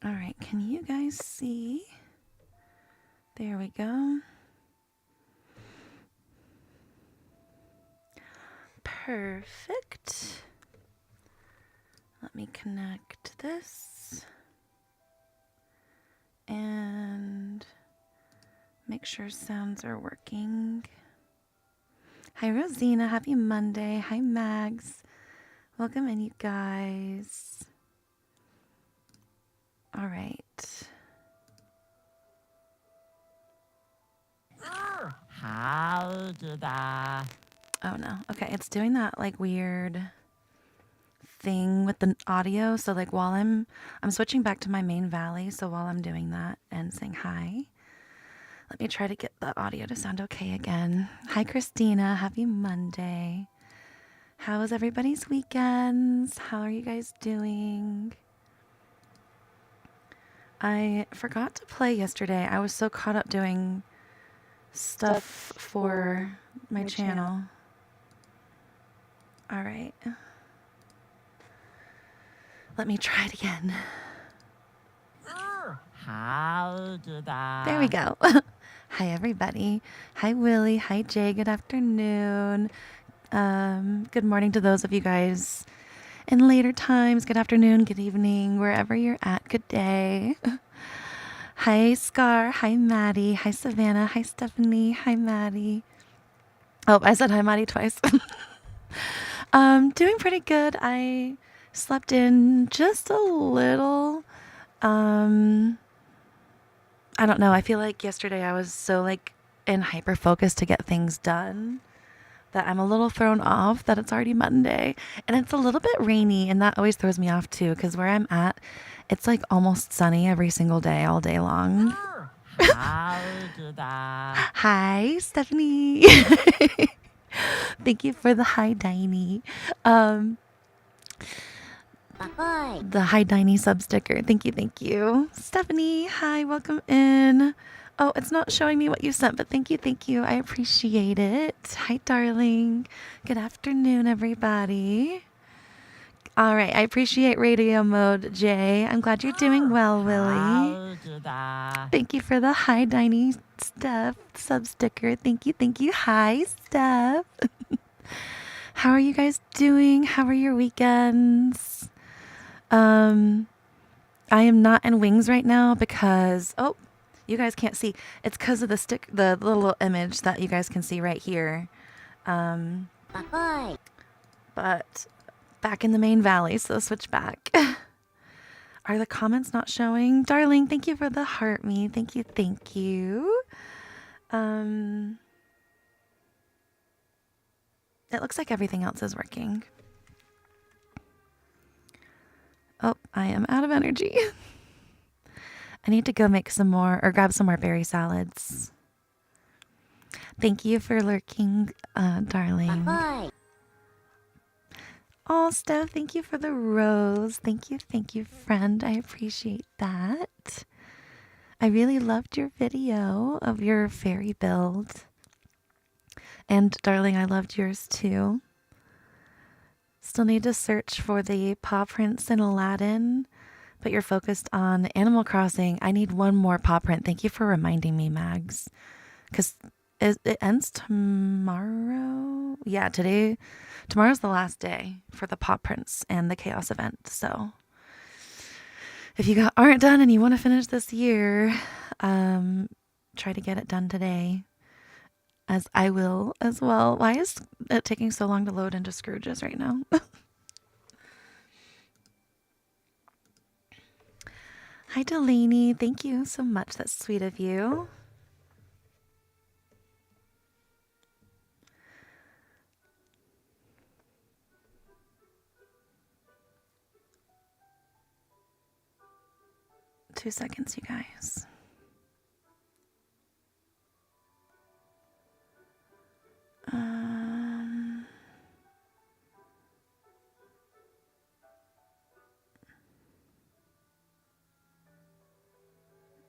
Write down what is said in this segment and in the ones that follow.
All right, can you guys see? There we go. Perfect. Let me connect this and make sure sounds are working. Hi, Rosina. Happy Monday. Hi, Mags. Welcome in, you guys. All right. How did I? Oh, no. Okay, it's doing that, like, weird thing with the audio. So, like, while I'm switching back to my main valley. So while I'm doing that and saying hi, let me try to get the audio to sound okay again. Hi, Christina. Happy Monday. How was everybody's weekends? How are you guys doing? I forgot to play yesterday. I was so caught up doing stuff for my channel. All right. Let me try it again. How did I? There we go. Hi, everybody. Hi, Willie. Hi, Jay. Good afternoon. Good morning to those of you guys in later times. Good afternoon, good evening, wherever you're at. Good day. Hi, Scar. Hi, Maddie. Hi, Savannah. Hi, Stephanie. Hi, Maddie. Oh, I said hi, Maddie, twice. Doing pretty good. I slept in just a little. I don't know. I feel like yesterday I was so like in hyper focus to get things done that I'm a little thrown off that it's already Monday. And it's a little bit rainy, and that always throws me off too, because where I'm at, it's like almost sunny every single day, all day long. How did I? Hi, Stephanie. Thank you for the hi, Diney. The hi, Diney sub sticker. Thank you, thank you. Stephanie, hi, welcome in. Oh, it's not showing me what you sent, but thank you, thank you. I appreciate it. Hi, darling. Good afternoon, everybody. All right, I appreciate radio mode, Jay. I'm glad you're doing well, Willie. How did I? Thank you for the hi, Diney Steph sub sticker. Thank you, thank you. Hi, Steph. How are you guys doing? How are your weekends? I am not in wings right now because, oh, you guys can't see. It's because of the little image that you guys can see right here. But back in the main valley, so switch back. Are the comments not showing? Darling, thank you for the heart me. Thank you, thank you. It looks like everything else is working. Oh, I am out of energy. I need to go make some more or grab some more berry salads. Thank you for lurking, darling. Oh, Steph, thank you for the rose. Thank you, friend. I appreciate that. I really loved your video of your fairy build. And, darling, I loved yours too. Still need to search for the paw prints in Aladdin, but you're focused on Animal Crossing. I need one more paw print. Thank you for reminding me, Mags. Because it ends tomorrow. Yeah, tomorrow's the last day for the paw prints and the chaos event. So if you aren't done and you want to finish this year, try to get it done today, as I will as well. Why is it taking so long to load into Scrooge's right now? Hi, Delaney. Thank you so much. That's sweet of you. Two seconds, you guys.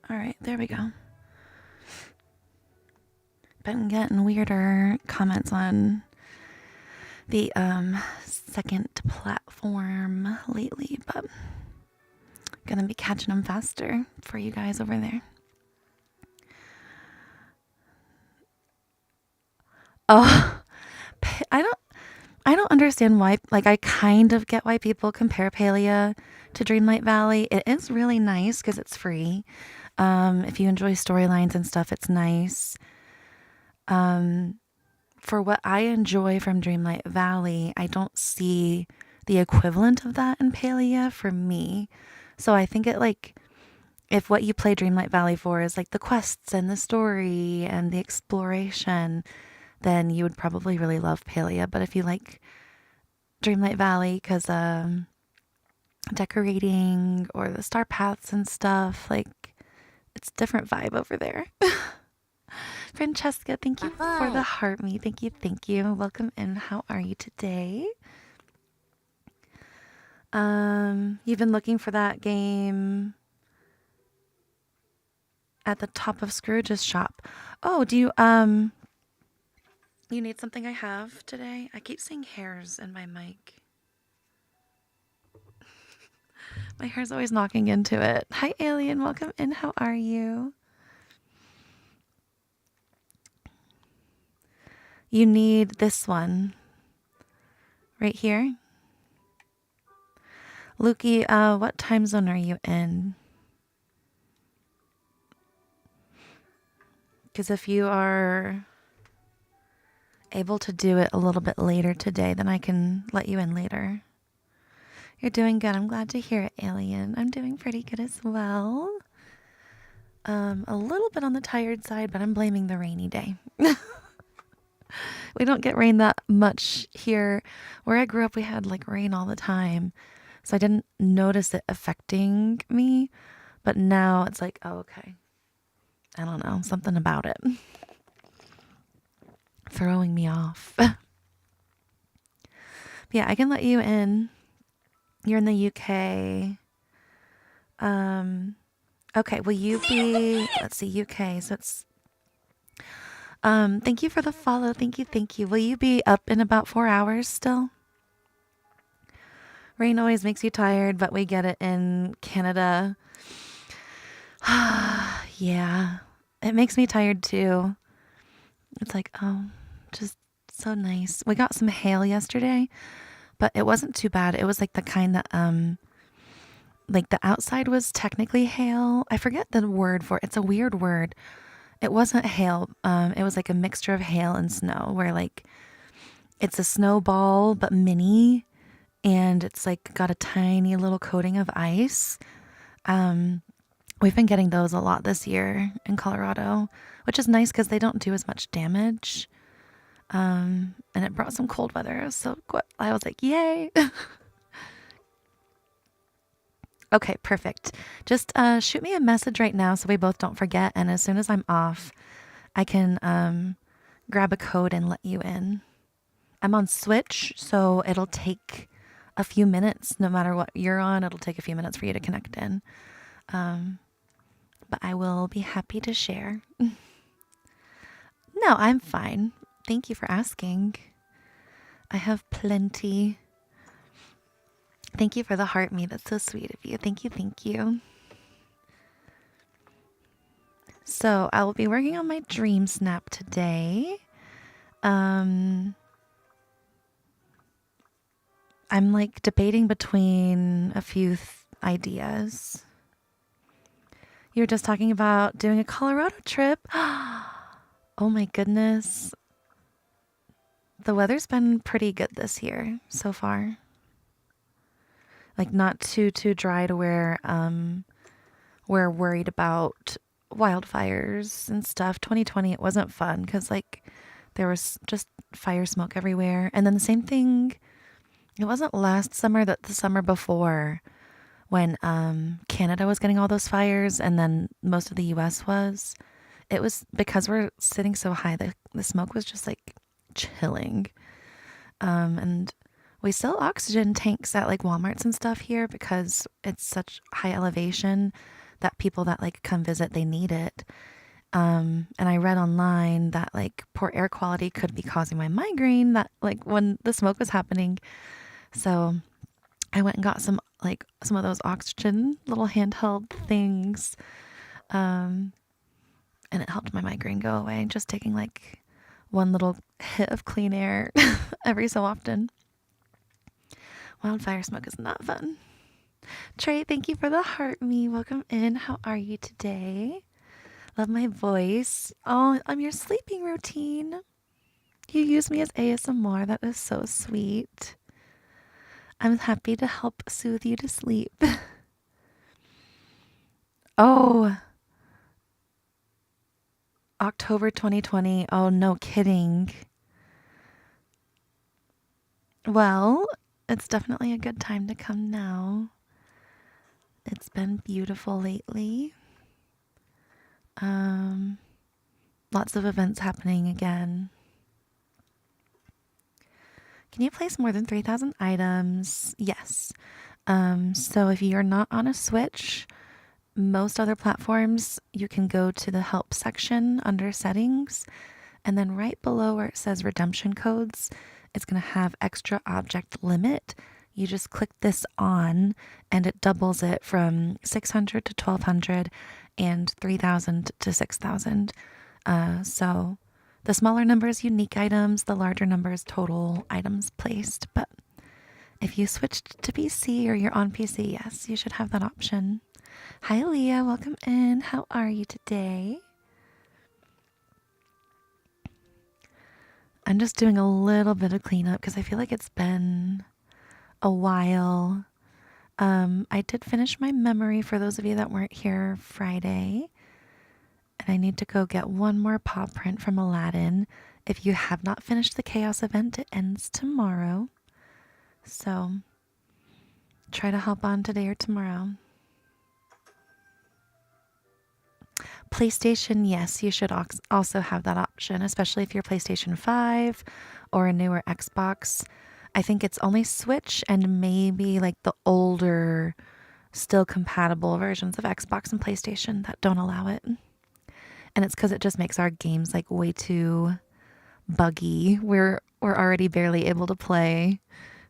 All right, there we go. Been getting weirder comments on the second platform lately, but Gonna be catching them faster for you guys over there. Oh, I don't understand why. Like, I kind of get why people compare Palia to Dreamlight Valley. It is really nice because it's free. If you enjoy storylines and stuff, it's nice. For what I enjoy from Dreamlight Valley, I don't see the equivalent of that in Palia for me. So I think it like if what you play Dreamlight Valley for is like the quests and the story and the exploration, then you would probably really love Palia. But if you like Dreamlight Valley because decorating or the star paths and stuff, like it's a different vibe over there. Francesca, thank you for the heart me. Thank you, thank you. Welcome in. How are you today? You've been looking for that game at the top of Scrooge's shop. Oh, do you you need something I have today? I keep seeing hairs in my mic. My hair's always knocking into it. Hi, Alien. Welcome in. How are you? You need this one right here. Lukey, what time zone are you in? Because if you are able to do it a little bit later today, then I can let you in later. You're doing good. I'm glad to hear it, Alien. I'm doing pretty good as well. A little bit on the tired side, but I'm blaming the rainy day. We don't get rain that much here. Where I grew up, we had like rain all the time. So I didn't notice it affecting me. But now it's like, oh, okay. I don't know. Something about it. Throwing me off. Yeah, I can let you in. You're in the UK. Okay, will you be, let's see, UK. So it's, thank you for the follow. Thank you, thank you. Will you be up in about 4 hours still? Rain always makes you tired, but we get it in Canada. Yeah, it makes me tired too. It's like, oh, just so nice. We got some hail yesterday, but it wasn't too bad. It was like the kind that, like the outside was technically hail. I forget the word for it. It's a weird word. It wasn't hail. It was like a mixture of hail and snow where like it's a snowball, but mini. And it's like got a tiny little coating of ice. We've been getting those a lot this year in Colorado, which is nice because they don't do as much damage. And it brought some cold weather. So I was like, yay. Okay, perfect. Just shoot me a message right now so we both don't forget. And as soon as I'm off, I can grab a code and let you in. I'm on Switch, so it'll take a few minutes. No matter what you're on, it'll take a few minutes for you to connect in. But I will be happy to share. No, I'm fine. Thank you for asking. I have plenty. Thank you for the heart me. That's so sweet of you. Thank you, thank you. So I will be working on my Dreamsnap today. I'm like debating between a few ideas. You were just talking about doing a Colorado trip. Oh my goodness. The weather's been pretty good this year so far. Like not too dry to where we're worried about wildfires and stuff. 2020 it wasn't fun because like there was just fire smoke everywhere. And then the same thing, it wasn't last summer, that the summer before when Canada was getting all those fires and then most of the US was. It was because we're sitting so high, the smoke was just like chilling. And we sell oxygen tanks at like Walmarts and stuff here because it's such high elevation that people that like come visit, they need it. And I read online that like poor air quality could be causing my migraine that like when the smoke was happening. So I went and got some of those oxygen little handheld things. And it helped my migraine go away. Just taking like one little hit of clean air every so often. Wildfire smoke is not fun. Trey, thank you for the heart me. Welcome in. How are you today? Love my voice. Oh, I'm your sleeping routine. You use me as ASMR. That is so sweet. I'm happy to help soothe you to sleep. Oh, October 2020. Oh, no kidding. Well, it's definitely a good time to come now. It's been beautiful lately. Lots of events happening again. Can you place more than 3,000 items? Yes. So if you're not on a Switch, most other platforms, you can go to the help section under settings, and then right below where it says redemption codes, it's going to have extra object limit. You just click this on and it doubles it from 600 to 1,200 and 3,000 to 6,000. So the smaller number is unique items, the larger number is total items placed. But if you switched to PC or you're on PC, yes, you should have that option. Hi, Leah. Welcome in. How are you today? I'm just doing a little bit of cleanup because I feel like it's been a while. I did finish my memory for those of you that weren't here Friday. And I need to go get one more paw print from Aladdin. If you have not finished the Chaos event, it ends tomorrow. So try to hop on today or tomorrow. PlayStation, yes, you should also have that option, especially if you're PlayStation 5 or a newer Xbox. I think it's only Switch and maybe like the older, still compatible versions of Xbox and PlayStation that don't allow it. And it's because it just makes our games like way too buggy. We're already barely able to play.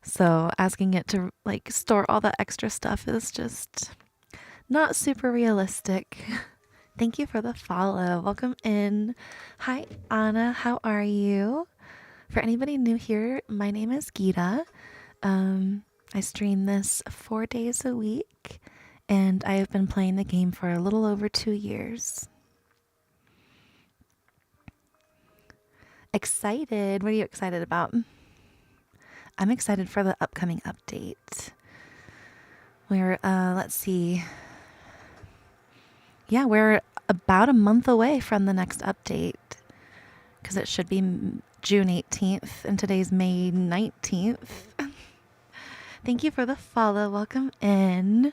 So asking it to like store all that extra stuff is just not super realistic. Thank you for the follow. Welcome in. Hi, Anna. How are you? For anybody new here, my name is Gita. I stream this 4 days a week, and I have been playing the game for a little over 2 years. Excited. What are you excited about? I'm excited for the upcoming update. Let's see. Yeah, we're about a month away from the next update because it should be June 18th and today's May 19th. Thank you for the follow. Welcome in.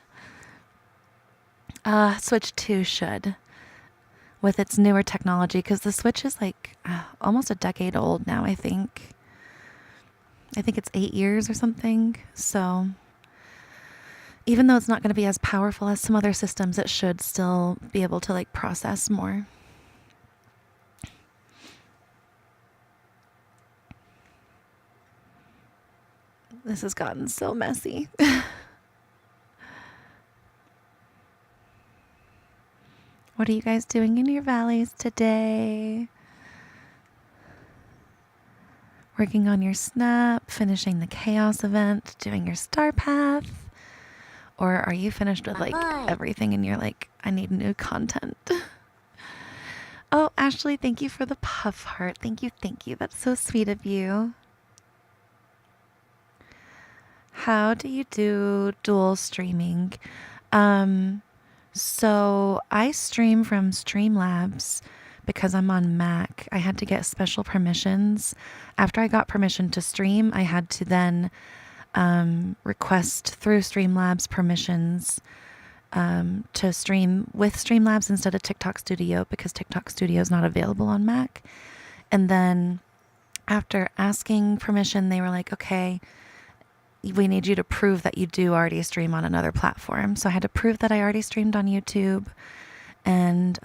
Switch 2 should, with its newer technology, because the Switch is like almost a decade old now, I think. I think it's 8 years or something. So even though it's not going to be as powerful as some other systems, it should still be able to like process more. This has gotten so messy. What are you guys doing in your valleys today? Working on your snap, finishing the chaos event, doing your star path? Or are you finished with like everything and you're like, I need new content? Oh, Ashley, thank you for the puff heart. Thank you, thank you. That's so sweet of you. How do you do dual streaming? So I stream from Streamlabs because I'm on Mac. I had to get special permissions. After I got permission to stream, I had to then request through Streamlabs permissions to stream with Streamlabs instead of TikTok Studio because TikTok Studio is not available on Mac. And then after asking permission, they were like, okay, we need you to prove that you do already stream on another platform. So I had to prove that I already streamed on YouTube and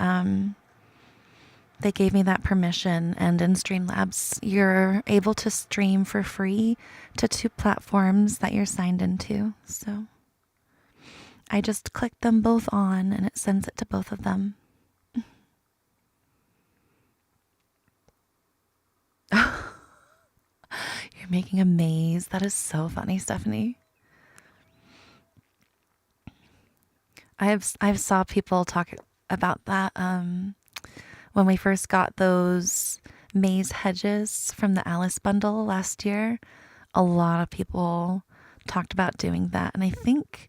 they gave me that permission, and in Streamlabs, you're able to stream for free to 2 platforms that you're signed into. So I just click them both on and it sends it to both of them. You're making a maze. That is so funny, Stephanie. I've saw people talk about that when we first got those maze hedges from the Alice bundle last year. A lot of people talked about doing that, and I think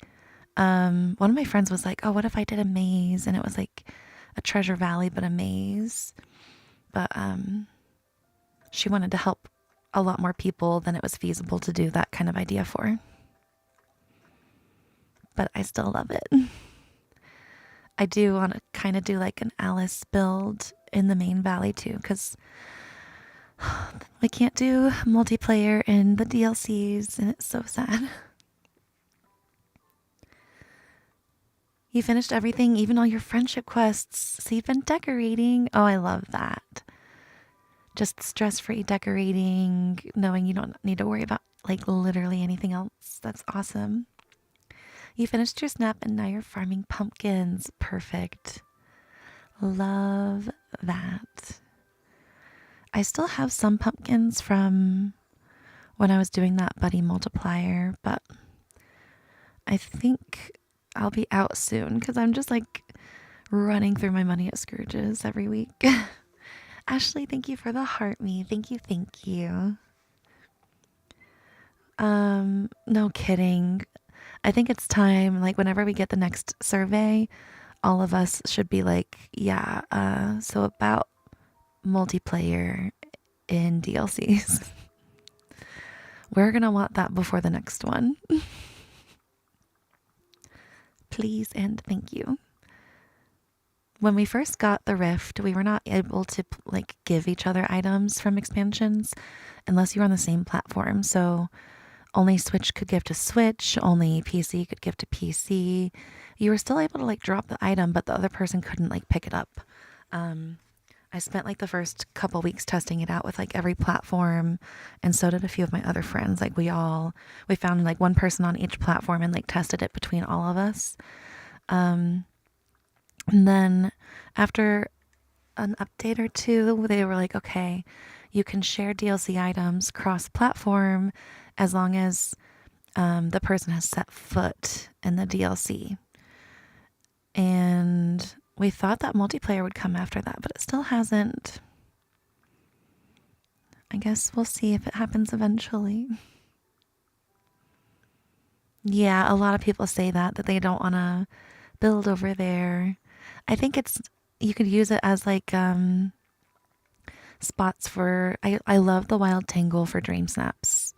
one of my friends was like, "Oh, what if I did a maze and it was like a Treasure Valley but a maze?" But she wanted to help a lot more people than it was feasible to do that kind of idea for. But I still love it. I do want to kind of do like an Alice build in the main valley too, because we can't do multiplayer in the DLCs, and it's so sad. You finished everything, even all your friendship quests, so you've been decorating. Oh, I love that. Just stress-free decorating, knowing you don't need to worry about like literally anything else. That's awesome. You finished your snap and now you're farming pumpkins. Perfect. Love that. I still have some pumpkins from when I was doing that buddy multiplier, but I think I'll be out soon because I'm just like running through my money at Scrooge's every week. Ashley, thank you for the heart me. Thank you, thank you. No kidding. I think it's time, like whenever we get the next survey, all of us should be like, yeah, so about multiplayer in DLCs. We're gonna want that before the next one. Please and thank you. When we first got the Rift, we were not able to like give each other items from expansions unless you were on the same platform. So only Switch could give to Switch, only PC could give to PC. You were still able to like drop the item, but the other person couldn't like pick it up. I spent like the first couple weeks testing it out with like every platform, and so did a few of my other friends. Like we found like one person on each platform and like tested it between all of us. And then after an update or two, they were like, okay, you can share DLC items cross-platform as long as the person has set foot in the DLC. And we thought that multiplayer would come after that, but it still hasn't. I guess we'll see if it happens eventually. Yeah, a lot of people say that they don't want to build over there. I think you could use it as like spots for, I love the wild tangle for Dreamsnaps.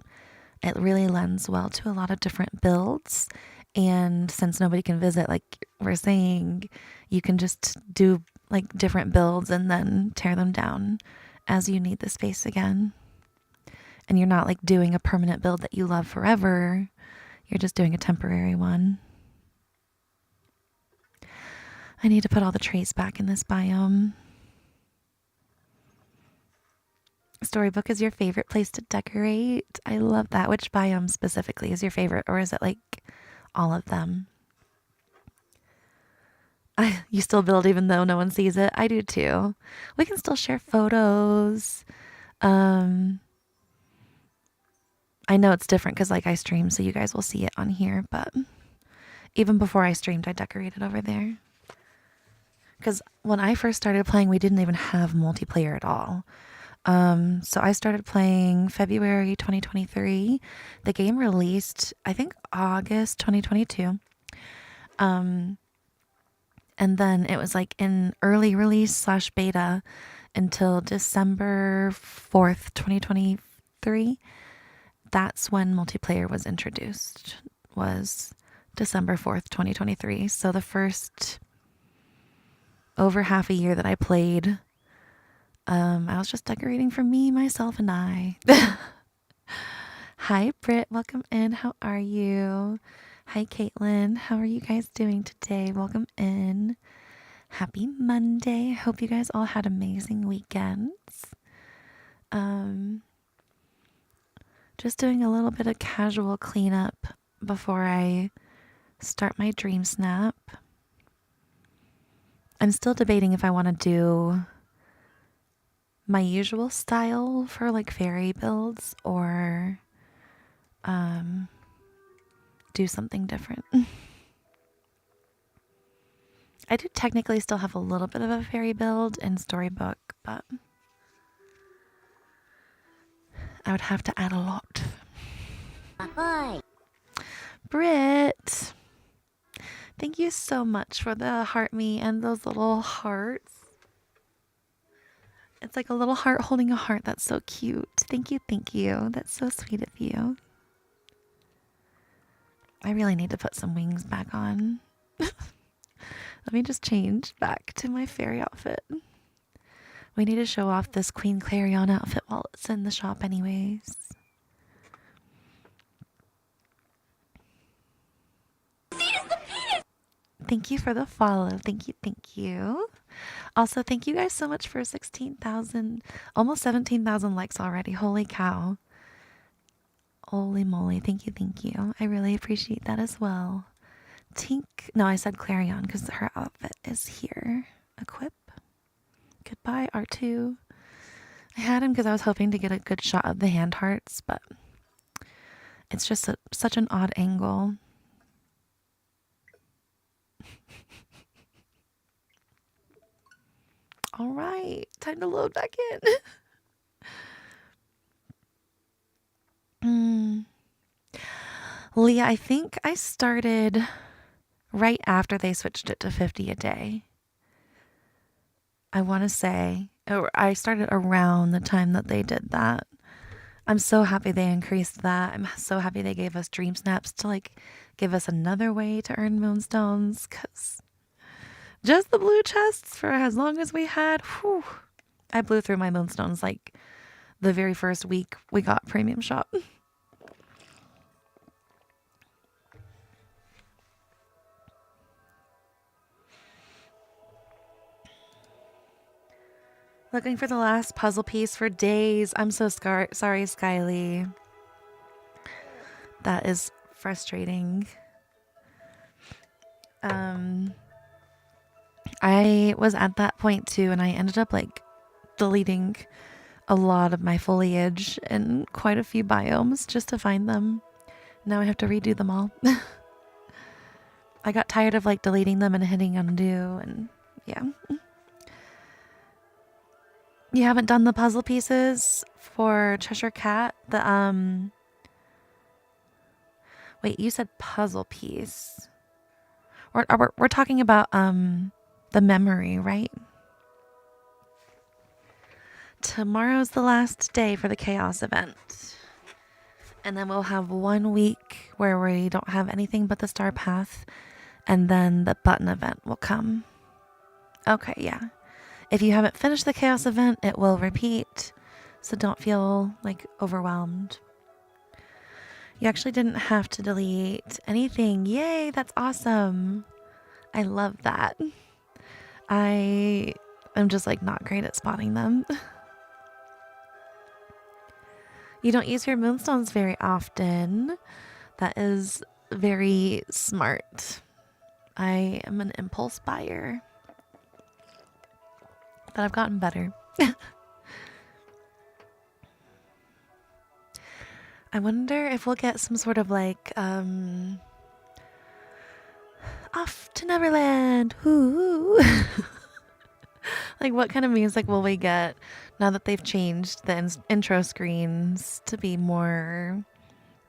It really lends well to a lot of different builds. And since nobody can visit, like we're saying, you can just do like different builds and then tear them down as you need the space again. And you're not like doing a permanent build that you love forever. You're just doing a temporary one. I need to put all the trees back in this biome. Storybook is your favorite place to decorate. I love that. Which biome specifically is your favorite, or is it like all of them? You still build even though no one sees it? I do too. We can still share photos. I know it's different because like I stream, so you guys will see it on here, but even before I streamed, I decorated over there. Because when I first started playing, we didn't even have multiplayer at all. So I started playing February 2023. The game released, I think, August 2022. And then it was like in early release / beta until December 4th, 2023. That's when multiplayer was introduced, was December 4th, 2023. So the first over half a year that I played, I was just decorating for me, myself, and I. Hi, Britt. Welcome in. How are you? Hi, Caitlin. How are you guys doing today? Welcome in. Happy Monday. I hope you guys all had amazing weekends. Just doing a little bit of casual cleanup before I start my Dreamsnap. I'm still debating if I want to do my usual style for like fairy builds or do something different. I do technically still have a little bit of a fairy build in Storybook, but I would have to add a lot. Ahoy! Britt, thank you so much for the heart me and those little hearts. It's like a little heart holding a heart. That's so cute. Thank you, thank you. That's so sweet of you. I really need to put some wings back on. Let me just change back to my fairy outfit. We need to show off this Queen Clarion outfit while it's in the shop anyways. Thank you for the follow. Thank you, thank you. Also, thank you guys so much for 16,000, almost 17,000 likes already. Holy cow. Holy moly. Thank you, thank you. I really appreciate that as well. Tink, no, I said Clarion because her outfit is here. Equip. Goodbye, R2. I had him because I was hoping to get a good shot of the hand hearts, but it's just such an odd angle. All right, time to load back in. Leah, I think I started right after they switched it to 50 a day. I want to say, or I started around the time that they did that. I'm so happy they increased that. I'm so happy they gave us Dreamsnaps to like give us another way to earn moonstones, because just the blue chests for as long as we had, whew, I blew through my moonstones like the very first week we got Premium Shop. Looking for the last puzzle piece for days. I'm so sorry, Skyly. That is frustrating. I was at that point too, and I ended up like deleting a lot of my foliage in quite a few biomes just to find them. Now I have to redo them all. I got tired of like deleting them and hitting undo, and yeah. You haven't done the puzzle pieces for Cheshire Cat? Wait, you said puzzle piece. We're talking about the memory, right? Tomorrow's the last day for the chaos event. And then we'll have 1 week where we don't have anything but the star path, and then the button event will come. Okay, yeah. If you haven't finished the chaos event, it will repeat, so don't feel like overwhelmed. You actually didn't have to delete anything. Yay, that's awesome. I love that. I am just like not great at spotting them. You don't use your moonstones very often. That is very smart. I am an impulse buyer, but I've gotten better. I wonder if we'll get some sort of like off to Neverland. Ooh. Like what kind of music will we get now that they've changed the intro screens to be more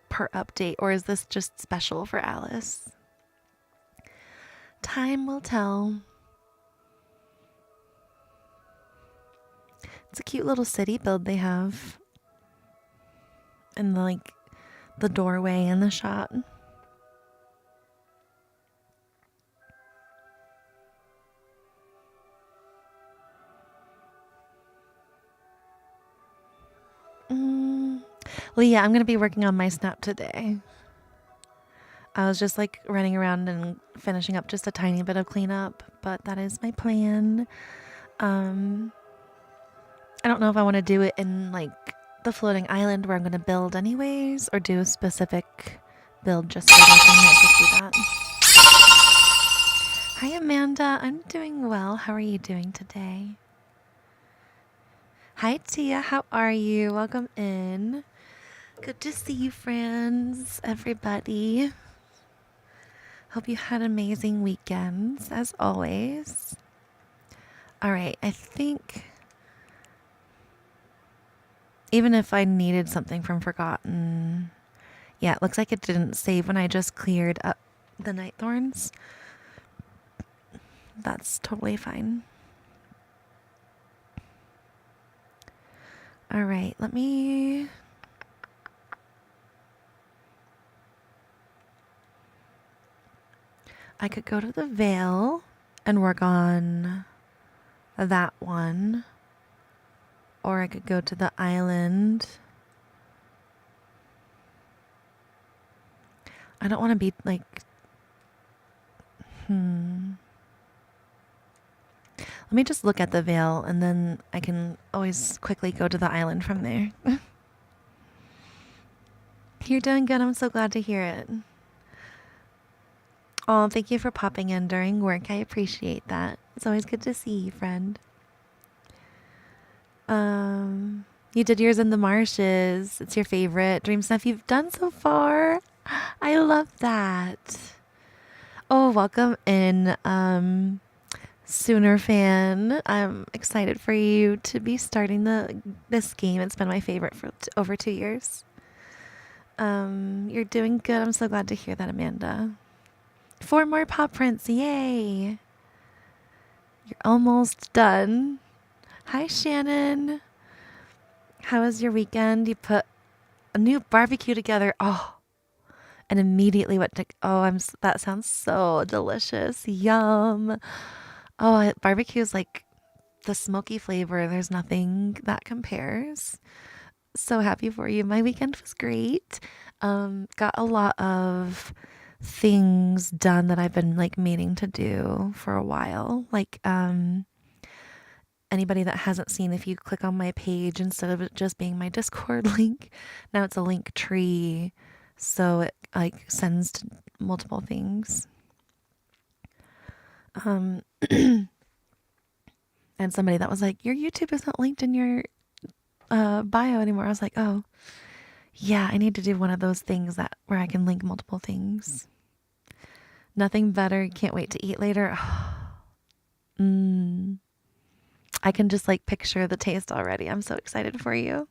per update, or is this just special for Alice? Time will tell. It's a cute little city build they have. And like the doorway in the shot. Leah, I'm going to be working on my snap today. I was just like running around and finishing up just a tiny bit of cleanup, but that is my plan. I don't know if I want to do it in like the floating island where I'm going to build anyways, or do a specific build just so that I can like, just do that. Hi Amanda, I'm doing well. How are you doing today? Hi Tia, how are you? Welcome in. Good to see you, friends, everybody. Hope you had amazing weekends, as always. All right, I think even if I needed something from Forgotten, yeah, it looks like it didn't save when I just cleared up the night thorns. That's totally fine. All right, let me... I could go to the Vale and work on that one. Or I could go to the island. I don't want to be like... Let me just look at the Vale and then I can always quickly go to the island from there. You're doing good. I'm so glad to hear it. Oh, thank you for popping in during work. I appreciate that. It's always good to see you, friend. You did yours in the marshes. It's your favorite Dreamsnap you've done so far. I love that. Oh, welcome in, Sooner fan. I'm excited for you to be starting this game. It's been my favorite for over 2 years. You're doing good. I'm so glad to hear that, Amanda. 4 more paw prints. Yay. You're almost done. Hi, Shannon. How was your weekend? You put a new barbecue together. Oh, and immediately went to, that sounds so delicious. Yum. Oh, barbecue is like the smoky flavor. There's nothing that compares. So happy for you. My weekend was great. Got a lot of things done that I've been like meaning to do for a while. Like, anybody that hasn't seen, if you click on my page, instead of it just being my Discord link, now it's a link tree. So it like sends to multiple things. And somebody that was like, your YouTube isn't linked in your bio anymore. I was like, oh, yeah, I need to do one of those things that where I can link multiple things. Nothing better. Can't wait to eat later. I can just like picture the taste already. I'm so excited for you.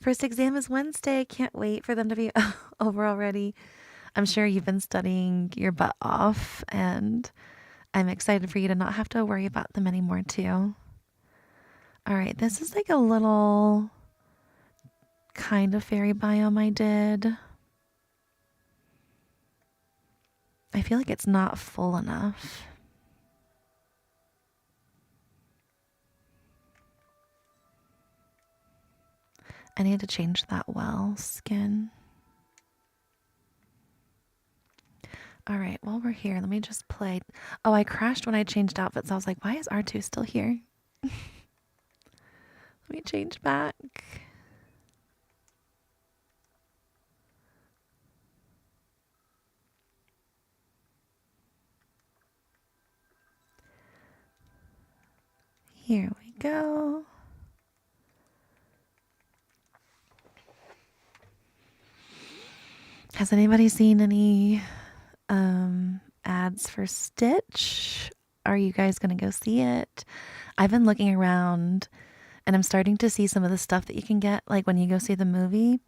First exam is Wednesday. Can't wait for them to be over already. I'm sure you've been studying your butt off, and I'm excited for you to not have to worry about them anymore too. All right, this is like a little kind of fairy biome I did. I feel like it's not full enough. I need to change that well skin. All right, while we're here, let me just play. Oh, I crashed when I changed outfits. I was like, why is R2 still here? Let me change back. Here we go. Has anybody seen any ads for Stitch? Are you guys going to go see it? I've been looking around and I'm starting to see some of the stuff that you can get like when you go see the movie.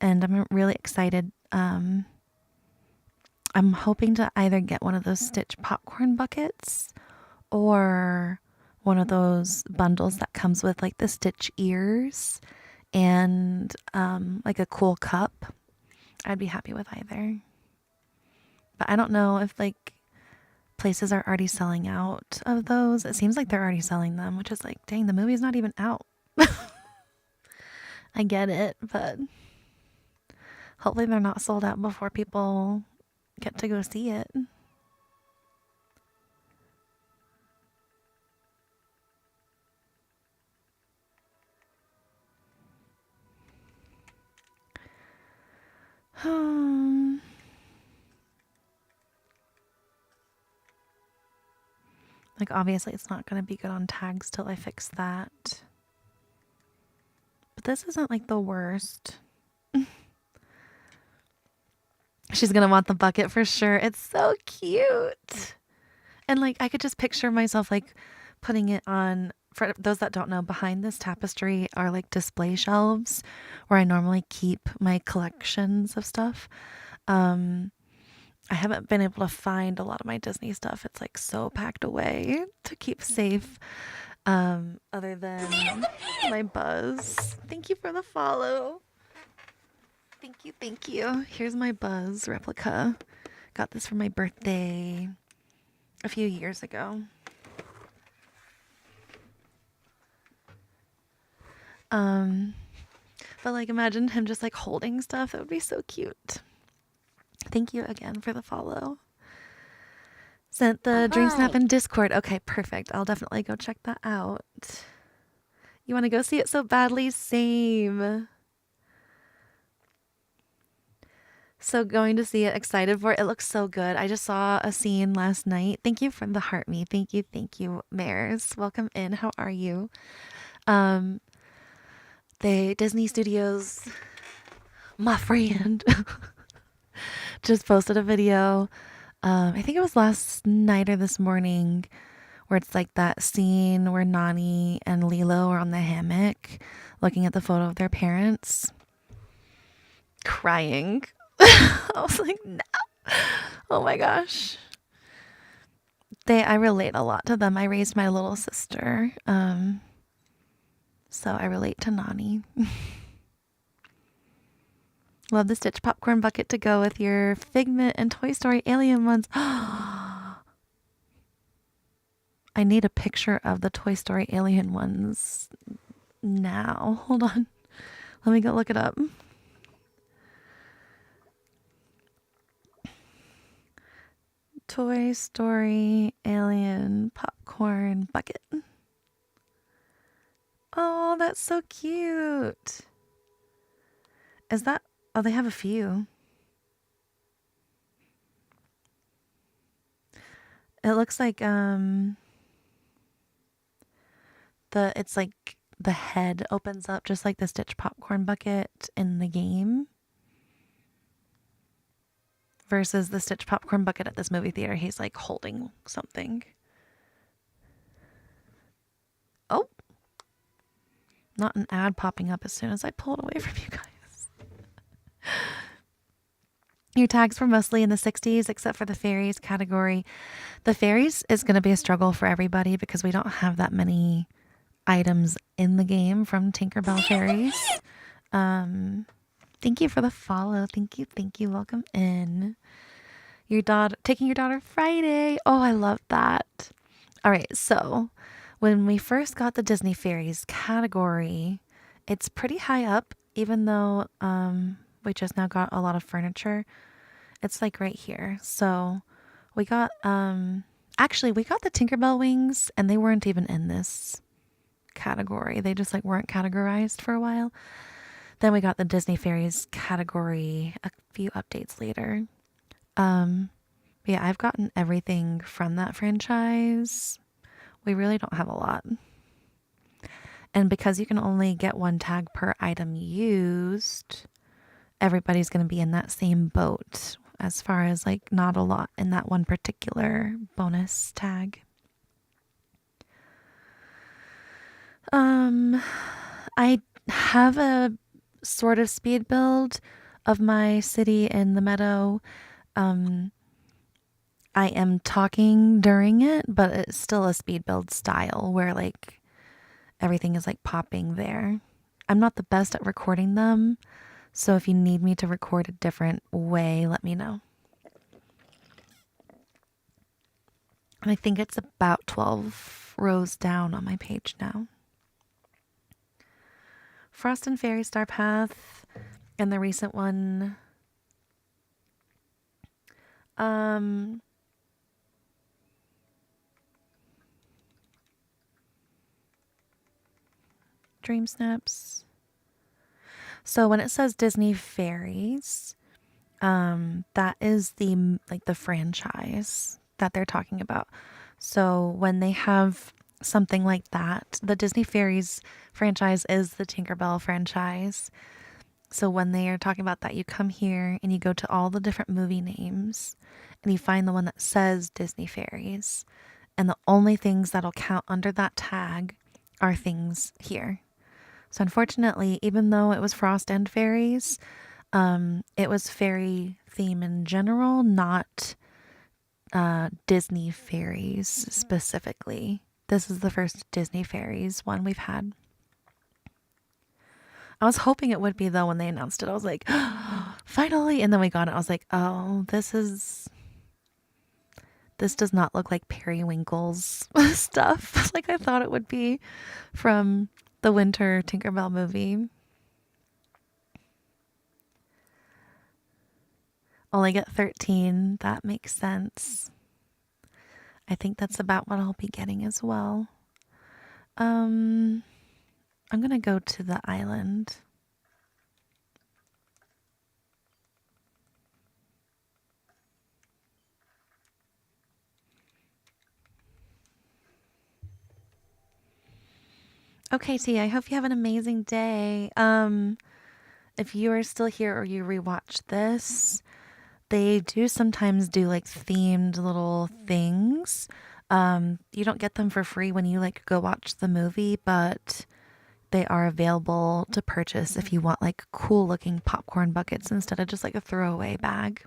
And I'm really excited. I'm hoping to either get one of those Stitch popcorn buckets or one of those bundles that comes with like the Stitch ears and like a cool cup. I'd be happy with either. But I don't know if like places are already selling out of those. It seems like they're already selling them, which is like, dang, the movie's not even out. I get it, but hopefully they're not sold out before people get to go see it. Like, obviously, it's not going to be good on tags till I fix that. But this isn't, like, the worst. She's going to want the bucket for sure. It's so cute. And, like, I could just picture myself, like, putting it on. For those that don't know, behind this tapestry are, like, display shelves where I normally keep my collections of stuff. I haven't been able to find a lot of my Disney stuff. It's like so packed away to keep safe. Other than my Buzz. Thank you for the follow. Thank you, thank you. Here's my Buzz replica. Got this for my birthday a few years ago. But like imagine him just like holding stuff. That would be so cute. Thank you again for the follow. Sent the Dreamsnap in Discord. Okay, perfect. I'll definitely go check that out. You want to go see it so badly? Same. So going to see it, excited for it. It looks so good. I just saw a scene last night. Thank you for the heart me. Thank you, Mares. Welcome in. How are you? The Disney Studios, my friend, just posted a video. I think it was last night or this morning, where it's like that scene where Nani and Lilo are on the hammock looking at the photo of their parents, crying. I was like, no. Oh my gosh. I relate a lot to them. I raised my little sister. So I relate to Nani. Love the Stitch popcorn bucket to go with your Figment and Toy Story Alien ones. I need a picture of the Toy Story Alien ones now. Hold on. Let me go look it up. Toy Story Alien popcorn bucket. Oh, that's so cute. Is that... Oh, they have a few. It looks like it's like the head opens up just like the Stitch popcorn bucket in the game. Versus the Stitch popcorn bucket at this movie theater. He's like holding something. Oh. Not an ad popping up as soon as I pull it away from you guys. Your tags were mostly in the 60s, except for the fairies category. The fairies is going to be a struggle for everybody because we don't have that many items in the game from Tinkerbell Fairies. Thank you for the follow. Thank you. Welcome in. Taking your daughter Friday. Oh, I love that. All right, so when we first got the Disney Fairies category, it's pretty high up, even though we just now got a lot of furniture. It's like right here. So we got actually we got the Tinkerbell wings and they weren't even in this category. They just like weren't categorized for a while. Then we got the Disney Fairies category a few updates later. But yeah, I've gotten everything from that franchise. We really don't have a lot. And because you can only get one tag per item used, everybody's going to be in that same boat as far as like not a lot in that one particular bonus tag. I have a sort of speed build of my city in the meadow. I am talking during it, but it's still a speed build style where like everything is like popping there. I'm not the best at recording them, so if you need me to record a different way, let me know. And I think it's about 12 rows down on my page now. Frost and Fairy Star Path, and the recent one, Um, Dreamsnaps. So when it says Disney Fairies, that is the franchise that they're talking about. So when they have something like that, the Disney Fairies franchise is the Tinkerbell franchise. So when they are talking about that, you come here and you go to all the different movie names and you find the one that says Disney Fairies. And the only things that'll count under that tag are things here. So unfortunately, even though it was Frost and Fairies, it was fairy theme in general, not Disney fairies specifically. This is the first Disney fairies one we've had. I was hoping it would be though when they announced it. I was like, finally! And then we got it. I was like, oh, this does not look like Periwinkle's stuff like I thought it would be from the Winter Tinkerbell movie. Only get 13. That makes sense. I think that's about what I'll be getting as well. I'm going to go to the island. Okay, T, I hope you have an amazing day. If you are still here or you rewatch this, they do sometimes do like themed little things. You don't get them for free when you like go watch the movie, but they are available to purchase if you want like cool looking popcorn buckets instead of just like a throwaway bag.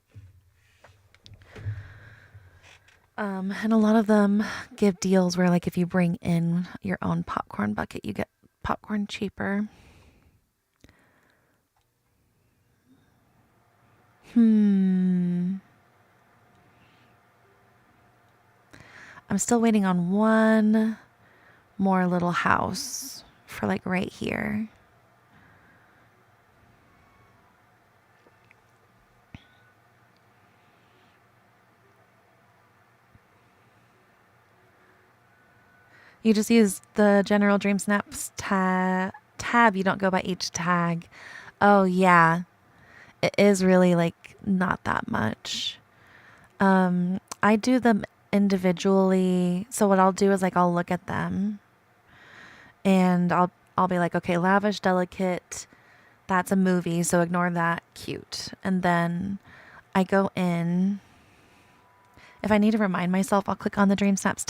And a lot of them give deals where like if you bring in your own popcorn bucket, you get popcorn cheaper. I'm still waiting on one more little house for like right here. You just use the general Dreamsnaps tab. You don't go by each tag. Oh, yeah. It is really like not that much. I do them individually. So what I'll do is like I'll look at them and I'll be like, okay, lavish, delicate, that's a movie, so ignore that, cute. And then I go in. If I need to remind myself, I'll click on the Dreamsnaps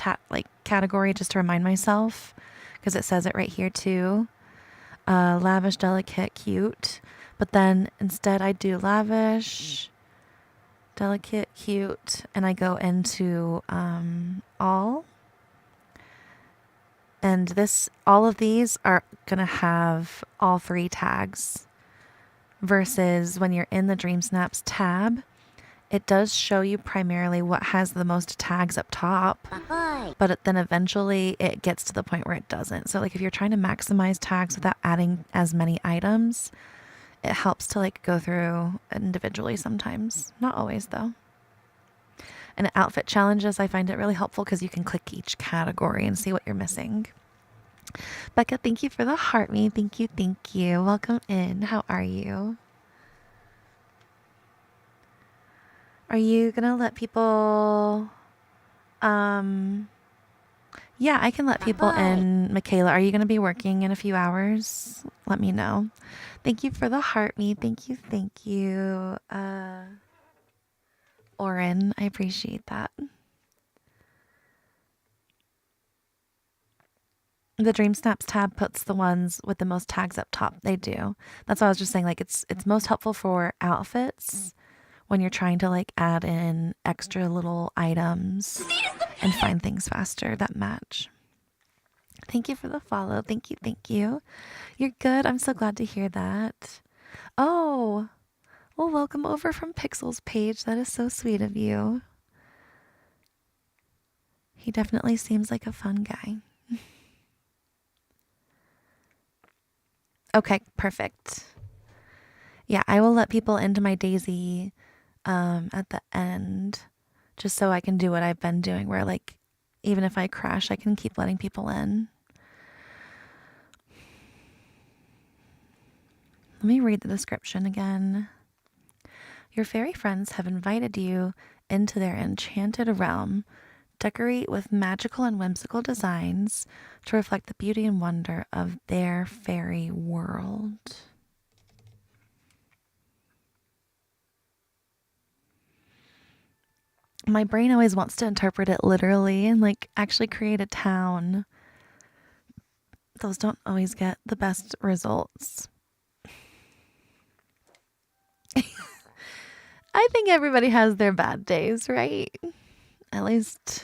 category just to remind myself because it says it right here too. Lavish, delicate, cute. But then instead I do lavish, delicate, cute, and I go into all. And all of these are going to have all 3 tags versus when you're in the Dreamsnaps tab, it does show you primarily what has the most tags up top, but then eventually it gets to the point where it doesn't. So like if you're trying to maximize tags without adding as many items, it helps to like go through individually sometimes. Not always though. And outfit challenges, I find it really helpful because you can click each category and see what you're missing. Becca, thank you for the heart me. Thank you, thank you. Welcome in. How are you? Are you gonna let people yeah, I can let people in. Michaela, are you gonna be working in a few hours? Let me know. Thank you for the heart me. Thank you, thank you. Oren, I appreciate that. The Dreamsnaps tab puts the ones with the most tags up top. They do. That's why I was just saying, like, it's most helpful for outfits when you're trying to like add in extra little items and find things faster that match. Thank you for the follow. Thank you, thank you. You're good. I'm so glad to hear that. Oh, well, welcome over from Pixel's page. That is so sweet of you. He definitely seems like a fun guy. Okay, perfect. Yeah, I will let people into my Daisy at the end, just so I can do what I've been doing, where like even if I crash, I can keep letting people in. Let me read the description again. Your fairy friends have invited you into their enchanted realm. Decorate with magical and whimsical designs to reflect the beauty and wonder of their fairy world. My brain always wants to interpret it literally and like actually create a town. Those don't always get the best results. I think everybody has their bad days, right? At least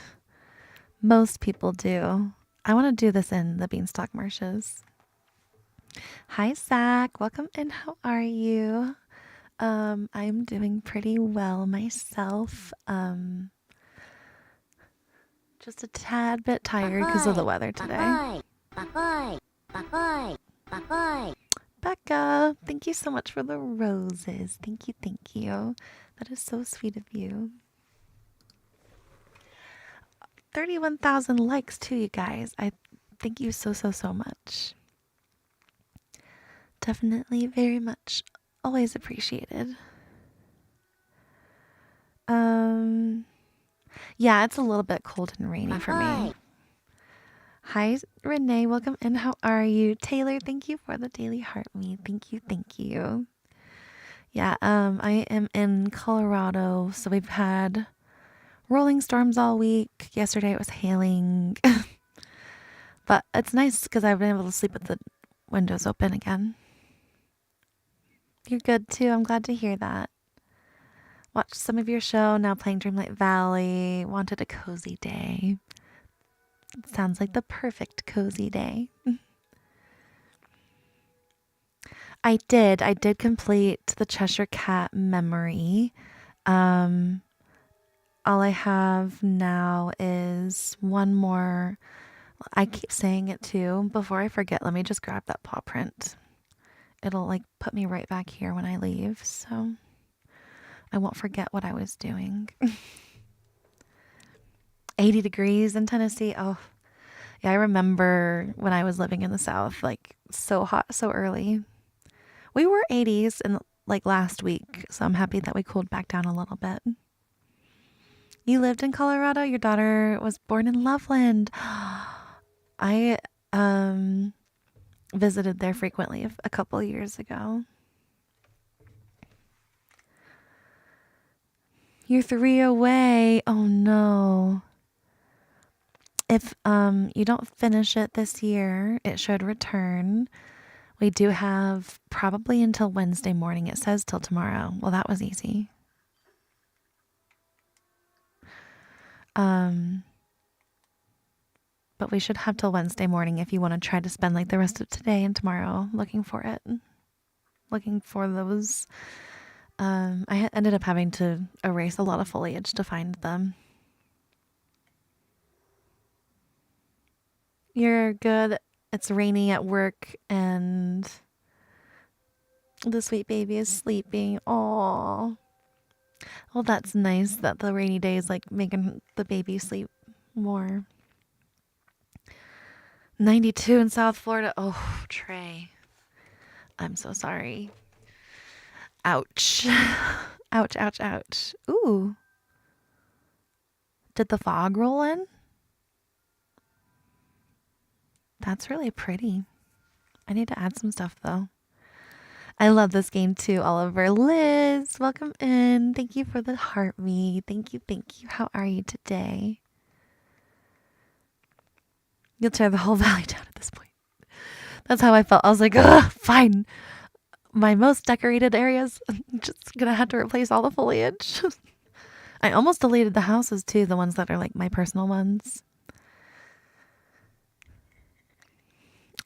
most people do. I want to do this in the Beanstalk Marshes. Hi, Zach. Welcome in. How are you? I'm doing pretty well myself. Just a tad bit tired because of the weather today. Becca, thank you so much for the roses. Thank you, thank you. That is so sweet of you. 31,000 likes too, you guys. I thank you so much. Definitely very much always appreciated. Yeah, it's a little bit cold and rainy for me. Hi, Renee. Welcome in. How are you? Taylor, thank you for the daily heart me. Thank you, thank you. Yeah, I am in Colorado, so we've had rolling storms all week. Yesterday it was hailing. But it's nice because I've been able to sleep with the windows open again. You're good too. I'm glad to hear that. Watched some of your show, now playing Dreamlight Valley. Wanted a cozy day. It sounds like the perfect cozy day. I did complete the Cheshire Cat memory. All I have now is one more. I keep saying it too. Before I forget, let me just grab that paw print. It'll like put me right back here when I leave, so I won't forget what I was doing. 80 degrees in Tennessee. Oh, yeah, I remember when I was living in the South, like so hot so early. We were 80s in like last week, so I'm happy that we cooled back down a little bit. You lived in Colorado? Your daughter was born in Loveland. I visited there frequently a couple of years ago. You're 3 away. Oh no. If you don't finish it this year, it should return. We do have probably until Wednesday morning. It says till tomorrow. Well, that was easy. But we should have till Wednesday morning if you want to try to spend like the rest of today and tomorrow looking for it. Looking for those. I ended up having to erase a lot of foliage to find them. You're good. It's rainy at work and the sweet baby is sleeping. Aww. Well, that's nice that the rainy day is like making the baby sleep more. 92 in South Florida. Oh, Trey. I'm so sorry. Ouch. Ouch, ouch, ouch. Ooh. Did the fog roll in? That's really pretty. I need to add some stuff though. I love this game too, Oliver. Liz, welcome in. Thank you for the heart me. Thank you, thank you. How are you today? You'll tear the whole valley down at this point. That's how I felt. I was like, ugh, fine. My most decorated areas, I'm just gonna have to replace all the foliage. I almost deleted the houses too, the ones that are like my personal ones.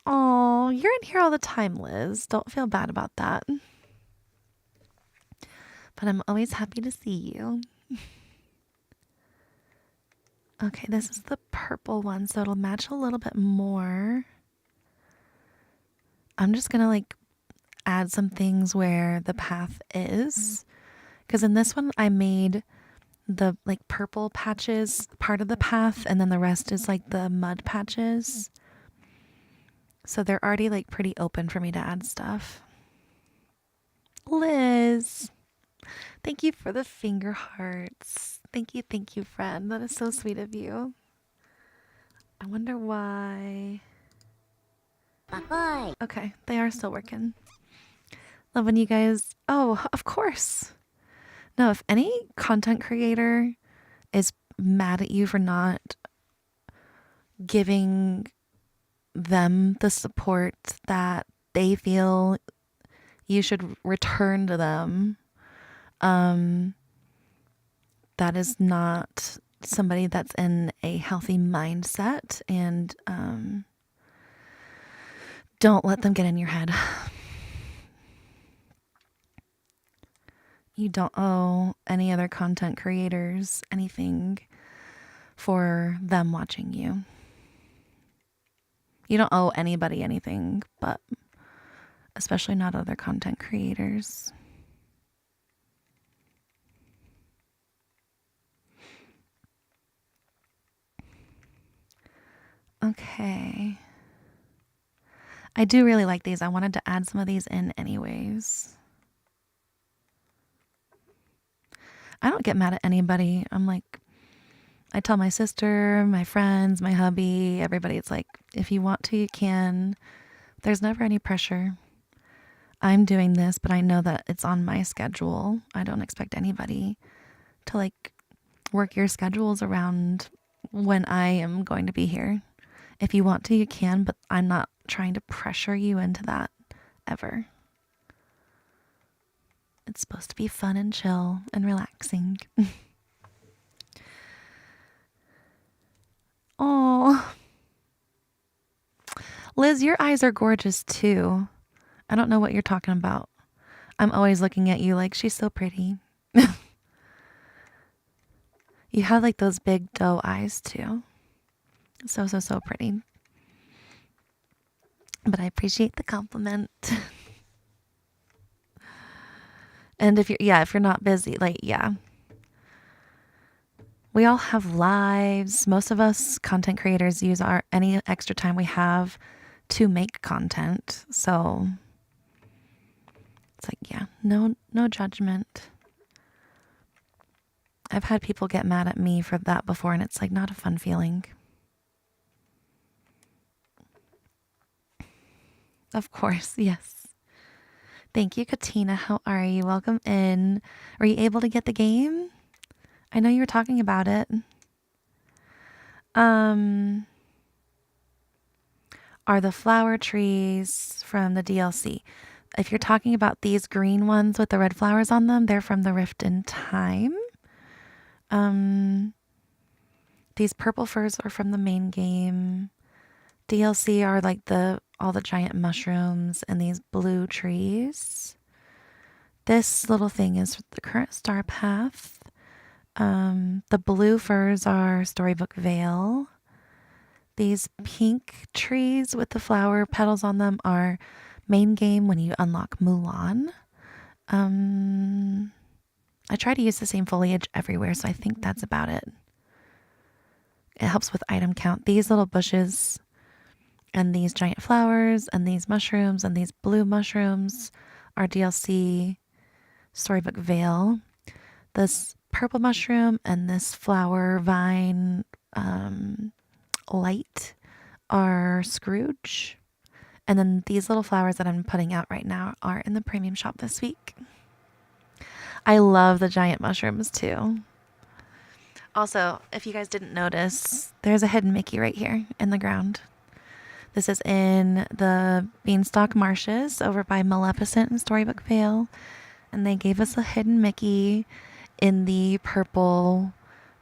Oh, you're in here all the time, Liz. Don't feel bad about that. But I'm always happy to see you. Okay, this is the purple one, so it'll match a little bit more. I'm just gonna like add some things where the path is. Because in this one, I made the like purple patches part of the path, and then the rest is like the mud patches. So they're already like pretty open for me to add stuff. Liz, thank you for the finger hearts. Thank you, friend. That is so sweet of you. I wonder why. Bakoy. Okay, they are still working. Love when you guys. Oh, of course. No, if any content creator is mad at you for not giving them the support that they feel you should return to them, that is not somebody that's in a healthy mindset, and don't let them get in your head. You don't owe any other content creators anything for them watching you. You don't owe anybody anything, but especially not other content creators. Okay. I do really like these. I wanted to add some of these in anyways. I don't get mad at anybody. I tell my sister, my friends, my hubby, everybody, it's like, if you want to, you can. There's never any pressure. I'm doing this, but I know that it's on my schedule. I don't expect anybody to like work your schedules around when I am going to be here. If you want to, you can, but I'm not trying to pressure you into that ever. It's supposed to be fun and chill and relaxing. Oh, Liz, your eyes are gorgeous too. I don't know what you're talking about. I'm always looking at you like she's so pretty. You have like those big doe eyes too. So pretty. But I appreciate the compliment. And if you're not busy, we all have lives. Most of us content creators use any extra time we have to make content. So it's like, no judgment. I've had people get mad at me for that before, and it's like not a fun feeling. Of course, yes. Thank you, Katina. How are you? Welcome in. Were you able to get the game? I know you were talking about it. Are the flower trees from the DLC? If you're talking about these green ones with the red flowers on them, they're from the Rift in Time. These purple firs are from the main game. DLC are like all the giant mushrooms and these blue trees. This little thing is the current star path. The blue firs are Storybook Vale. These pink trees with the flower petals on them are main game when you unlock Mulan. I try to use the same foliage everywhere, so I think that's about it. It helps with item count. These little bushes and these giant flowers and these mushrooms and these blue mushrooms are DLC Storybook Vale. This purple mushroom and this flower vine light are Scrooge. And then these little flowers that I'm putting out right now are in the premium shop this week. I love the giant mushrooms too. Also, if you guys didn't notice, there's a hidden Mickey right here in the ground. This is in the Beanstalk Marshes over by Maleficent and Storybook Vale. And they gave us a hidden Mickey in the purple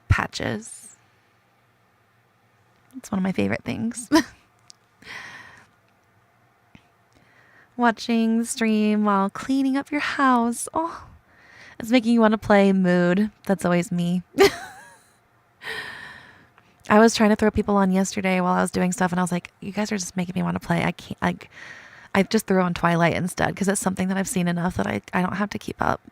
patches. It's one of my favorite things. Watching the stream while cleaning up your house. Oh, it's making you want to play Mood. That's always me. I was trying to throw people on yesterday while I was doing stuff, and I was like, you guys are just making me want to play. I can't, I just threw on Twilight instead because it's something that I've seen enough that I don't have to keep up.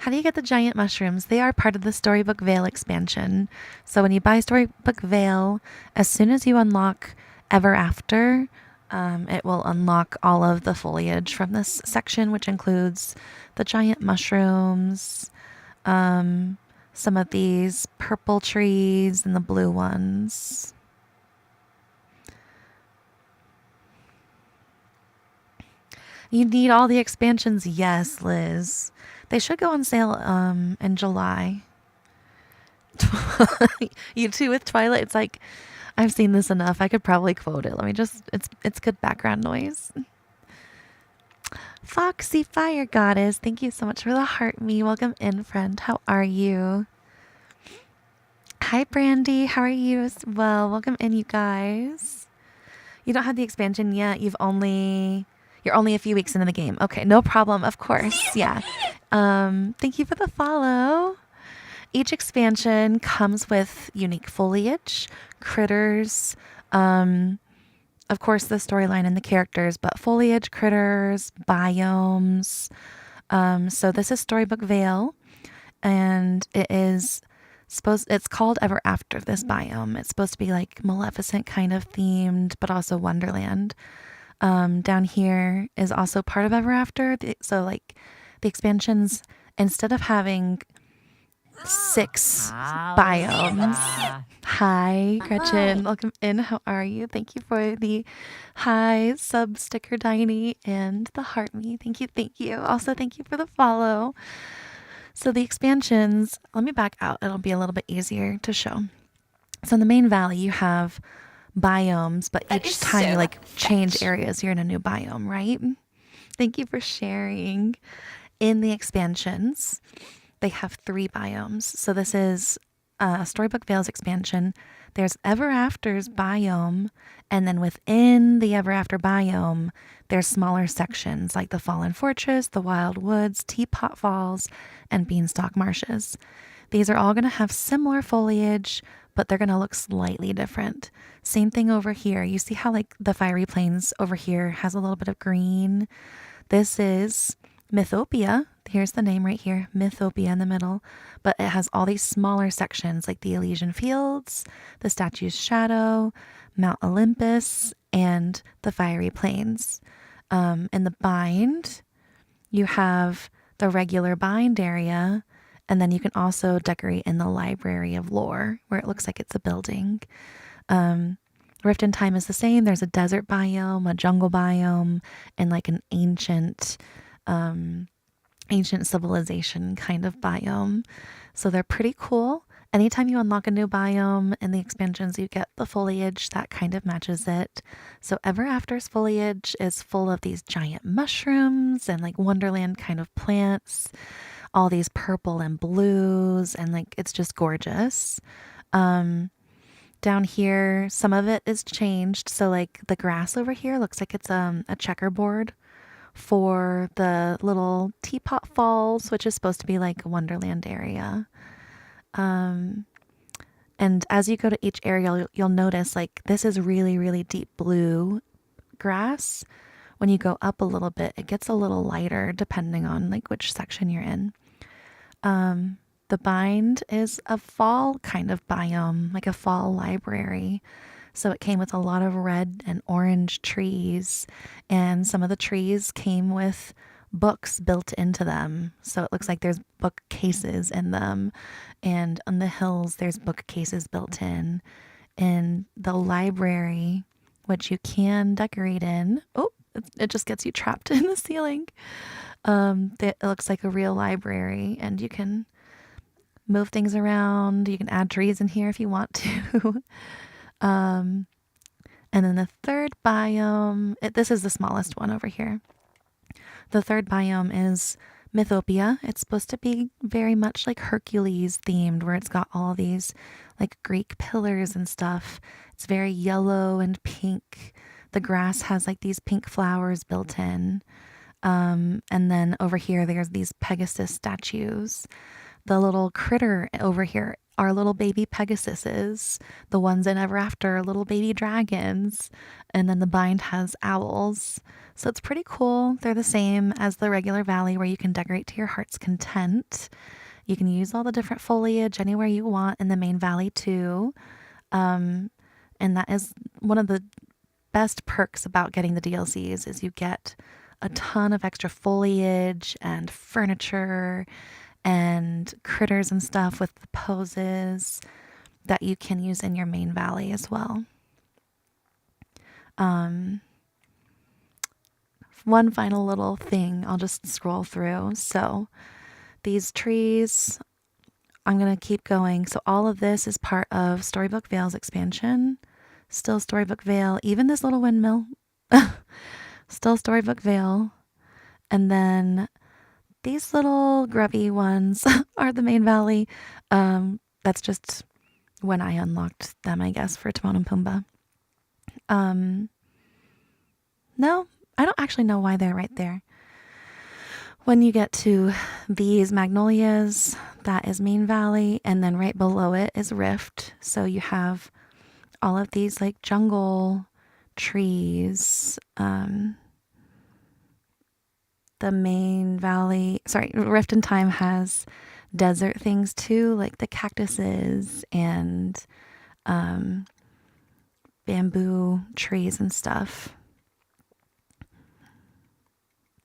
How do you get the giant mushrooms? They are part of the Storybook Vale expansion. So when you buy Storybook Vale, as soon as you unlock Ever After, it will unlock all of the foliage from this section, which includes the giant mushrooms, some of these purple trees and the blue ones. You need all the expansions. Yes, Liz. They should go on sale in July. You too with Twilight. It's like I've seen this enough. I could probably quote it. Let me just it's good background noise. Foxy Fire Goddess, thank you so much for the heart me. Welcome in, friend. How are you? Hi Brandy, how are you as well? Welcome in, you guys. You don't have the expansion yet. You're only a few weeks into the game. Okay, no problem. Of course. Yeah. Thank you for the follow. Each expansion comes with unique foliage, critters, of course the storyline and the characters, but foliage, critters, biomes. So this is Storybook Vale, and it's called Ever After, this biome. It's supposed to be like Maleficent kind of themed, but also Wonderland. Down here is also part of Ever After. So like the expansions, instead of having 6 biomes. Hi, Gretchen. Welcome in. How are you? Thank you for the hi sub sticker, Diney, and the heart me. Thank you. Thank you. Also, thank you for the follow. So the expansions, let me back out. It'll be a little bit easier to show. So in the main valley, you have biomes, but each time you like change areas, you're in a new biome, right? Thank you for sharing. In the expansions, they have 3 biomes. So this is Storybook Vale's expansion. There's Ever After's biome, and then within the Ever After biome, there's smaller sections like the Fallen Fortress, the Wild Woods, Teapot Falls, and Beanstalk Marshes. These are all going to have similar foliage, but they're going to look slightly different. Same thing over here. You see how like the Fiery Plains over here has a little bit of green? This is Mythopia. Here's the name right here, Mythopia in the middle, but it has all these smaller sections like the Elysian Fields, the Statue's Shadow, Mount Olympus, and the Fiery Plains. In the bind, you have the regular bind area, and then you can also decorate in the Library of Lore, where it looks like it's a building. Rift in Time is the same. There's a desert biome, a jungle biome, and like an ancient civilization kind of biome. So they're pretty cool. Anytime you unlock a new biome in the expansions, you get the foliage that kind of matches it. So Ever After's foliage is full of these giant mushrooms and like Wonderland kind of plants, all these purple and blues, and like it's just gorgeous. Down here, some of it is changed. So like the grass over here looks like it's a checkerboard for the little Teapot Falls, which is supposed to be like a Wonderland area. And as you go to each area, you'll notice like this is really, really deep blue grass. When you go up a little bit, it gets a little lighter depending on like which section you're in. The bind is a fall kind of biome, like a fall library. So it came with a lot of red and orange trees, and some of the trees came with books built into them. So it looks like there's bookcases in them, and on the hills there's bookcases built in. In the library, which you can decorate in, it just gets you trapped in the ceiling. It looks like a real library, and you can move things around. You can add trees in here if you want to. And then the third biome, this is the smallest one over here. The third biome is Mythopia. It's supposed to be very much like Hercules themed, where it's got all these like Greek pillars and stuff. It's very yellow and pink. The grass has like these pink flowers built in. And then over here, there's these Pegasus statues. The little critter over here are little baby Pegasuses. The ones in Ever After are little baby dragons. And then the bind has owls. So it's pretty cool. They're the same as the regular valley where you can decorate to your heart's content. You can use all the different foliage anywhere you want in the main valley too. And that is one of the best perks about getting the DLCs is you get a ton of extra foliage and furniture and critters and stuff with the poses that you can use in your main valley as well. One final little thing, I'll just scroll through. So these trees, I'm going to keep going. So all of this is part of Storybook Vale's expansion. Still Storybook Vale. Even this little windmill. Still Storybook Vale. And then these little grubby ones are the main valley. That's just when I unlocked them, I guess, for Timon and Pumbaa. No, I don't actually know why they're right there. When you get to these magnolias, that is main valley, and then right below it is Rift. So you have all of these like jungle trees. The main valley, Rift in Time has desert things too, like the cactuses and bamboo trees and stuff.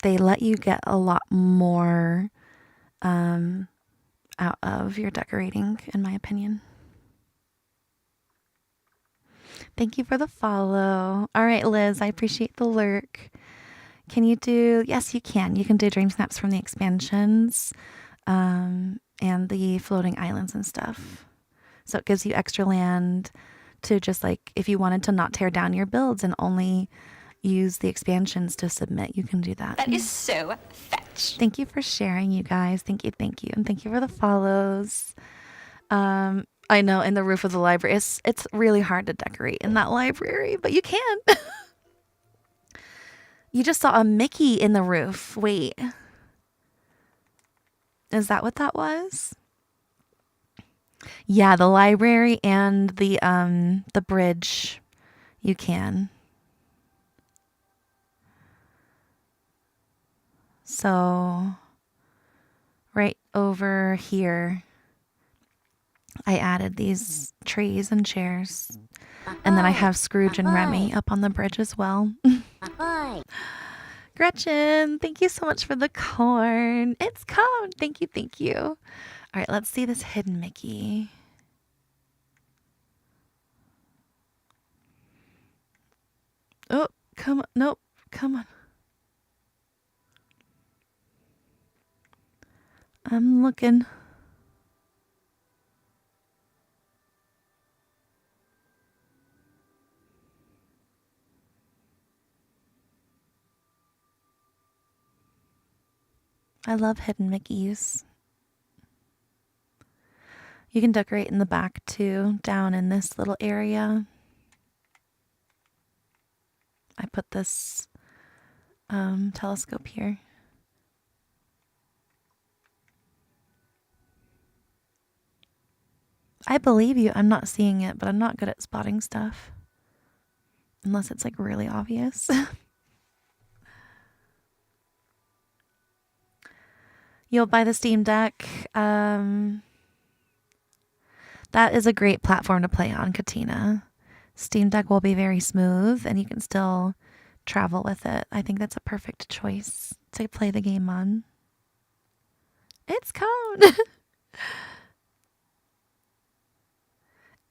They let you get a lot more out of your decorating, in my opinion. Thank you for the follow. All right, Liz, I appreciate the lurk. Can you do, yes, you can. You can do dream snaps from the expansions and the floating islands and stuff. So it gives you extra land to just like, if you wanted to not tear down your builds and only use the expansions to submit, you can do that. That is so fetch. Thank you for sharing, you guys. Thank you. And thank you for the follows. I know in the roof of the library, it's really hard to decorate in that library, but you can. You just saw a Mickey in the roof. Wait. Is that what that was? Yeah, the library and the bridge. You can. So right over here, I added these trees and chairs. And then I have Scrooge and Remy up on the bridge as well. Ahoy! Gretchen, thank you so much for the corn. It's corn. Thank you. All right, let's see this hidden Mickey. Oh, come on. Nope, come on. I'm looking. I love hidden Mickeys. You can decorate in the back too, down in this little area. I put this telescope here. I believe you. I'm not seeing it, but I'm not good at spotting stuff. Unless it's like really obvious. You'll buy the Steam Deck. That is a great platform to play on, Katina. Steam Deck will be very smooth and you can still travel with it. I think that's a perfect choice to play the game on. It's Cone.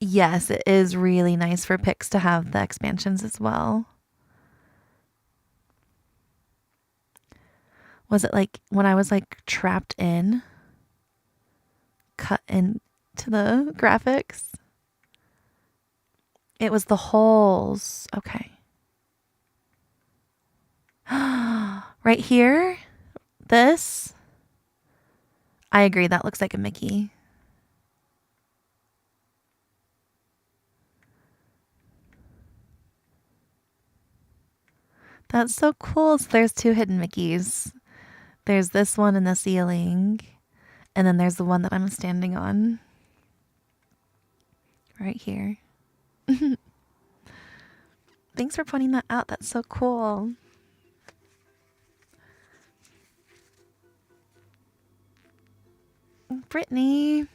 Yes, it is really nice for Pix to have the expansions as well. Was it like when I was like trapped in, cut into the graphics? It was the holes. Okay. Right here? This? I agree. That looks like a Mickey. That's so cool. So there's two hidden Mickeys. There's this one in the ceiling. And then there's the one that I'm standing on. right here. Thanks for pointing that out. That's so cool. Brittany,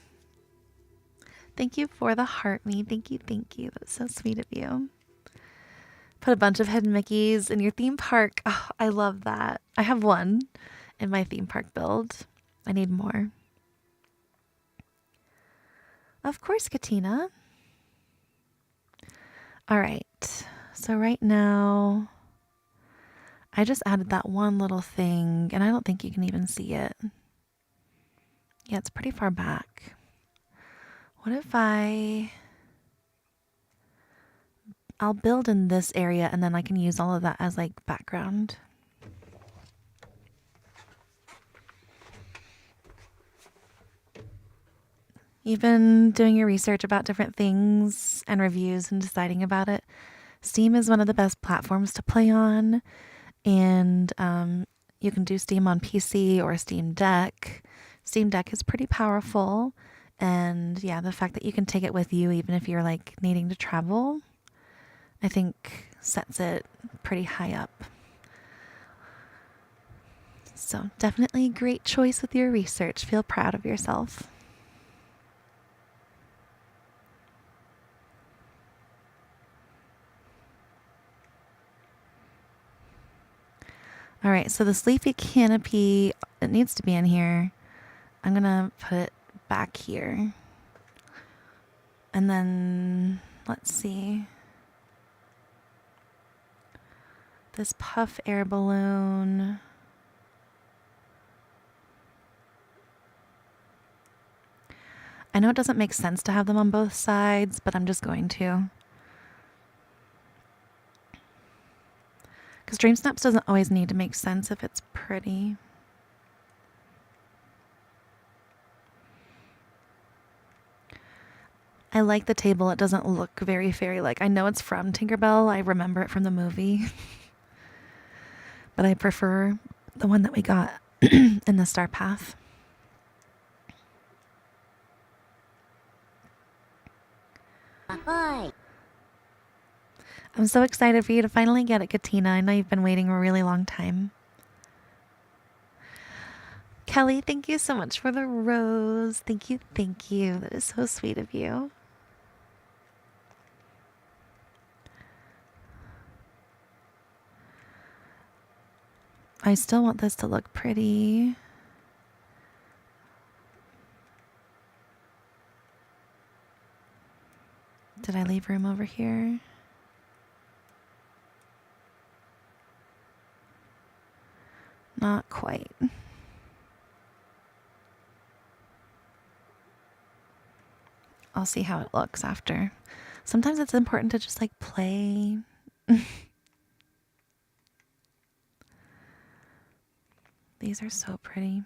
thank you for the heart me. Thank you, thank you. That's so sweet of you. Put a bunch of hidden Mickeys in your theme park. Oh, I love that. I have one in my theme park build. I need more. Of course, Katina. All right. So right now, I just added that one little thing, and I don't think you can even see it. Yeah, it's pretty far back. What if I'll build in this area, and then I can use all of that as like background. You've been doing your research about different things and reviews and deciding about it. Steam is one of the best platforms to play on, and you can do Steam on PC or Steam Deck. Steam Deck is pretty powerful, and yeah, the fact that you can take it with you even if you're like needing to travel, I think sets it pretty high up. So definitely great choice with your research. Feel proud of yourself. All right, so this leafy canopy, it needs to be in here. I'm gonna put it back here. And then, let's see. This puff air balloon. I know it doesn't make sense to have them on both sides, but I'm just going to. Because Dreamsnaps doesn't always need to make sense if it's pretty. I like the table. It doesn't look very fairy-like. I know it's from Tinkerbell. I remember it from the movie. But I prefer the one that we got in the Star Path. Ahoy! I'm so excited for you to finally get it, Katina. I know you've been waiting a really long time. Kelly, thank you so much for the rose. Thank you, thank you. That is so sweet of you. I still want this to look pretty. Did I leave room over here? Not quite. I'll see how it looks after. Sometimes it's important to just like play. These are so pretty.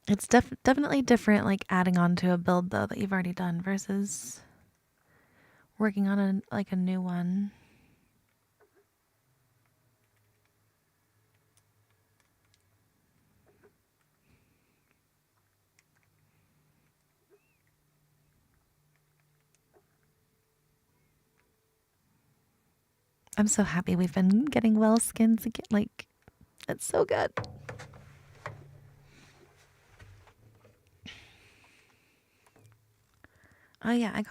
It's definitely different, like adding on to a build though that you've already done versus working on a new one. I'm so happy we've been getting well skins again. Like, it's so good. Oh yeah,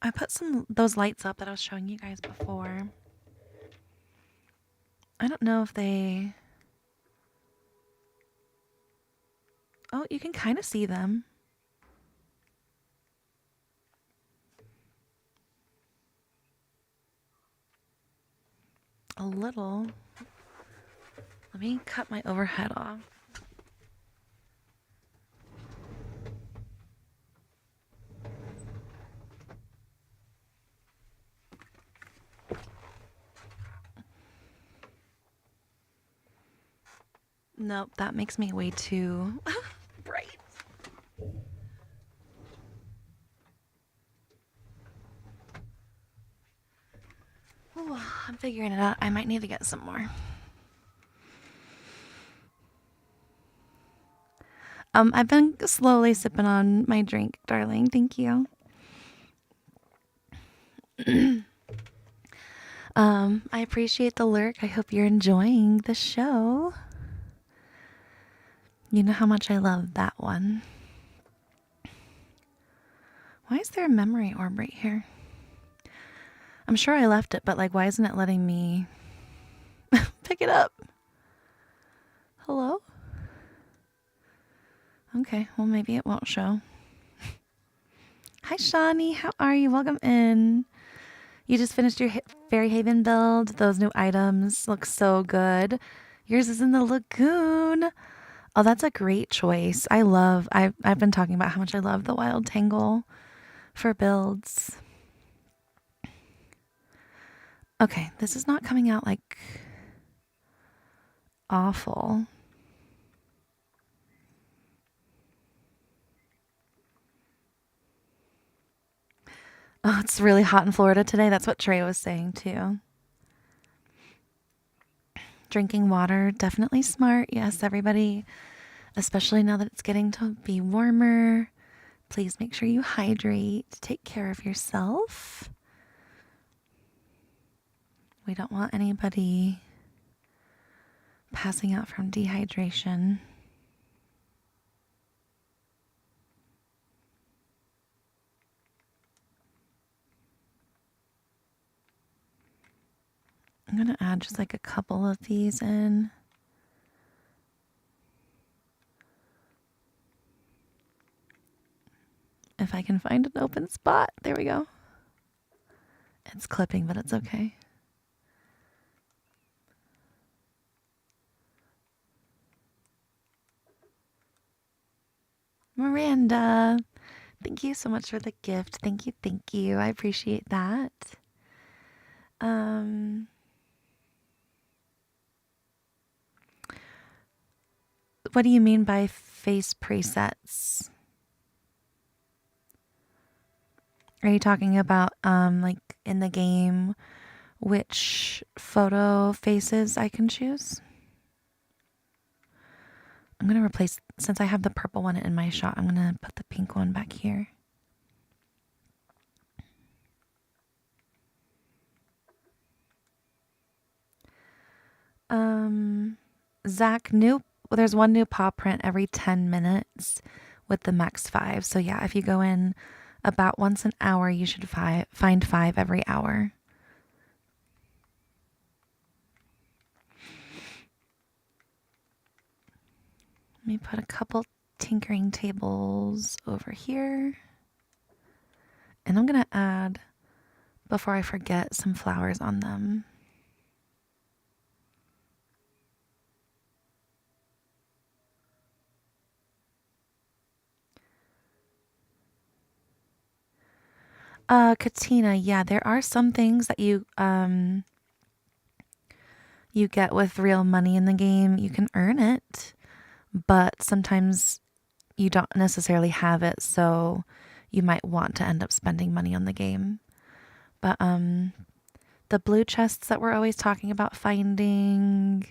I put those lights up that I was showing you guys before. I don't know if they... Oh, you can kind of see them. A little. Let me cut my overhead off. Nope, that makes me way too bright. Ooh. figuring it out. I might need to get some more. I've been slowly sipping on my drink, darling. Thank you. I appreciate the lurk. I hope you're enjoying the show. You know how much I love that one. Why is there a memory orb right here? I'm sure I left it, but like, why isn't it letting me pick it up? Hello? Okay, well, maybe it won't show. Hi, Shawnee. How are you? Welcome in. You just finished your Fairy Haven build. Those new items look so good. Yours is in the lagoon. Oh, that's a great choice. I've been talking about how much I love the Wild Tangle for builds. Okay, this is not coming out like awful. Oh, it's really hot in Florida today. That's what Trey was saying too. Drinking water, definitely smart. Yes, everybody, especially now that it's getting to be warmer. Please make sure you hydrate. Take care of yourself. We don't want anybody passing out from dehydration. I'm going to add just like a couple of these in. If I can find an open spot. There we go. It's clipping, but it's okay. Miranda, thank you so much for the gift. Thank you, thank you. I appreciate that. What do you mean by face presets? Are you talking about like in the game which photo faces I can choose? I'm going to replace, since I have the purple one in my shot, I'm going to put the pink one back here. Zach, there's one new paw print every 10 minutes with the max 5. So yeah, if you go in about once an hour, you should find 5 every hour. Let me put a couple tinkering tables over here. And I'm going to add, before I forget, some flowers on them. Katina, yeah, there are some things that you get with real money in the game. You can earn it, but sometimes you don't necessarily have it, so you might want to end up spending money on the game. But the blue chests that we're always talking about finding,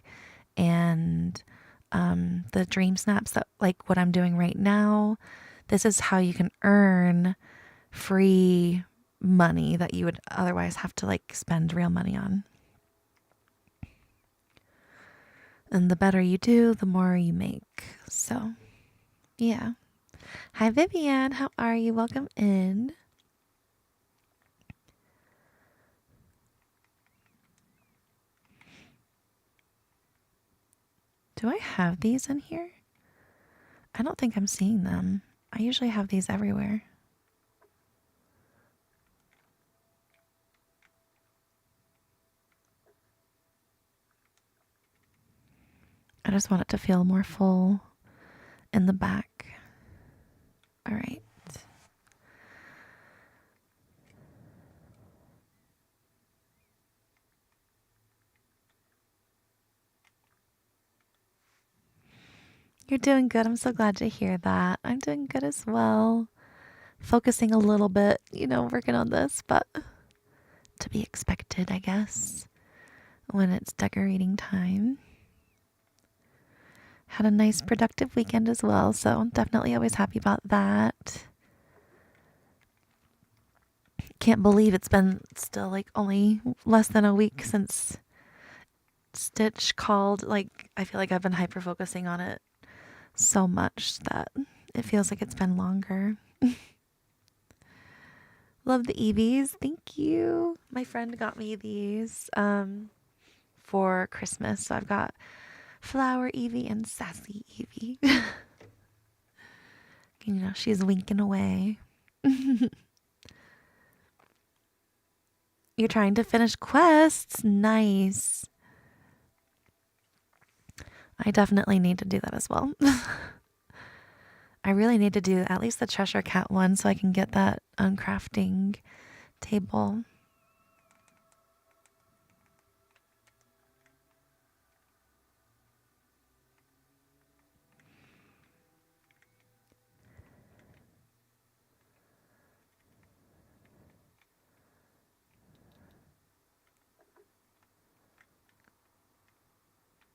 and the dream snaps, that like what I'm doing right now, this is how you can earn free money that you would otherwise have to like spend real money on. And the better you do, the more you make. So, yeah. Hi, Vivian. How are you? Welcome in. Do I have these in here? I don't think I'm seeing them. I usually have these everywhere. I just want it to feel more full in the back. All right. You're doing good. I'm so glad to hear that. I'm doing good as well. Focusing a little bit, working on this, but to be expected, I guess. when it's decorating time. Had a nice productive weekend as well, so definitely always happy about that. Can't believe it's been still like only less than a week since Stitch called. Like, I feel like I've been hyper focusing on it so much that it feels like it's been longer. Love the Eevees. Thank you. My friend got me these for Christmas. So I've got Flower Eevee and Sassy Eevee. You know, she's winking away. You're trying to finish quests. Nice. I definitely need to do that as well. I really need to do at least the Cheshire Cat one so I can get that uncrafting table.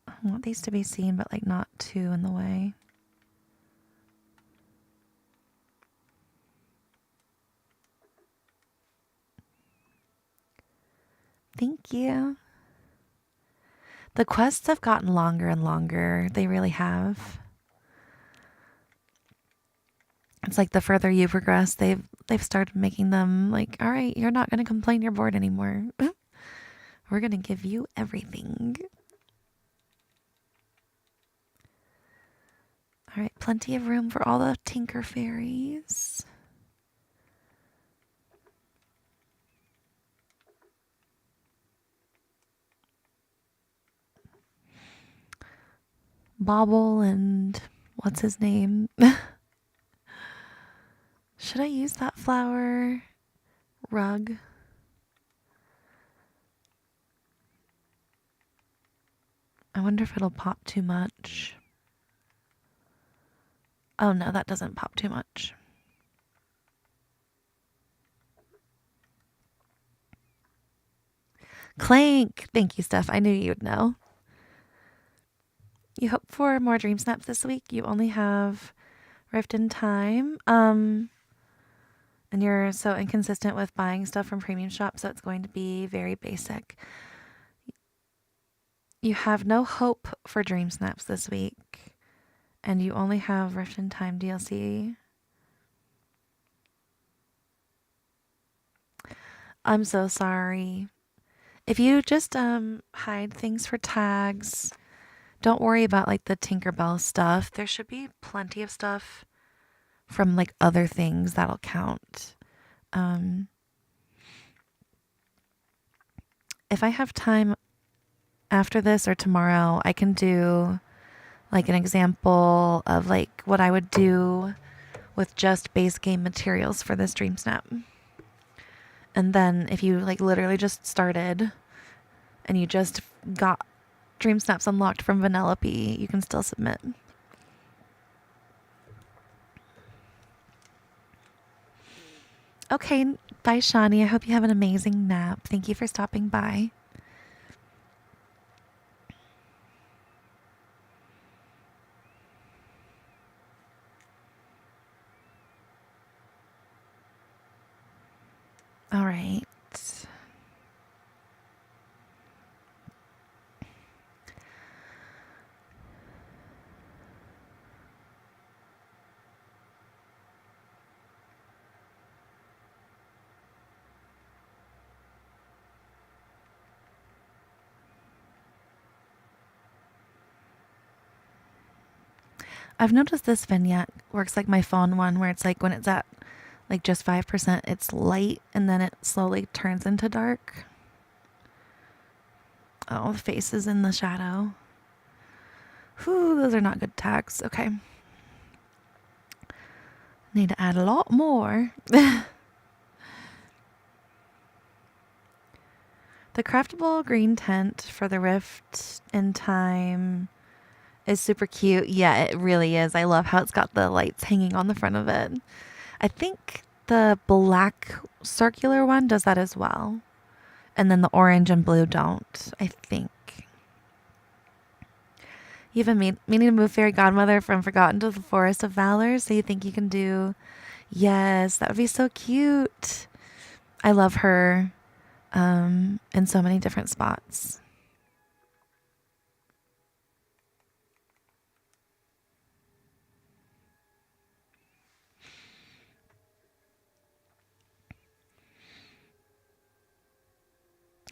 I want these to be seen, but like not too in the way. Thank you. The quests have gotten longer and longer. They really have. It's like the further you progress, they've started making them like, all right, you're not going to complain you're bored anymore. We're going to give you everything. All right, plenty of room for all the Tinker Fairies. Bobble and what's his name? Should I use that flower rug? I wonder if it'll pop too much. Oh no, that doesn't pop too much. Clank! Thank you, Steph. I knew you'd know. You hope for more dream snaps this week. You only have Rift in Time. And you're so inconsistent with buying stuff from premium shops, so it's going to be very basic. You have no hope for dream snaps this week. And you only have Rift in Time DLC. I'm so sorry. If you just hide things for tags, don't worry about like the Tinkerbell stuff. There should be plenty of stuff from like other things that'll count. If I have time after this or tomorrow, I can do like an example of like what I would do with just base game materials for this Dream Snap. And then if you like literally just started and you just got Dream Snaps unlocked from Vanellope, you can still submit. Okay, bye Shani. I hope you have an amazing nap. Thank you for stopping by. All right. I've noticed this vignette works like my phone one, where it's like when it's at like just 5%, it's light and then it slowly turns into dark. Oh, the face is in the shadow. Whew, those are not good tags. Okay. Need to add a lot more. The craftable green tent for the Rift in Time is super cute. Yeah, it really is. I love how it's got the lights hanging on the front of it. I think the black circular one does that as well. And then the orange and blue don't, I think. You've been meaning to move Fairy Godmother from Forgotten to the Forest of Valor, so you think you can do... Yes, that would be so cute. I love her in so many different spots.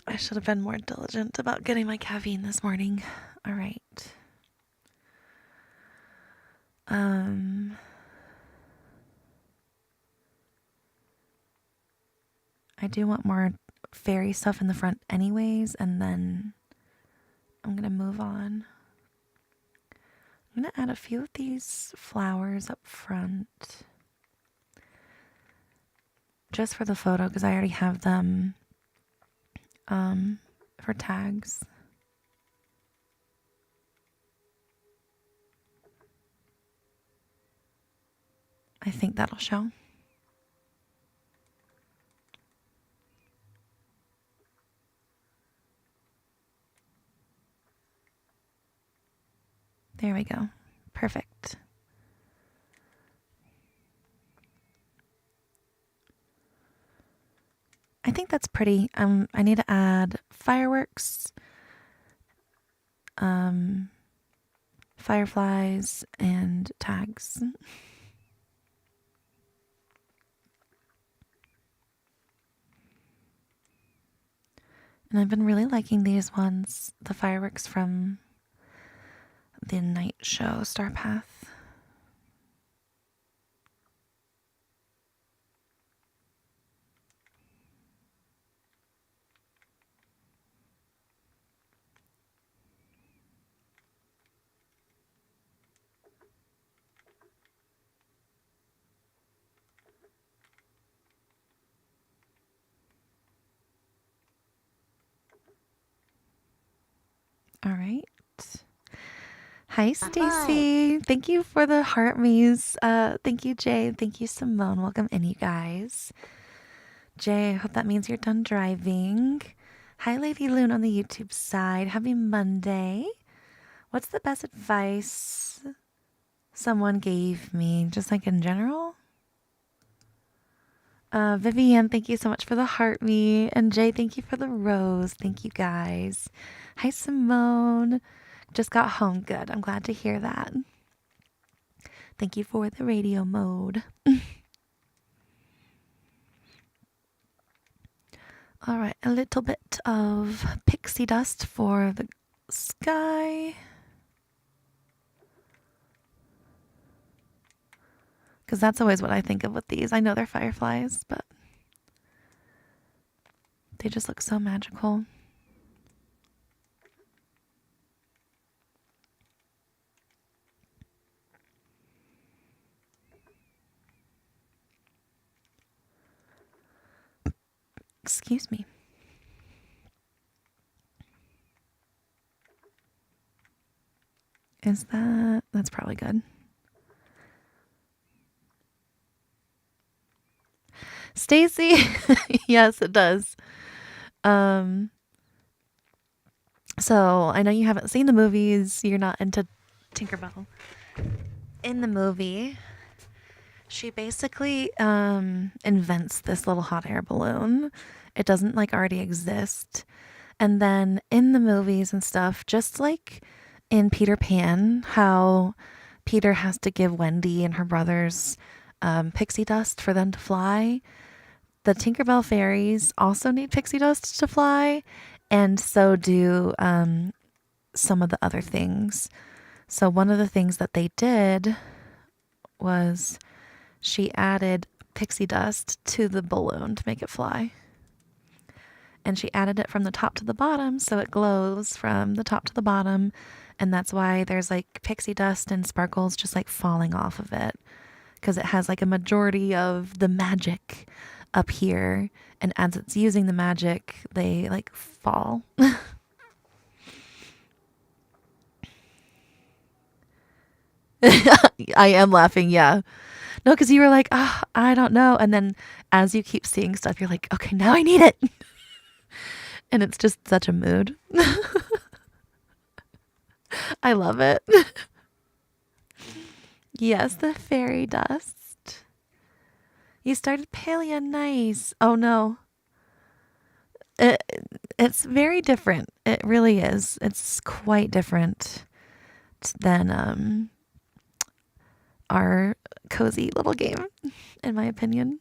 I should have been more diligent about getting my caffeine this morning. All right. I do want more fairy stuff in the front anyways, and then I'm going to move on. I'm going to add a few of these flowers up front. Just for the photo, because I already have them for tags. I think that'll show. There we go. Perfect. I think that's pretty. I need to add fireworks, fireflies, and tags. And I've been really liking these ones, the fireworks from the night show, Star Path. All right. Hi, Stacy. Thank you for the heart maze. Thank you, Jay. Thank you, Simone. Welcome in, you guys. Jay, I hope that means you're done driving. Hi, Lady Loon on the YouTube side. Happy Monday. What's the best advice someone gave me, just like in general? Vivian, thank you so much for the heart me. And Jay, thank you for the rose. Thank you, guys. Hi, Simone. Just got home. Good. I'm glad to hear that. Thank you for the radio mode. All right, a little bit of pixie dust for the sky. Because that's always what I think of with these. I know they're fireflies, but they just look so magical. Excuse me. That's probably good. Stacy, yes, it does. So I know you haven't seen the movies. You're not into Tinkerbell. In the movie, she basically invents this little hot air balloon. It doesn't like already exist. And then in the movies and stuff, just like in Peter Pan, how Peter has to give Wendy and her brothers pixie dust for them to fly, the Tinkerbell fairies also need pixie dust to fly, and so do some of the other things. So one of the things that they did was she added pixie dust to the balloon to make it fly. And she added it from the top to the bottom, so it glows from the top to the bottom. And that's why there's like pixie dust and sparkles just like falling off of it, because it has like a majority of the magic up here. And as it's using the magic, they like fall. I am laughing, yeah. No, because you were like, I don't know. And then as you keep seeing stuff, you're like, okay, now I need it. And it's just such a mood. I love it. Yes, the fairy dust. You started Paleo, nice. Oh no. It, it's very different. It really is. It's quite different than our cozy little game, in my opinion.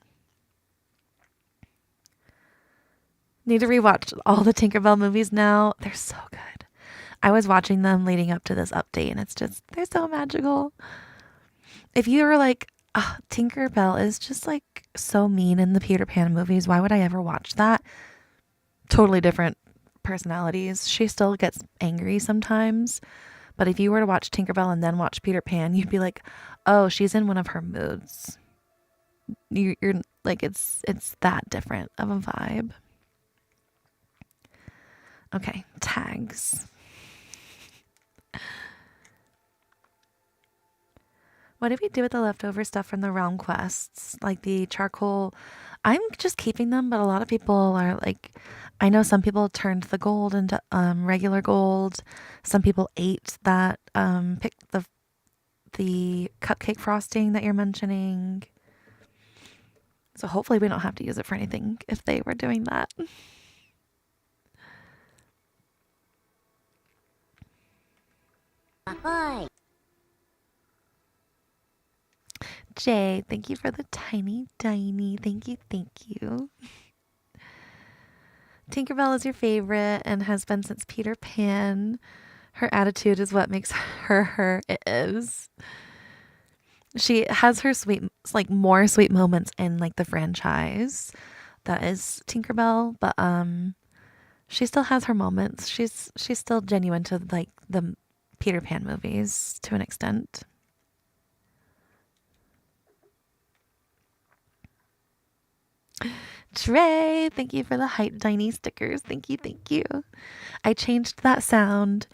Need to rewatch all the Tinkerbell movies now. They're so good. I was watching them leading up to this update, and it's just, they're so magical. If you were like, oh, Tinkerbell is just like so mean in the Peter Pan movies, why would I ever watch that? Totally different personalities. She still gets angry sometimes. But if you were to watch Tinkerbell and then watch Peter Pan, you'd be like, oh, she's in one of her moods. You're like, it's that different of a vibe. Okay, tags. What did we do with the leftover stuff from the realm quests? Like the charcoal. I'm just keeping them, but a lot of people are like, I know some people turned the gold into regular gold. Some people ate that, picked the cupcake frosting that you're mentioning. So hopefully we don't have to use it for anything if they were doing that. Ahoy! Jay, thank you for the tiny. Thank you, thank you. Tinkerbell is your favorite and has been since Peter Pan. Her attitude is what makes her her. It is. She has her sweet, like more sweet moments in like the franchise. That is Tinkerbell, but she still has her moments. She's still genuine to like the Peter Pan movies to an extent. Trey, thank you for the hype tiny stickers. Thank you, thank you. I changed that sound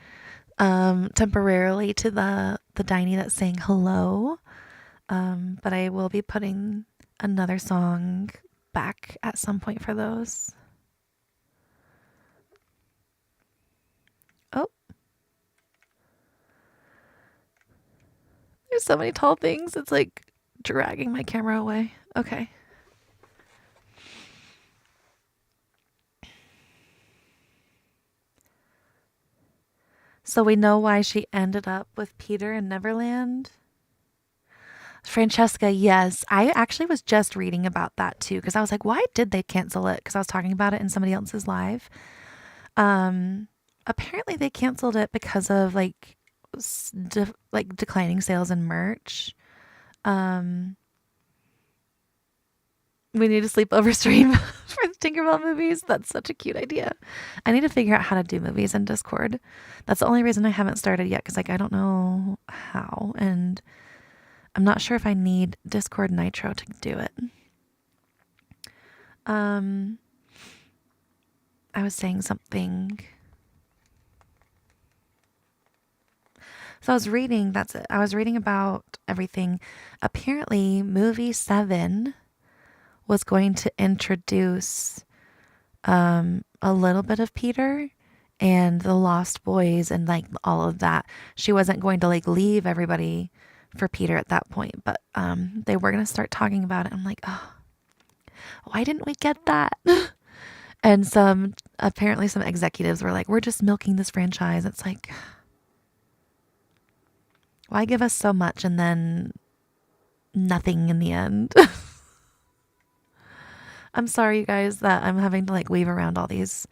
temporarily to the Diney that's saying hello. But I will be putting another song back at some point for those. Oh. There's so many tall things. It's like dragging my camera away. Okay. So we know why she ended up with Peter in Neverland. Francesca, yes. I actually was just reading about that too, because I was like, why did they cancel it? Because I was talking about it in somebody else's live. Apparently they canceled it because of like declining sales and merch. We need a sleepover stream for the Tinkerbell movies. That's such a cute idea. I need to figure out how to do movies in Discord. That's the only reason I haven't started yet, because like I don't know how, and I'm not sure if I need Discord Nitro to do it. I was saying something. So I was reading, that's it. I was reading about everything. Apparently, movie 7 was going to introduce a little bit of Peter and the Lost Boys and like all of that. She wasn't going to like leave everybody for Peter at that point, but they were going to start talking about it. I'm like, oh, why didn't we get that? And apparently some executives were like, we're just milking this franchise. It's like, why give us so much and then nothing in the end? I'm sorry, you guys, that I'm having to like weave around all these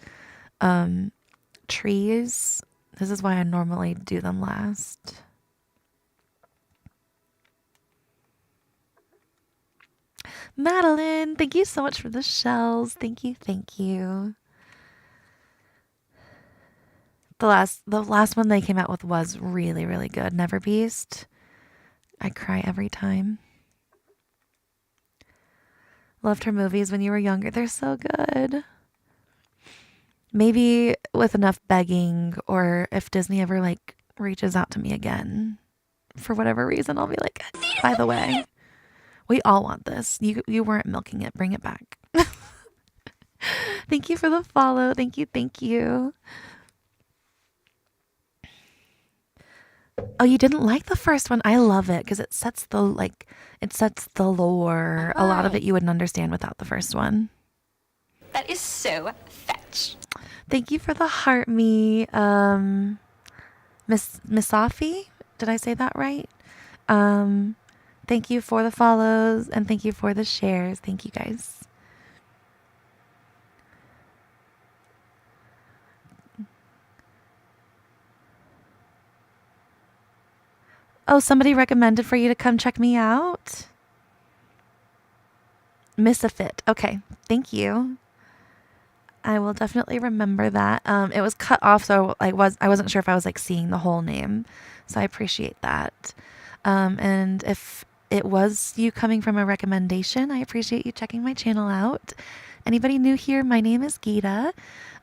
trees. This is why I normally do them last. Madeline, thank you so much for the shells. Thank you, thank you. The last one they came out with was really, really good. Never Beast. I cry every time. Loved her movies when you were younger. They're so good. Maybe with enough begging, or if Disney ever like reaches out to me again for whatever reason, I'll be like, by the way, we all want this. You weren't milking it. Bring it back. Thank you for the follow. Thank you. Thank you. Oh, you didn't like the first one? I love it because it sets the lore. A lot of it you wouldn't understand without the first one. That is so fetch. Thank you for the heart me, Miss Misafi. Did I say that right? Thank you for the follows and thank you for the shares. Thank you guys. Oh, somebody recommended for you to come check me out. Miss a fit. Okay, thank you. I will definitely remember that. It was cut off, so I wasn't sure if I was like seeing the whole name, so I appreciate that. And if it was you coming from a recommendation, I appreciate you checking my channel out. Anybody new here? My name is Gita.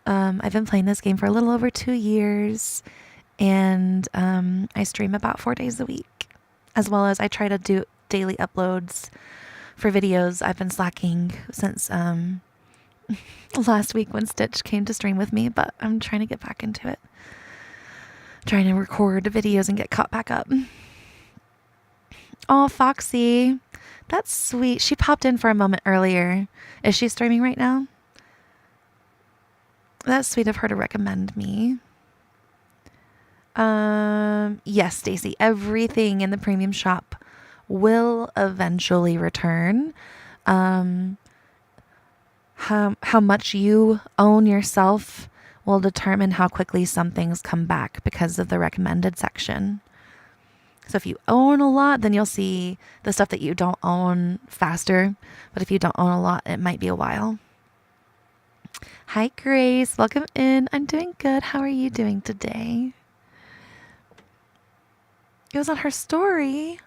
I've been playing this game for a little over 2 years, and I stream about 4 days a week, as well as I try to do daily uploads for videos. I've been slacking since last week when Stitch came to stream with me, but I'm trying to get back into it. Trying to record videos and get caught back up. Oh, Foxy. That's sweet. She popped in for a moment earlier. Is she streaming right now? That's sweet of her to recommend me. Yes, Stacy. Everything in the premium shop will eventually return. How much you own yourself will determine how quickly some things come back because of the recommended section. So if you own a lot, then you'll see the stuff that you don't own faster. But if you don't own a lot, it might be a while. Hi, Grace. Welcome in. I'm doing good. How are you doing today? It was on her story.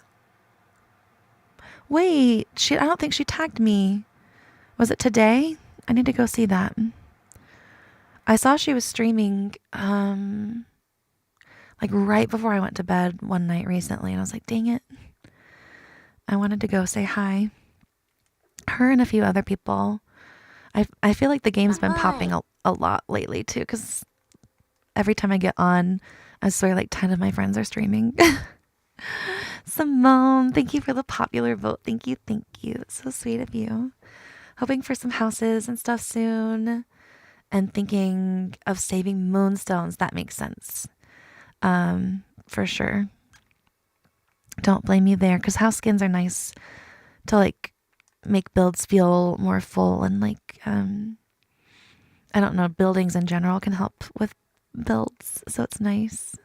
Wait, I don't think she tagged me. Was it today? I need to go see that. I saw she was streaming like right before I went to bed one night recently, and I was like, dang it. I wanted to go say hi. Her and a few other people. I feel like the game's been popping a lot lately too, because every time I get on, I swear like 10 of my friends are streaming. Simone, thank you for the popular vote. Thank you, thank you. That's so sweet of you. Hoping for some houses and stuff soon. And thinking of saving moonstones. That makes sense. For sure. Don't blame me there, because house skins are nice to like make builds feel more full, and like I don't know, buildings in general can help with builds, so it's nice.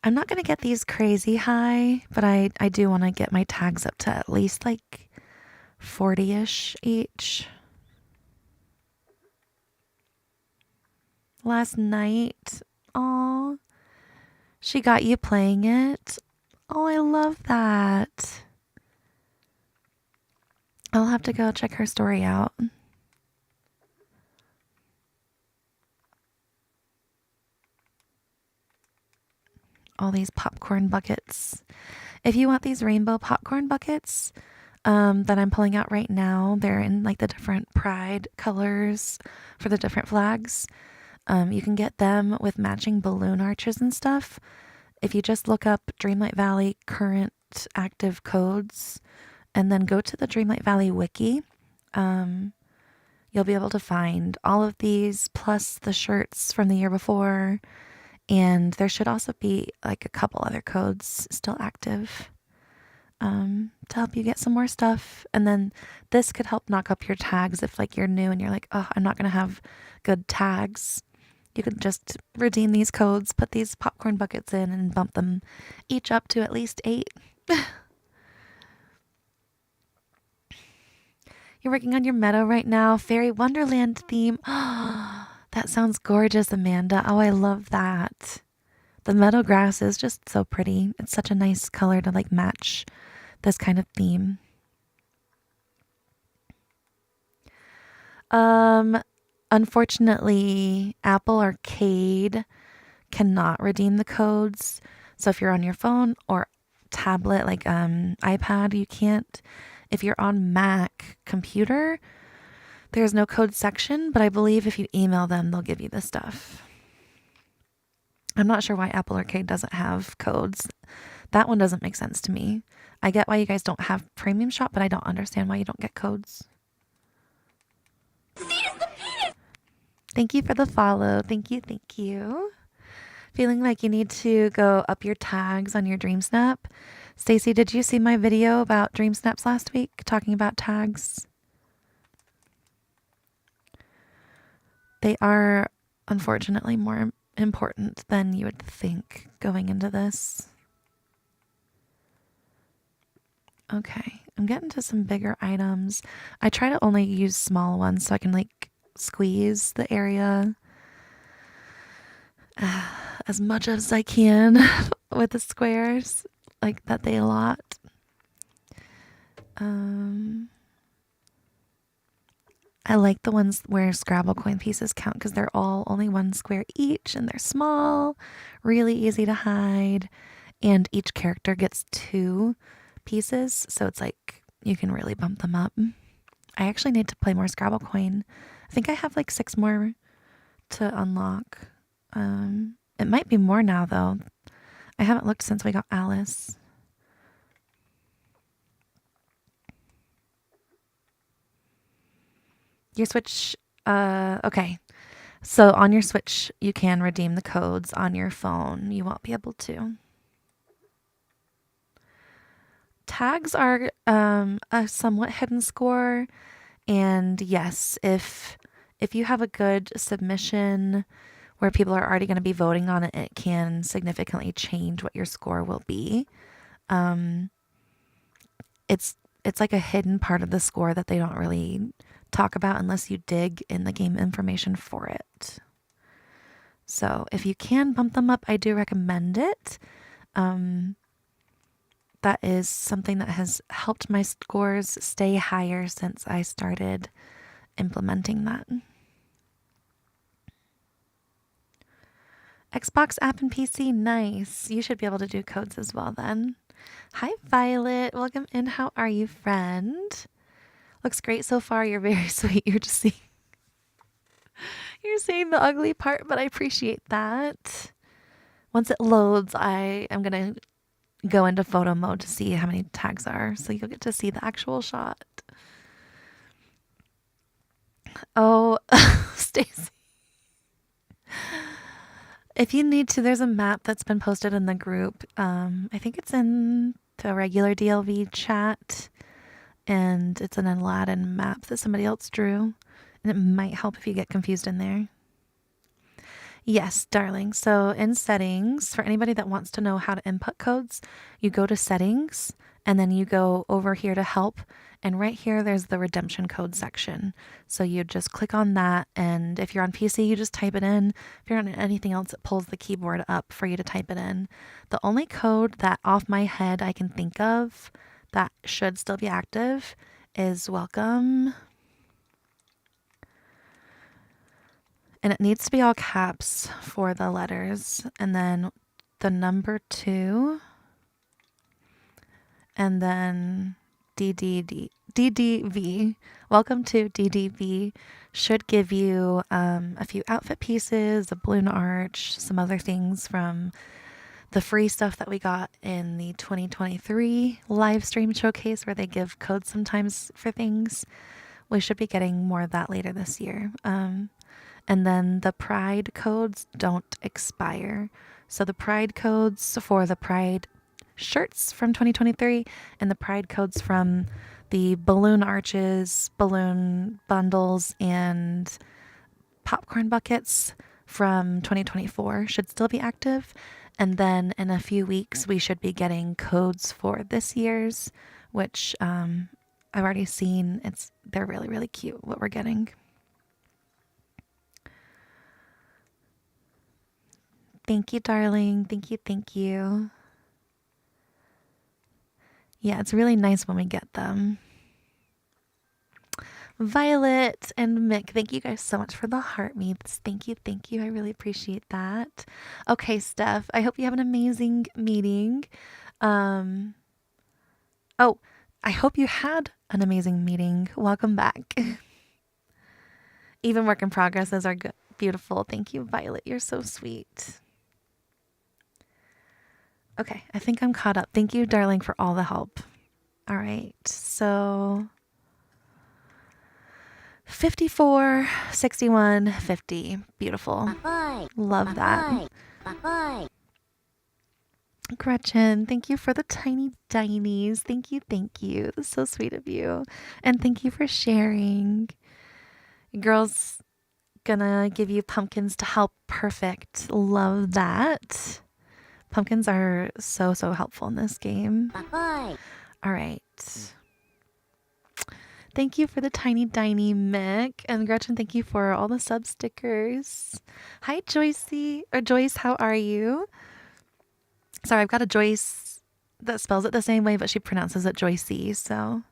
I'm not gonna get these crazy high, but I do want to get my tags up to at least like 40-ish each. Last night, oh, she got you playing it. Oh, I love that. I'll have to go check her story out. All these popcorn buckets. If you want these rainbow popcorn buckets that I'm pulling out right now, they're in like the different pride colors for the different flags. You can get them with matching balloon arches and stuff. If you just look up Dreamlight Valley current active codes and then go to the Dreamlight Valley wiki, you'll be able to find all of these plus the shirts from the year before. And there should also be like a couple other codes still active to help you get some more stuff. And then this could help knock up your tags if like you're new and you're like, oh, I'm not going to have good tags. You could just redeem these codes, put these popcorn buckets in, and bump them each up to at least 8. You're working on your meadow right now. Fairy Wonderland theme. That sounds gorgeous, Amanda. Oh, I love that. The meadow grass is just so pretty. It's such a nice color to like match this kind of theme. Unfortunately, Apple Arcade cannot redeem the codes. So if you're on your phone or tablet, like iPad, you can't. If you're on Mac computer, There's no code section, but I believe if you email them, they'll give you the stuff. I'm not sure why Apple Arcade doesn't have codes. That one doesn't make sense to me. I get why you guys don't have Premium Shop, but I don't understand why you don't get codes. Thank you for the follow. Thank you, thank you. Feeling like you need to go up your tags on your Dreamsnap? Stacy, did you see my video about Dreamsnaps last week, talking about tags? They are, unfortunately, more important than you would think going into this. Okay, I'm getting to some bigger items. I try to only use small ones so I can, like, squeeze the area as much as I can with the squares, like that they allot. I like the ones where Scrabble coin pieces count because they're all only 1 square each and they're small, really easy to hide, and each character gets 2 pieces, so it's like you can really bump them up. I actually need to play more Scrabble coin. I think I have like 6 more to unlock. It might be more now though. I haven't looked since we got Alice. Your Switch, okay. So on your Switch, you can redeem the codes. On your phone, you won't be able to. Tags are a somewhat hidden score. And yes, if you have a good submission where people are already going to be voting on it, it can significantly change what your score will be. It's like a hidden part of the score that they don't really talk about unless you dig in the game information for it. So if you can bump them up, I do recommend it. That is something that has helped my scores stay higher since I started implementing that. Xbox app and PC, nice. You should be able to do codes as well then. Hi, Violet. Welcome in. How are you, friend? Looks great so far. You're very sweet. You're saying the ugly part, but I appreciate that. Once it loads, I am going to go into photo mode to see how many tags are, so you'll get to see the actual shot. Oh, Stacy. If you need to, there's a map that's been posted in the group. I think it's in the regular DLV chat, and it's an Aladdin map that somebody else drew, and it might help if you get confused in there. Yes, darling. So in settings, for anybody that wants to know how to input codes, you go to settings, and then you go over here to help, and right here there's the redemption code section. So you just click on that, and if you're on PC, you just type it in. If you're on anything else, it pulls the keyboard up for you to type it in. The only code that off my head I can think of that should still be active is welcome. And it needs to be all caps for the letters, and then the number 2, and then DDV. Welcome to DDV should give you a few outfit pieces, a balloon arch, some other things from the free stuff that we got in the 2023 live stream showcase where they give codes sometimes for things. We should be getting more of that later this year. And then the Pride codes don't expire. So the Pride codes for the Pride shirts from 2023 and the Pride codes from the balloon arches, balloon bundles, and popcorn buckets from 2024 should still be active. And then in a few weeks, we should be getting codes for this year's, which I've already seen. They're really, really cute what we're getting. Thank you, darling. Thank you, thank you. Yeah, it's really nice when we get them. Violet and Mick, thank you guys so much for the heart meets. Thank you, thank you. I really appreciate that. Okay, Steph, I hope you have an amazing meeting. Oh, I hope you had an amazing meeting. Welcome back. Even work in progresses are good, beautiful. Thank you, Violet. You're so sweet. Okay, I think I'm caught up. Thank you, darling, for all the help. All right, so 54, 61, 50. Beautiful. Ahoy! Love that. Ahoy! Ahoy! Gretchen, thank you for the tiny dinies. Thank you, thank you. That's so sweet of you. And thank you for sharing. Girls, gonna give you pumpkins to help. Perfect. Love that. Pumpkins are so, so helpful in this game. Ahoy! All right. Thank you for the tiny diny, Mick. And Gretchen, thank you for all the sub stickers. Hi, Joycey. Or Joyce, how are you? Sorry, I've got a Joyce that spells it the same way, but she pronounces it Joycey. So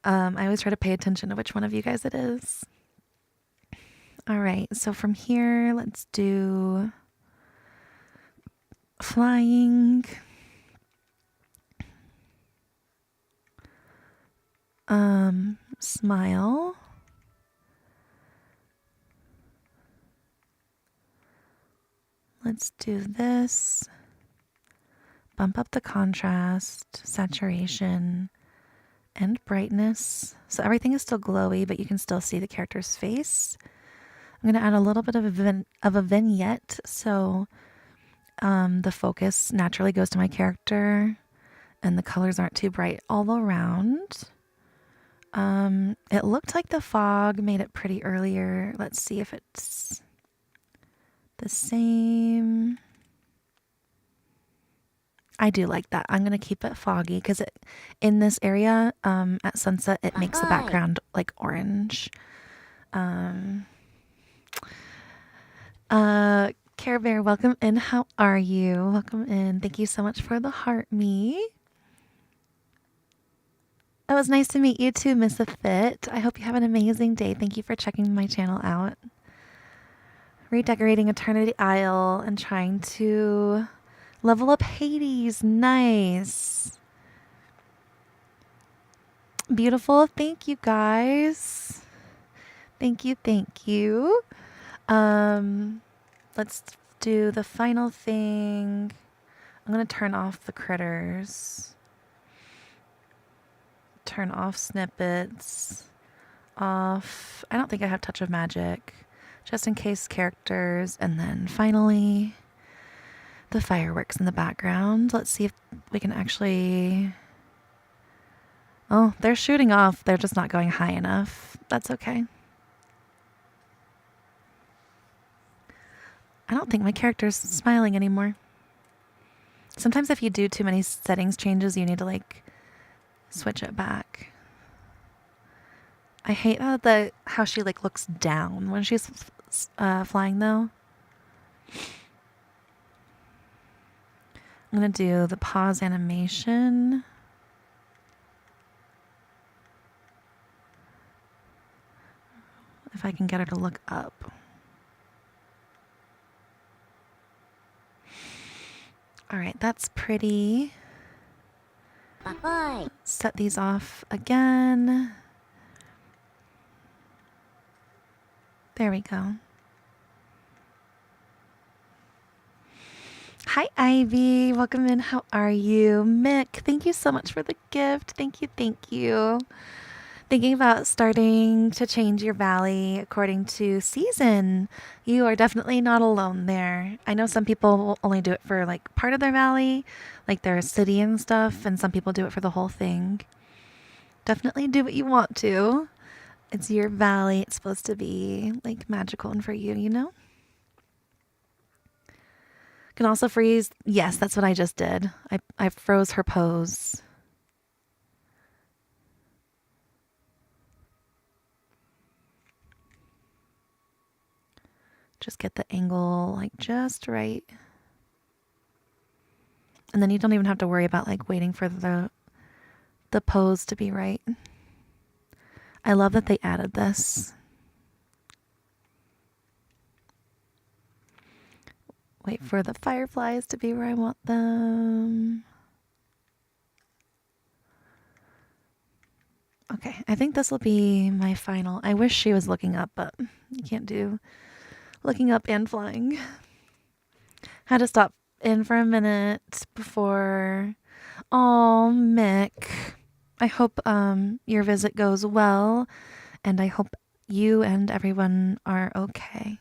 I always try to pay attention to which one of you guys it is. All right. So from here, let's do flying. Smile. Let's do this. Bump up the contrast, saturation, and brightness. So everything is still glowy, but you can still see the character's face. I'm going to add a little bit of a vignette, so the focus naturally goes to my character, and the colors aren't too bright all around. It looked like the fog made it pretty earlier. Let's see if it's the same. I do like that. I'm going to keep it foggy because in this area at sunset, it makes the background like orange. Care Bear, welcome in. How are you? Welcome in. Thank you so much for the heart me. It was nice to meet you too, Miss Fit. I hope you have an amazing day. Thank you for checking my channel out. Redecorating Eternity Isle and trying to level up Hades. Nice. Beautiful. Thank you, guys. Thank you. Thank you. Let's do the final thing. I'm going to turn off the critters. Turn off snippets. Off. I don't think I have Touch of Magic. Just in case characters. And then finally, the fireworks in the background. Let's see if we can actually... Oh, they're shooting off. They're just not going high enough. That's okay. I don't think my character's smiling anymore. Sometimes if you do too many settings changes, you need to like switch it back. I hate how she like looks down when she's flying though. I'm going to do the pause animation. If I can get her to look up. All right, that's pretty. Ahoy! Set these off again. There we go. Hi, Ivy. Welcome in. How are you? Mick, thank you so much for the gift. Thank you. Thank you. Thinking about starting to change your valley according to season. You are definitely not alone there. I know some people will only do it for like part of their valley, like their city and stuff, and some people do it for the whole thing. Definitely do what you want to. It's your valley. It's supposed to be like magical and for you, you know? Can also freeze. Yes, that's what I just did. I froze her pose. Just get the angle like just right. And then you don't even have to worry about like waiting for the pose to be right. I love that they added this. Wait for the fireflies to be where I want them. Okay, I think this will be my final. I wish she was looking up, but you can't do looking up and flying. Had to stop in for a minute before. Oh, Mick. I hope your visit goes well, and I hope you and everyone are okay.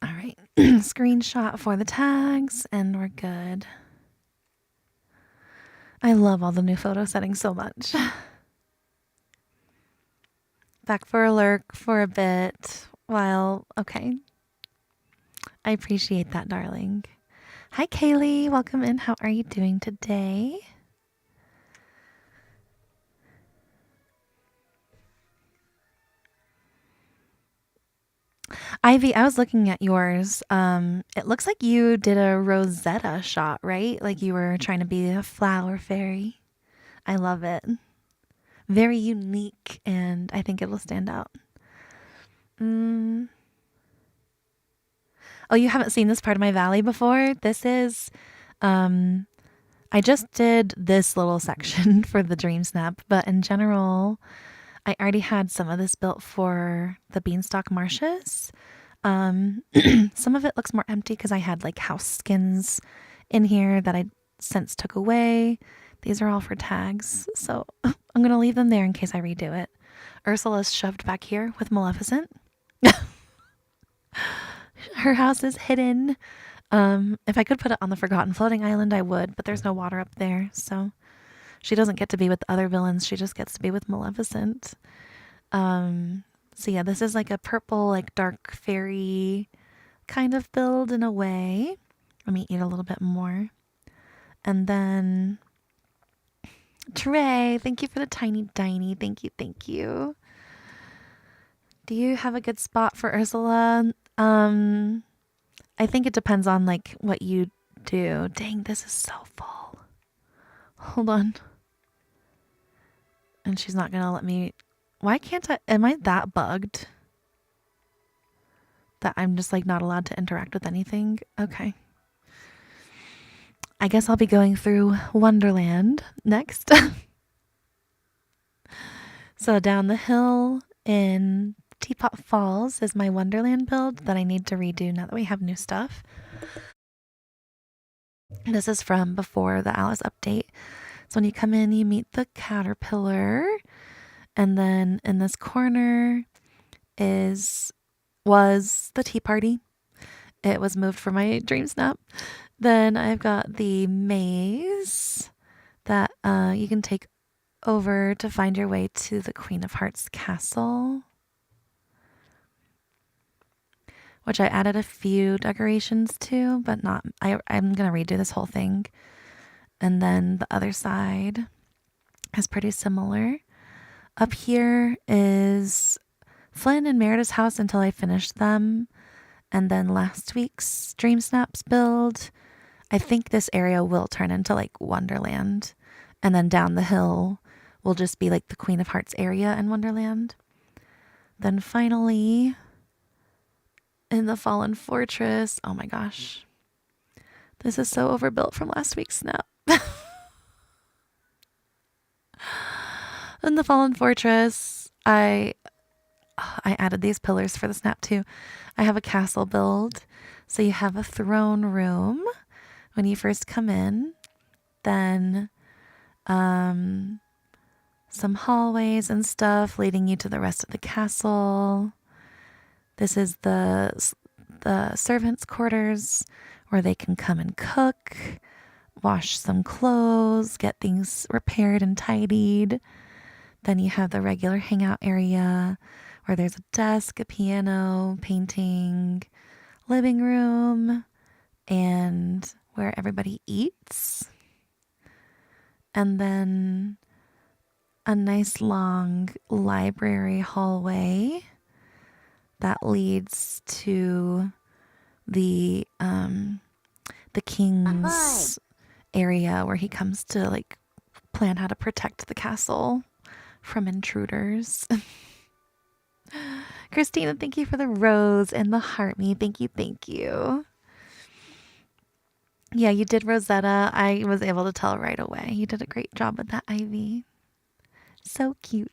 All right, screenshot for the tags, and we're good. I love all the new photo settings so much. Back for a lurk for a bit while, okay. I appreciate that, darling. Hi, Kaylee. Welcome in. How are you doing today? Ivy, I was looking at yours. It looks like you did a Rosetta shot, right? Like you were trying to be a flower fairy. I love it. Very unique, and I think it will stand out. Oh, you haven't seen this part of my valley before? This is, I just did this little section for the Dreamsnap, but in general, I already had some of this built for the Beanstalk Marshes. Some of it looks more empty because I had like house skins in here that I since took away. These are all for tags, so I'm going to leave them there in case I redo it. Ursula's shoved back here with Maleficent. Her house is hidden. If I could put it on the Forgotten Floating Island, I would, but there's no water up there, so she doesn't get to be with the other villains. She just gets to be with Maleficent. So yeah, this is like a purple, like dark fairy kind of build in a way. Let me eat a little bit more. And then Trey, thank you for the tiny diny. Thank you, thank you. Do you have a good spot for Ursula? I think it depends on like what you do. Dang, this is so full. Hold on. And she's not gonna let me. Why can't I? Am I that bugged that I'm just like not allowed to interact with anything? Okay. I guess I'll be going through Wonderland next. So down the hill in Teapot Falls is my Wonderland build that I need to redo now that we have new stuff. This is from before the Alice update. So when you come in, you meet the caterpillar. And then in this corner was the tea party. It was moved for my Dreamsnap. Then I've got the maze that you can take over to find your way to the Queen of Hearts castle, which I added a few decorations to, but not. I'm gonna redo this whole thing. And then the other side is pretty similar. Up here is Flynn and Merida's house until I finish them. And then last week's Dreamsnaps build, I think this area will turn into like Wonderland. And then down the hill will just be like the Queen of Hearts area in Wonderland. Then finally, in the Fallen Fortress, oh my gosh. This is so overbuilt from last week's snap. In the Fallen Fortress, I added these pillars for the snap too. I have a castle build. So you have a throne room when you first come in. Then some hallways and stuff leading you to the rest of the castle. This is the servants' quarters where they can come and cook, wash some clothes, get things repaired and tidied. Then you have the regular hangout area where there's a desk, a piano, painting, living room, and where everybody eats. And then a nice long library hallway that leads to the king's area where he comes to like plan how to protect the castle from intruders. Christina, thank you for the rose and the heart me. Thank you, thank you. Yeah, you did Rosetta. I was able to tell right away. You did a great job with that, Ivy. So cute.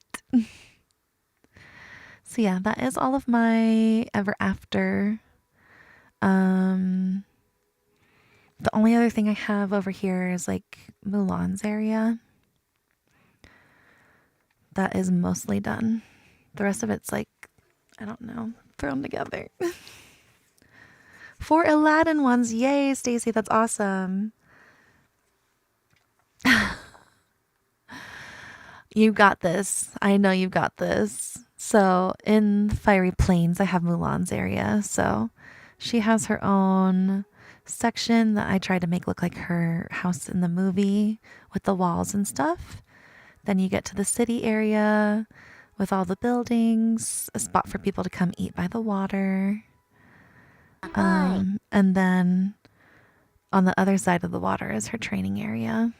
So yeah, that is all of my ever after. Um, the only other thing I have over here is like Mulan's area. That is mostly done. The rest of it's like, I don't know, thrown together. 4 Aladdin ones. Yay, Stacy, that's awesome. You got this. I know you got this. So in Fiery Plains, I have Mulan's area. So she has her own section that I try to make look like her house in the movie with the walls and stuff. Then you get to the city area with all the buildings, a spot for people to come eat by the water. And then on the other side of the water is her training area.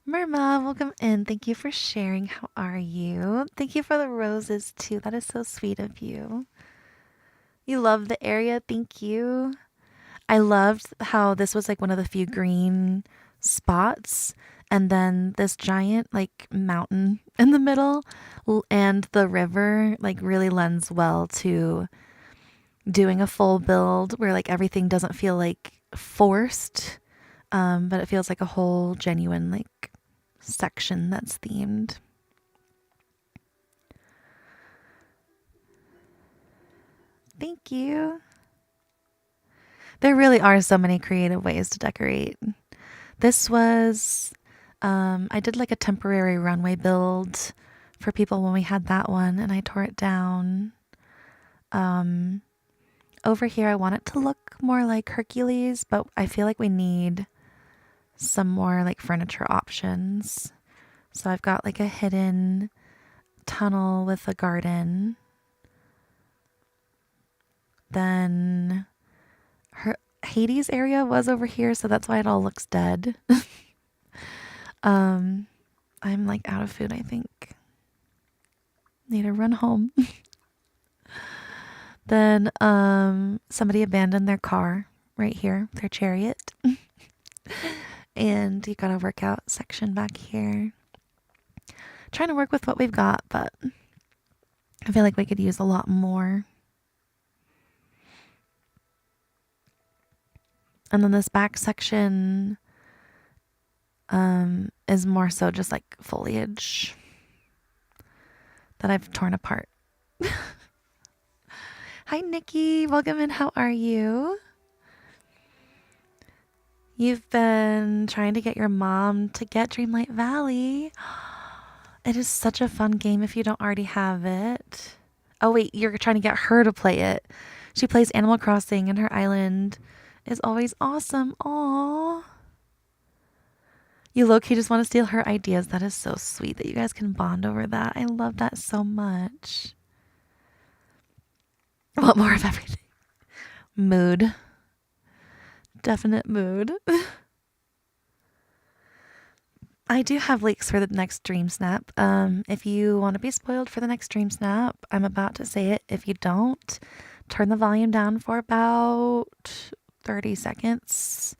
Myrma, welcome in. Thank you for sharing. How are you? Thank you for the roses too. That is so sweet of you. You love the area. Thank you. I loved how this was like one of the few green spots, and then this giant like mountain in the middle, and the river like really lends well to doing a full build where like everything doesn't feel like forced, but it feels like a whole genuine like section that's themed. Thank you. There really are so many creative ways to decorate. This was, I did like a temporary runway build for people when we had that one, and I tore it down. Over here, I want it to look more like Hercules, but I feel like we need some more like furniture options. So I've got like a hidden tunnel with a garden. Then her Hades area was over here, so that's why it all looks dead. I'm like out of food, I think. Need to run home. Then somebody abandoned their car right here, their chariot. And you got a workout section back here. Trying to work with what we've got, but I feel like we could use a lot more. And then this back section is more so just like foliage that I've torn apart. Hi, Nikki. Welcome in. How are you? You've been trying to get your mom to get Dreamlight Valley. It is such a fun game if you don't already have it. Oh, wait, you're trying to get her to play it. She plays Animal Crossing, and her island is always awesome. Aww. You low-key just want to steal her ideas. That is so sweet that you guys can bond over that. I love that so much. I want more of everything. Mood. Definite mood. I do have leaks for the next Dreamsnap. If you want to be spoiled for the next Dreamsnap, I'm about to say it. If you don't, turn the volume down for about 30 seconds.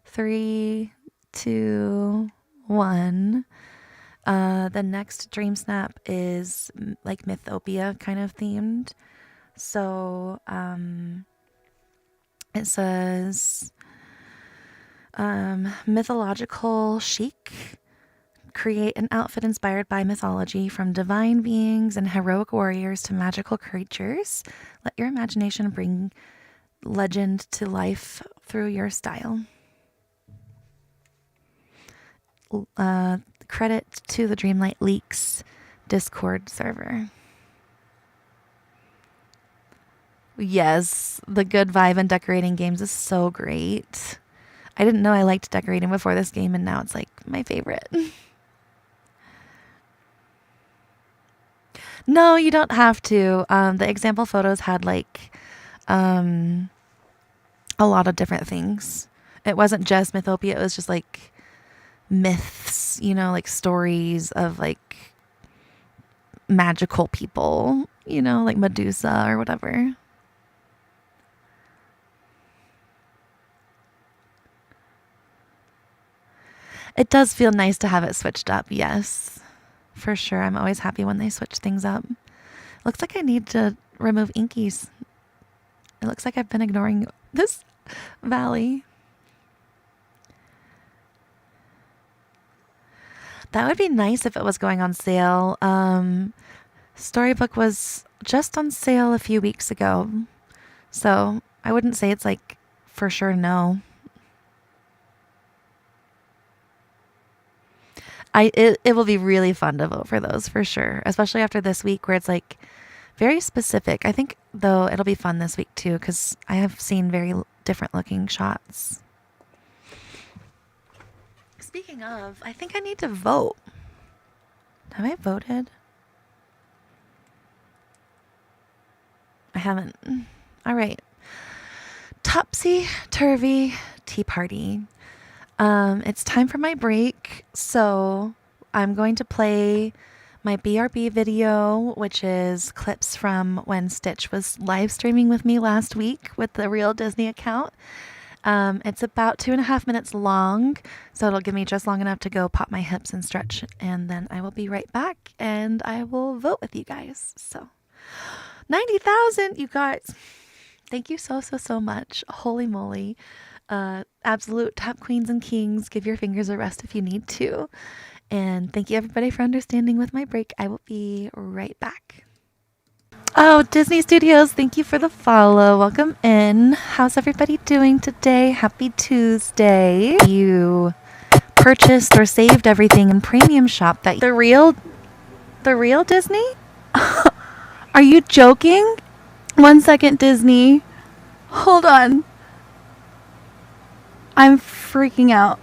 3, 2, 1. The next Dreamsnap is like Mythopia kind of themed. So, it says, mythological chic. Create an outfit inspired by mythology, from divine beings and heroic warriors to magical creatures. Let your imagination bring legend to life through your style. Credit to the Dreamlight Leaks Discord server. Yes, the good vibe in decorating games is so great. I didn't know I liked decorating before this game, and now it's like my favorite. No, you don't have to. The example photos had like a lot of different things. It wasn't just Mythopia, it was just like myths, you know, like stories of like magical people, you know, like Medusa or whatever. It does feel nice to have it switched up, yes. For sure. I'm always happy when they switch things up. Looks like I need to remove inkies. It looks like I've been ignoring this valley. That would be nice if it was going on sale. Storybook was just on sale a few weeks ago. So I wouldn't say it's like for sure no. It will be really fun to vote for those for sure, especially after this week where it's like very specific. I think though it'll be fun this week too because I have seen very different looking shots. Speaking of, I think I need to vote. Have I voted? I haven't. All right. Topsy-turvy tea party. It's time for my break, so I'm going to play my BRB video, which is clips from when Stitch was live streaming with me last week with the Real Disney account. It's about 2.5 minutes long, so it'll give me just long enough to go pop my hips and stretch, and then I will be right back, and I will vote with you guys. So, 90,000, you guys. Thank you so much. Holy moly. Absolute top queens and kings. Give your fingers a rest if you need to. And thank you everybody for understanding with my break. I will be right back. Oh, Disney Studios, thank you for the follow. Welcome in. How's everybody doing today? Happy Tuesday. You purchased or saved everything in Premium Shop that the real Disney? Are you joking? 1 second, Disney. Hold on. I'm freaking out.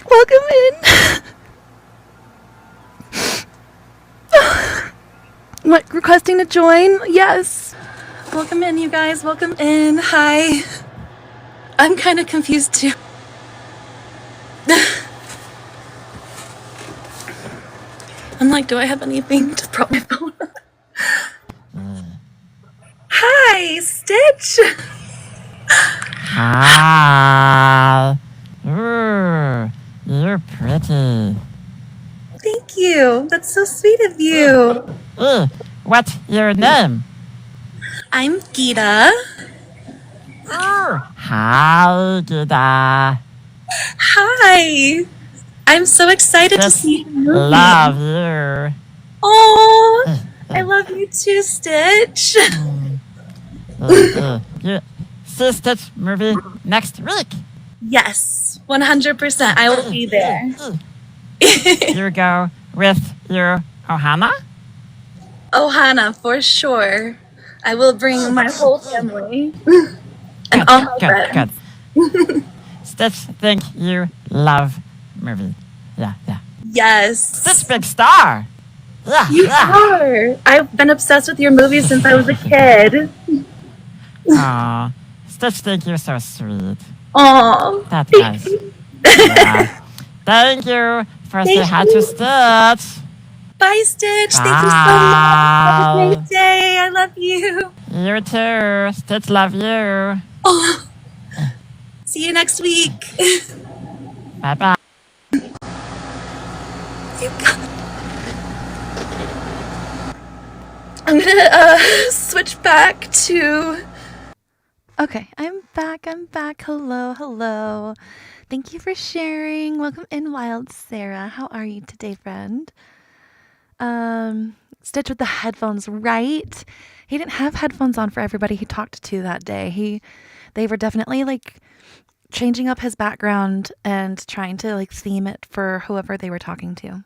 Welcome in. What, requesting to join? Yes. Welcome in, you guys. Welcome in. Hi. I'm kind of confused too. I'm like, do I have anything to prop my phone on? Hi, Stitch. Hi. Ooh, you're pretty. Thank you. That's so sweet of you. What's your name? I'm Gita. Hi, Gita. Hi. I'm so excited to Just see your movie. love you. Oh, I love you too, Stitch. You see Stitch movie next week. Yes, 100%. I will be there. You go with your Ohana? Ohana, for sure. I will bring my whole family. And all my friends. Good. Stitch think you love movie. Yeah. Yes. Stitch big star. You are. I've been obsessed with your movies since I was a kid. Aw, Stitch think you're so sweet. Aw. That's nice. Yeah. Thank you for saying hi to Stitch. Bye, Stitch. Thank you so much. Have a great day. I love you. You too. Stitch love you. Oh. See you next week. Bye-bye. I'm gonna switch back to... Okay, I'm back. Hello. Thank you for sharing. Welcome in, Wild Sarah. How are you today, friend? Stitch with the headphones, right? He didn't have headphones on for everybody he talked to that day. They were definitely like changing up his background and trying to like theme it for whoever they were talking to.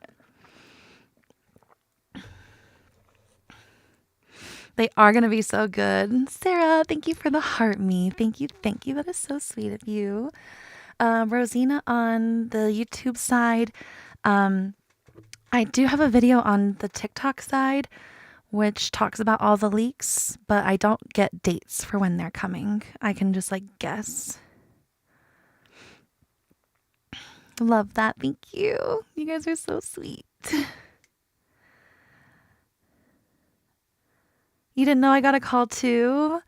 They are going to be so good. Sarah, thank you for the heart me. Thank you. That is so sweet of you. Rosina on the YouTube side. I do have a video on the TikTok side, which talks about all the leaks, but I don't get dates for when they're coming. I can just like guess. Love that. Thank you. You guys are so sweet. You didn't know I got a call too?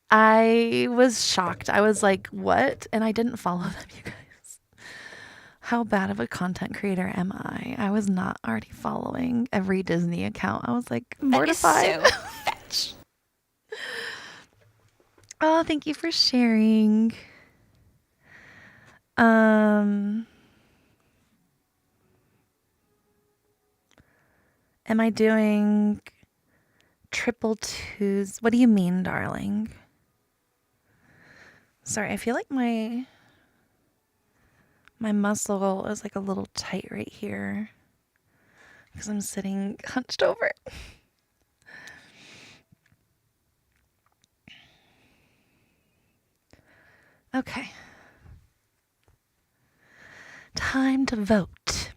I was shocked. I was like, what? And I didn't follow them, you guys. How bad of a content creator am I? I was not already following every Disney account. I was like mortified. That is so fetch. Oh, thank you for sharing. Am I doing triple twos? What do you mean, darling? Sorry, I feel like my muscle is like a little tight right here because I'm sitting hunched over. Okay. Time to vote.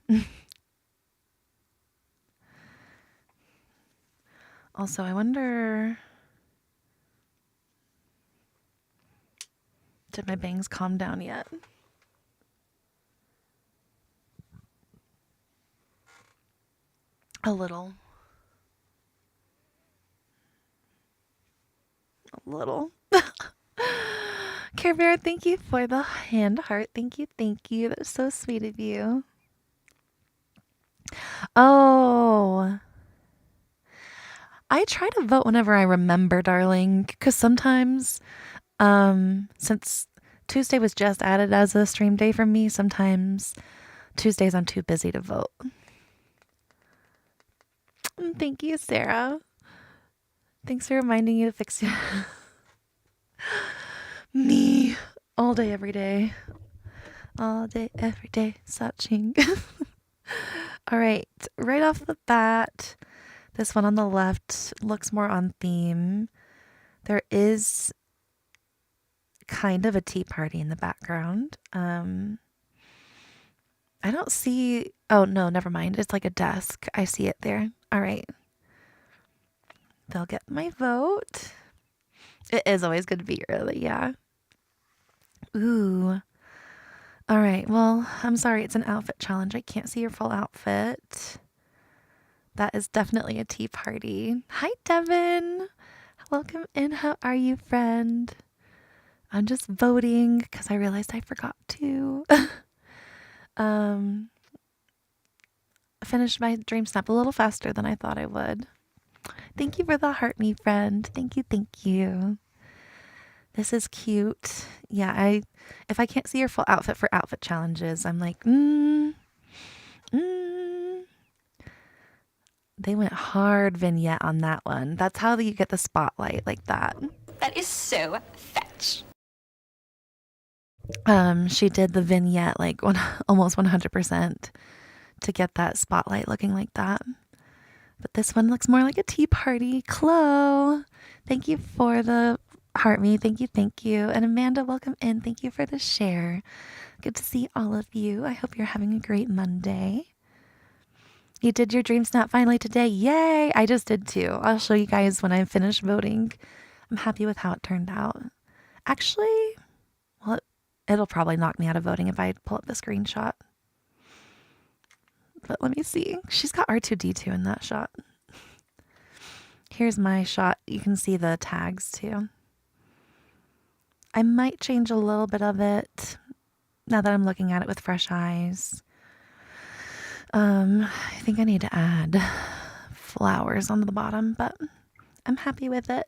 Also, I wonder, did my bangs calm down yet? A little. A little. Care Bear, thank you for the hand heart. Thank you, thank you. That's so sweet of you. Oh. I try to vote whenever I remember, darling, because sometimes, since Tuesday was just added as a stream day for me, sometimes Tuesdays I'm too busy to vote. Thank you, Sarah. Thanks for reminding you to fix your... Me. All day, every day. All day, every day. Searching. All right. Right off the bat, this one on the left looks more on theme. There is kind of a tea party in the background. I don't see... Oh, no, never mind. It's like a desk. I see it there. All right. They'll get my vote. It is always good to be early, yeah. Ooh. All right, well, I'm sorry, it's an outfit challenge. I can't see your full outfit. That is definitely a tea party. Hi, Devin. Welcome in. How are you, friend? I'm just voting because I realized I forgot to. Finished my Dreamsnap a little faster than I thought I would. Thank you for the heart, me friend. Thank you, thank you. This is cute. Yeah, if I can't see your full outfit for outfit challenges, I'm like, They went hard vignette on that one. That's how you get the spotlight like that. That is so fetch. She did the vignette like almost 100% to get that spotlight looking like that. But this one looks more like a tea party. Chloe, thank you for the heart me. Thank you, thank you. And Amanda, welcome in. Thank you for the share. Good to see all of you. I hope you're having a great Monday. You did your Dreamsnap finally today. Yay! I just did too. I'll show you guys when I finish voting. I'm happy with how it turned out. Actually, well, it'll probably knock me out of voting if I pull up the screenshot. But let me see. She's got R2-D2 in that shot. Here's my shot. You can see the tags too. I might change a little bit of it now that I'm looking at it with fresh eyes. I think I need to add flowers on the bottom, but I'm happy with it.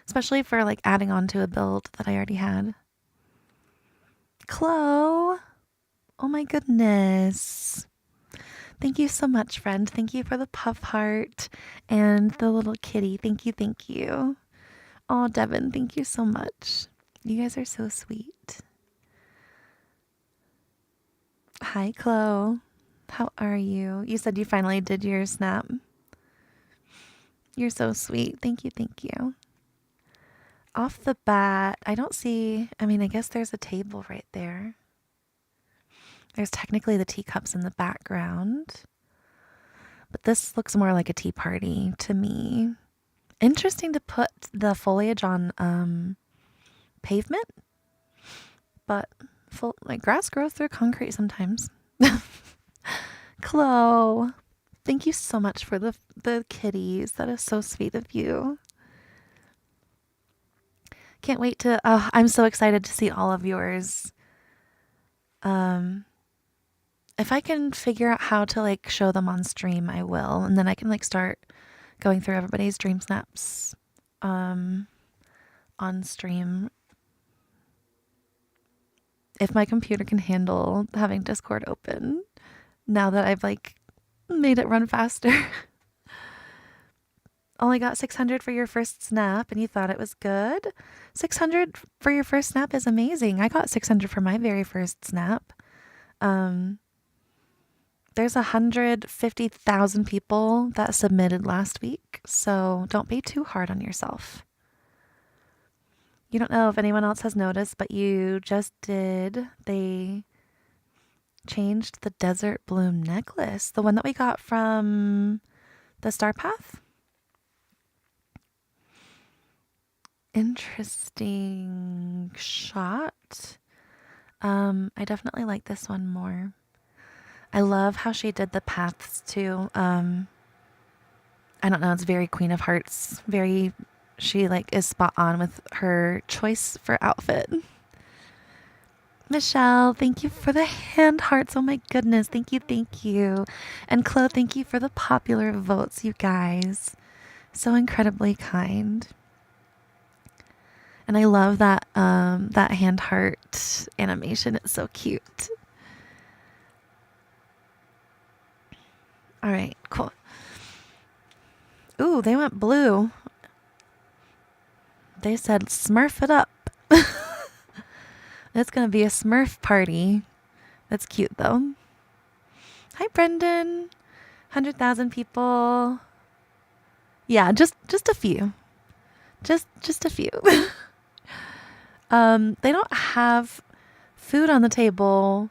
Especially for like adding on to a build that I already had. Chloe! Oh my goodness. Thank you so much, friend. Thank you for the puff heart and the little kitty. Thank you, thank you. Oh, Devin, thank you so much. You guys are so sweet. Hi, Chloe. How are you? You said you finally did your snap. You're so sweet. Thank you, thank you. Off the bat, I don't see... I mean, I guess there's a table right there. There's technically the teacups in the background. But this looks more like a tea party to me. Interesting to put the foliage on pavement. but like grass grows through concrete sometimes. Chloe, thank you so much for the kitties. That is so sweet of you. Can't wait to. I'm so excited to see all of yours. If I can figure out how to like show them on stream, I will, and then I can like start going through everybody's dream snaps on stream. If my computer can handle having Discord open now that I've like made it run faster. Only got 600 for your first snap and you thought it was good? 600 for your first snap is amazing. I got 600 for my very first snap. There's 150,000 people that submitted last week, so don't be too hard on yourself. You don't know if anyone else has noticed, but you just did. They changed the desert bloom necklace, the one that we got from the Star Path. Interesting shot. I definitely like this one more. I love how she did the paths too. I don't know, it's very Queen of Hearts. She like is spot on with her choice for outfit. Michelle, thank you for the hand hearts. Oh my goodness. Thank you. Thank you. And Chloe, thank you for the popular votes, you guys. So incredibly kind. And I love that that hand heart animation. It's so cute. All right, cool. Ooh, they went blue. They said Smurf it up. It's going to be a Smurf party. That's cute, though. Hi, Brendan. 100,000 people. Yeah, just a few. Just a few. They don't have food on the table,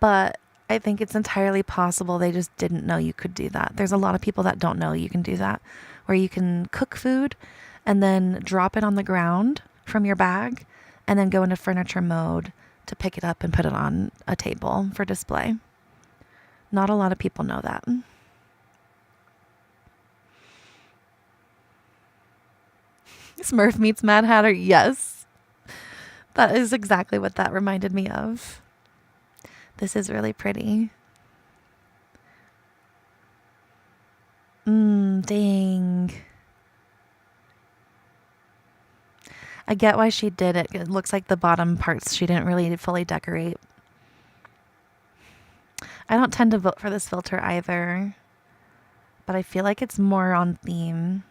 but I think it's entirely possible they just didn't know you could do that. There's a lot of people that don't know you can do that, where you can cook food and then drop it on the ground from your bag and then go into furniture mode to pick it up and put it on a table for display. Not a lot of people know that. Smurf meets Mad Hatter. Yes. That is exactly what that reminded me of. This is really pretty. Dang. I get why she did it. It looks like the bottom parts she didn't really fully decorate. I don't tend to vote for this filter either, but I feel like it's more on theme.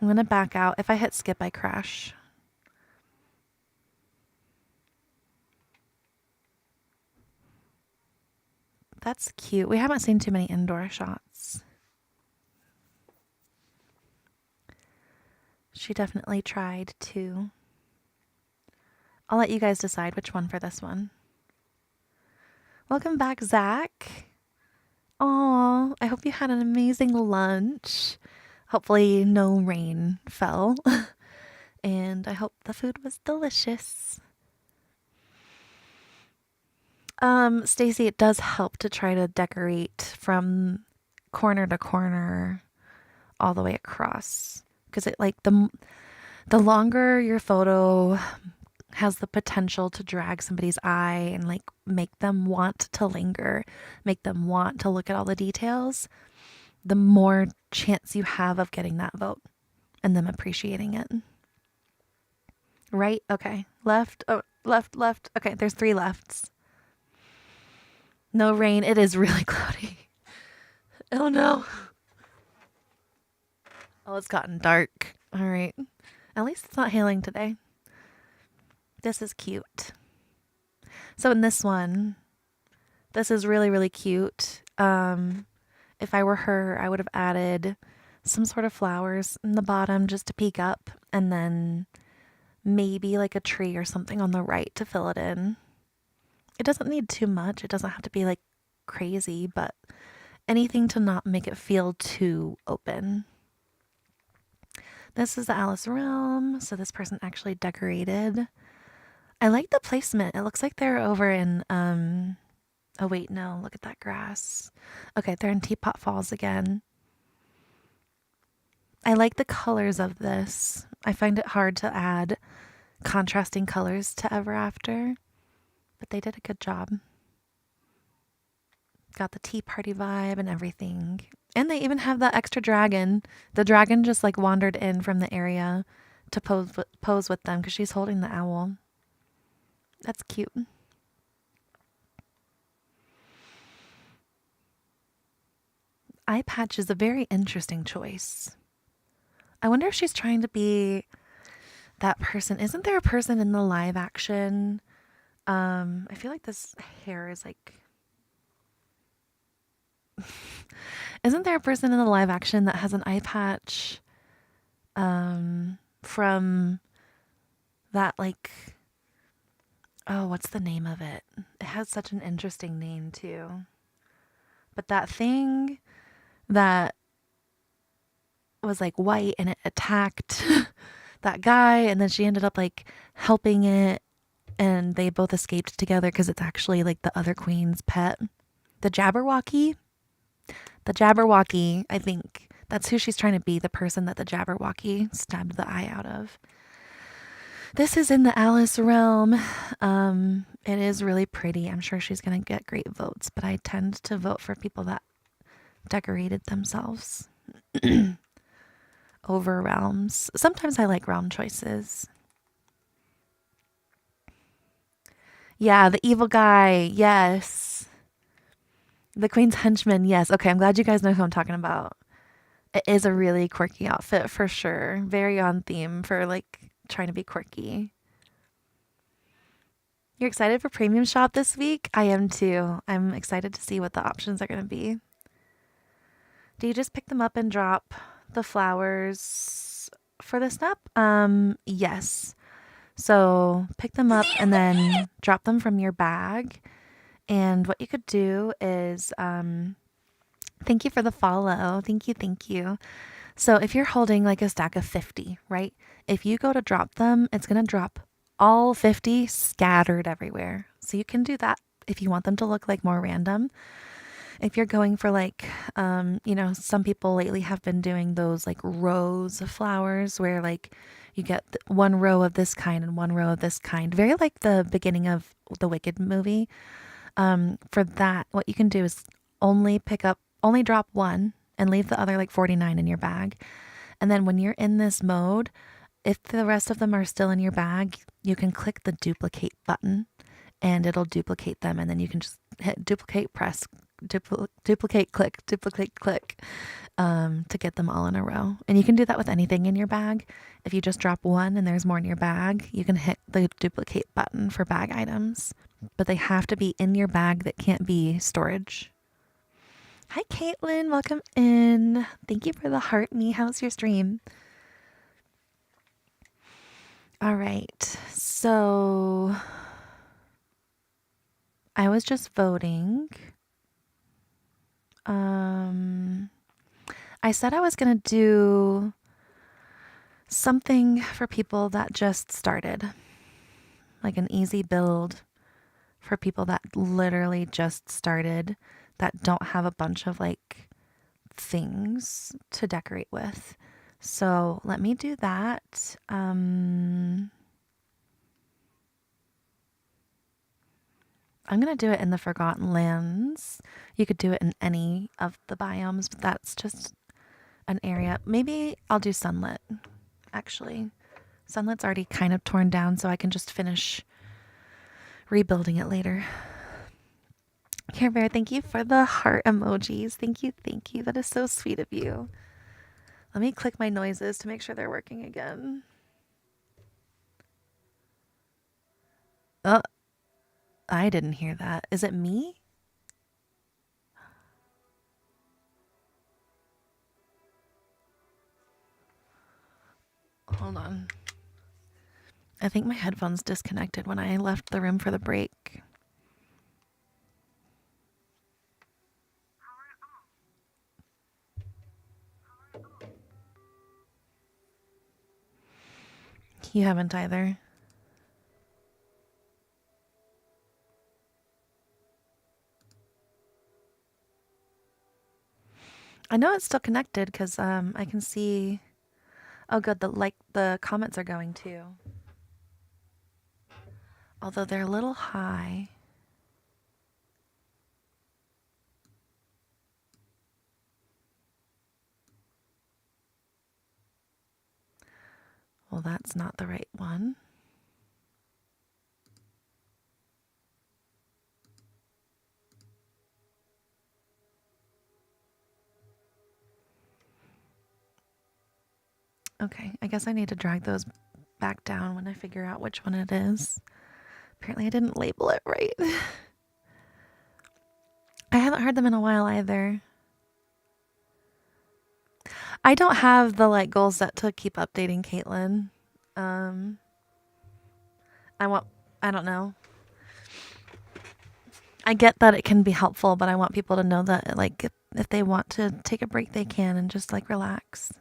I'm gonna back out. If I hit skip, I crash. That's cute. We haven't seen too many indoor shots. She definitely tried to. I'll let you guys decide which one for this one. Welcome back, Zach. Aw, I hope you had an amazing lunch. Hopefully no rain fell. And I hope the food was delicious. Stacy, it does help to try to decorate from corner to corner all the way across. Because it like the longer your photo has the potential to drag somebody's eye and like make them want to linger, make them want to look at all the details, the more chance you have of getting that vote and them appreciating it. Right? Okay. Left. Oh, left. Okay, there's 3 lefts. No rain. It is really cloudy. Oh no. Oh, it's gotten dark. All right. At least it's not hailing today. This is cute. So in this one, this is really, really cute. If I were her, I would have added some sort of flowers in the bottom just to peek up, and then maybe like a tree or something on the right to fill it in. It doesn't need too much. It doesn't have to be like crazy, but anything to not make it feel too open. This is the Alice Realm. So this person actually decorated. I like the placement. It looks like they're over in oh wait, no, look at that grass. Okay, they're in Teapot Falls again. I like the colors of this. I find it hard to add contrasting colors to Ever After, but they did a good job. Got the tea party vibe and everything. And they even have that extra dragon. The dragon just like wandered in from the area to pose with them because she's holding the owl. That's cute. Eye patch is a very interesting choice. I wonder if she's trying to be that person. Isn't there a person in the live action? I feel like this hair is like. Isn't there a person in the live action that has an eye patch? From that like. Oh, what's the name of it? It has such an interesting name too. But that thing that was like white and it attacked that guy, and then she ended up like helping it, and they both escaped together because it's actually like the other queen's pet. The Jabberwocky? The Jabberwocky, I think. That's who she's trying to be, the person that the Jabberwocky stabbed the eye out of. This is in the Alice realm. It is really pretty. I'm sure she's going to get great votes, but I tend to vote for people that decorated themselves over realms. Sometimes I like realm choices. Yeah, the evil guy. Yes. The Queen's henchman. Yes. Okay, I'm glad you guys know who I'm talking about. It is a really quirky outfit for sure. Very on theme for like trying to be quirky. You're excited for Premium Shop this week? I am too. I'm excited to see what the options are going to be. Do you just pick them up and drop the flowers for the snap? Yes. So pick them up and then drop them from your bag. And what you could do is, thank you for the follow. Thank you. Thank you. So if you're holding like a stack of 50, right? If you go to drop them, it's going to drop all 50 scattered everywhere. So you can do that if you want them to look like more random. If you're going for like, some people lately have been doing those like rows of flowers where like you get one row of this kind and one row of this kind, very like the beginning of the Wicked movie. For that, what you can do is only drop one and leave the other like 49 in your bag. And then when you're in this mode, if the rest of them are still in your bag, you can click the duplicate button and it'll duplicate them. And then you can just hit duplicate, press, duplicate, click, to get them all in a row. And you can do that with anything in your bag. If you just drop one and there's more in your bag, you can hit the duplicate button for bag items. But they have to be in your bag. That can't be storage. Hi, Caitlin. Welcome in. Thank you for the heart me. How's your stream? All right. So I was just voting. I said I was going to do something for people that just started, like an easy build for people that literally just started, that don't have a bunch of like things to decorate with. So let me do that. I'm going to do it in the Forgotten Lands. You could do it in any of the biomes, but that's just an area. Maybe I'll do Sunlit, actually. Sunlit's already kind of torn down, so I can just finish rebuilding it later. Care Bear, thank you for the heart emojis. Thank you, thank you. That is so sweet of you. Let me click my noises to make sure they're working again. Oh, I didn't hear that. Is it me? Hold on. I think my headphones disconnected when I left the room for the break. You haven't either. I know it's still connected because I can see. Oh, good. The comments are going too. Although they're a little high. Well, that's not the right one. Okay, I guess I need to drag those back down when I figure out which one it is. Apparently I didn't label it right. I haven't heard them in a while either. I don't have the like goal set to keep updating Caitlin. I don't know. I get that it can be helpful, but I want people to know that like if they want to take a break they can and just like relax.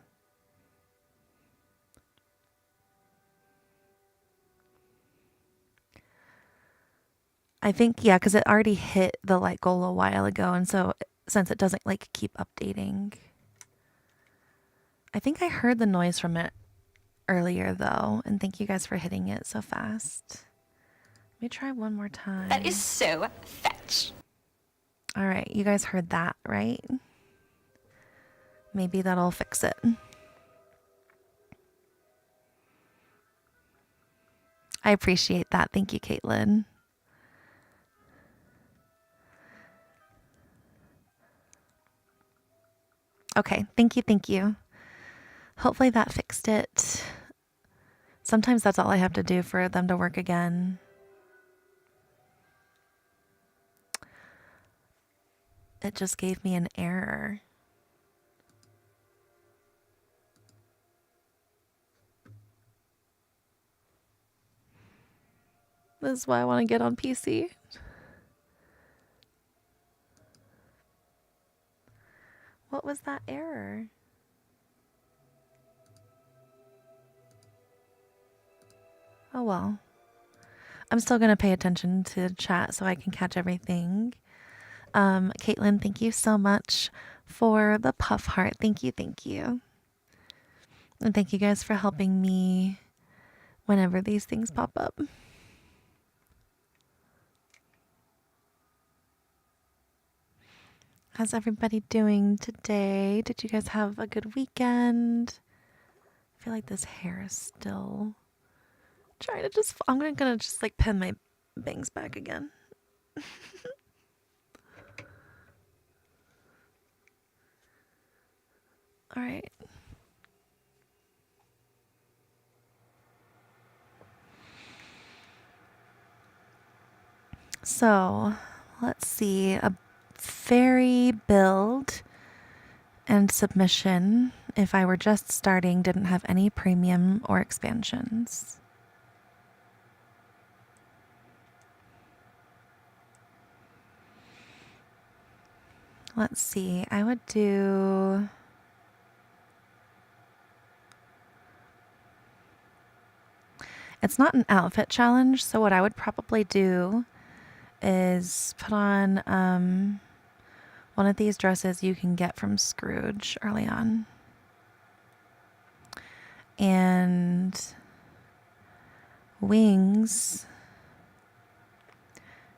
I think, yeah, because it already hit the like goal a while ago, and so since it doesn't like keep updating. I think I heard the noise from it earlier though, and thank you guys for hitting it so fast. Let me try one more time. That is so fetch. All right, you guys heard that, right? Maybe that'll fix it. I appreciate that. Thank you, Caitlin. Okay, thank you, thank you. Hopefully that fixed it. Sometimes that's all I have to do for them to work again. It just gave me an error. This is why I want to get on PC. What was that error? Oh well. I'm still going to pay attention to chat so I can catch everything. Caitlin, thank you so much for the puff heart. Thank you, thank you. And thank you guys for helping me whenever these things pop up. How's everybody doing today? Did you guys have a good weekend? I feel like this hair is still trying to just... I'm gonna just like pin my bangs back again. All right. So, let's see. A fairy build and submission, if I were just starting, didn't have any premium or expansions. Let's see. I would do... It's not an outfit challenge, so what I would probably do is put on one of these dresses you can get from Scrooge early on. And wings,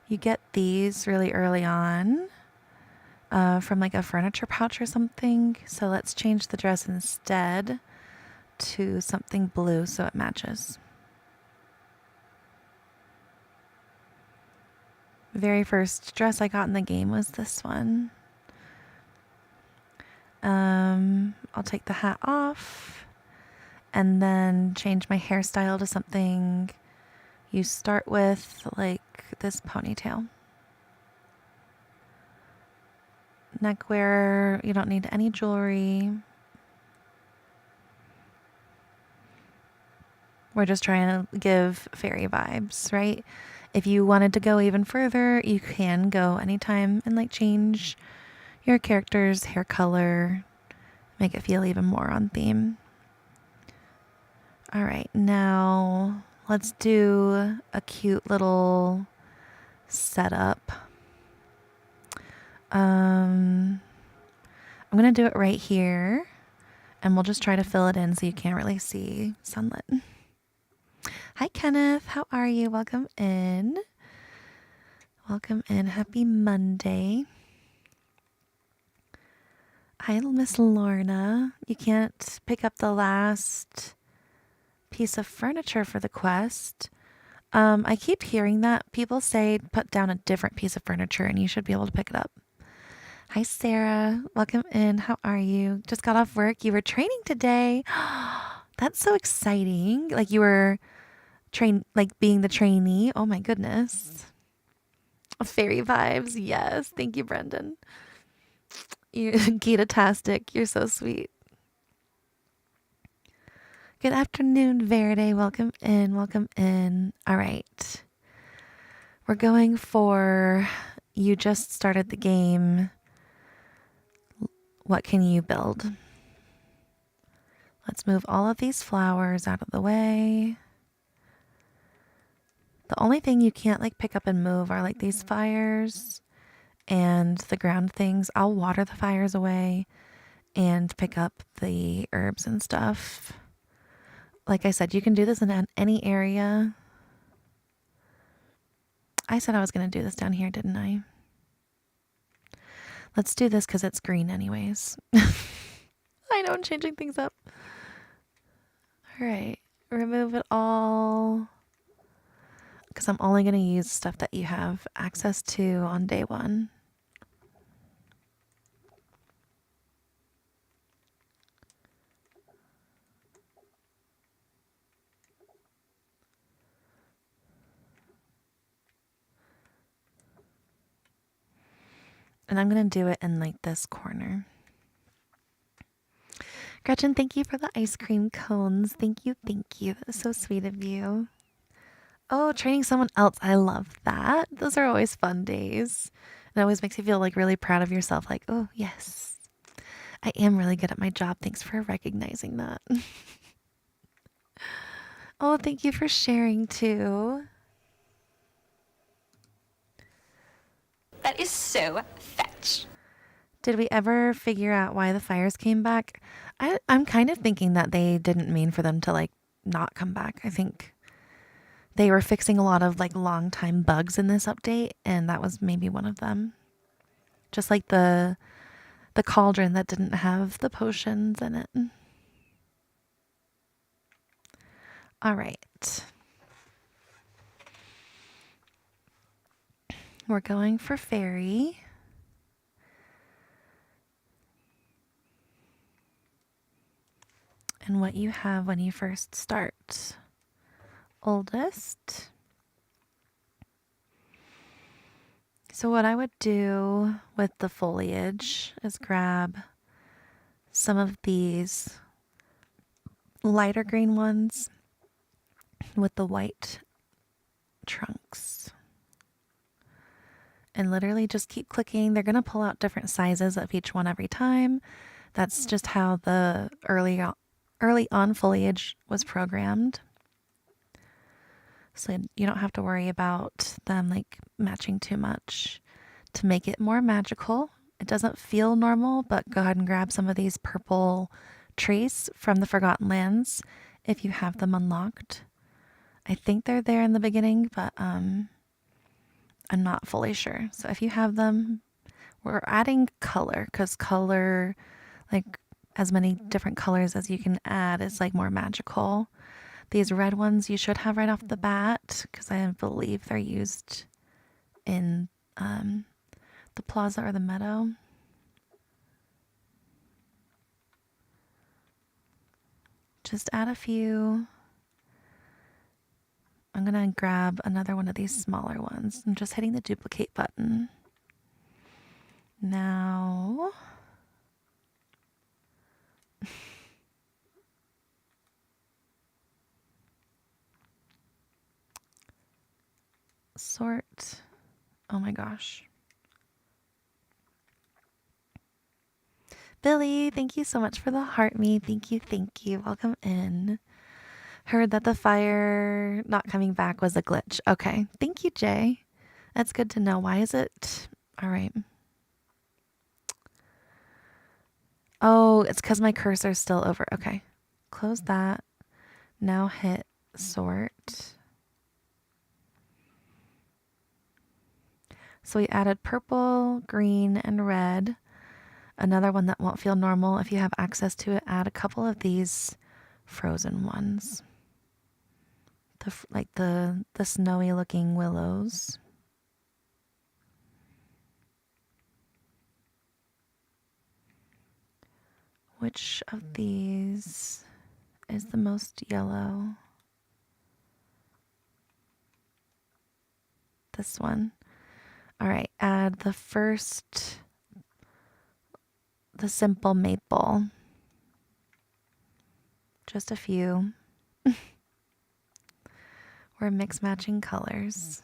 you get these really early on from like a furniture pouch or something. So let's change the dress instead to something blue so it matches. Very first dress I got in the game was this one. I'll take the hat off and then change my hairstyle to something you start with, like this ponytail. Neckwear, you don't need any jewelry. We're just trying to give fairy vibes, right? If you wanted to go even further, you can go anytime and like change your character's hair color, make it feel even more on theme. All right, now let's do a cute little setup. I'm going to do it right here, and we'll just try to fill it in so you can't really see sunlit. Hi, Kenneth. How are you? Welcome in. Welcome in. Happy Monday. Hi, Miss Lorna. You can't pick up the last piece of furniture for the quest. I keep hearing that. People say put down a different piece of furniture and you should be able to pick it up. Hi, Sarah. Welcome in. How are you? Just got off work. You were training today. That's so exciting. Like you were being the trainee. Oh my goodness. Fairy vibes. Yes. Thank you, Brendan. You're Gita-tastic. You're so sweet. Good afternoon, Verde. Welcome in. Welcome in. All right. We're going for you just started the game. What can you build? Let's move all of these flowers out of the way. The only thing you can't like pick up and move are like these fires and the ground things. I'll water the fires away and pick up the herbs and stuff. Like I said, you can do this in any area. I said I was going to do this down here, didn't I? Let's do this because it's green anyways. I know I'm changing things up. All right. Remove it all. Because I'm only going to use stuff that you have access to on day one. And I'm going to do it in like this corner. Gretchen, thank you for the ice cream cones. Thank you, thank you. That is so sweet of you. Oh, training someone else. I love that. Those are always fun days. It always makes you feel like really proud of yourself. Like, oh, yes, I am really good at my job. Thanks for recognizing that. Oh, thank you for sharing too. That is so fetch. Did we ever figure out why the fires came back? I'm kind of thinking that they didn't mean for them to like not come back. I think they were fixing a lot of like long time bugs in this update, and that was maybe one of them. Just like the cauldron that didn't have the potions in it. All right. We're going for fairy. And what you have when you first start. Oldest. So what I would do with the foliage is grab some of these lighter green ones with the white trunks. And literally just keep clicking. They're going to pull out different sizes of each one every time. That's just how the early on foliage was programmed. So you don't have to worry about them like matching too much. To make it more magical, it doesn't feel normal, but go ahead and grab some of these purple trees from the Forgotten Lands if you have them unlocked. I think they're there in the beginning, but I'm not fully sure. So if you have them, we're adding color because color, like as many different colors as you can add, is like more magical. These red ones you should have right off the bat because I believe they're used in the plaza or the meadow. Just add a few. I'm going to grab another one of these smaller ones. I'm just hitting the duplicate button. Now, sort. Oh my gosh. Billy, thank you so much for the heart me. Thank you, thank you. Welcome in. Heard that the fire not coming back was a glitch. Okay. Thank you, Jay. That's good to know. Why is it? All right. Oh, it's because my cursor's still over. Okay. Close that. Now hit sort. So we added purple, green, and red. Another one that won't feel normal if you have access to it. Add a couple of these frozen ones. Like the snowy looking willows. Which of these is the most yellow? This one. All right, add the simple maple. Just a few. We're mix matching colors.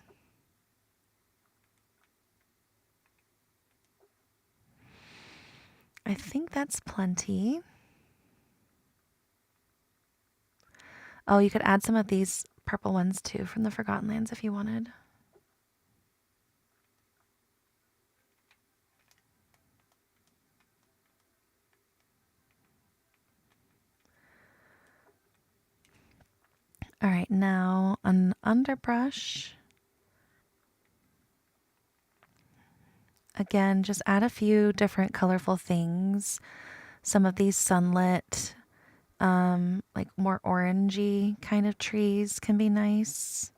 I think that's plenty. Oh, you could add some of these purple ones too from the Forgotten Lands if you wanted. All right, now an underbrush. Again, just add a few different colorful things. Some of these sunlit, like more orangey kind of trees can be nice.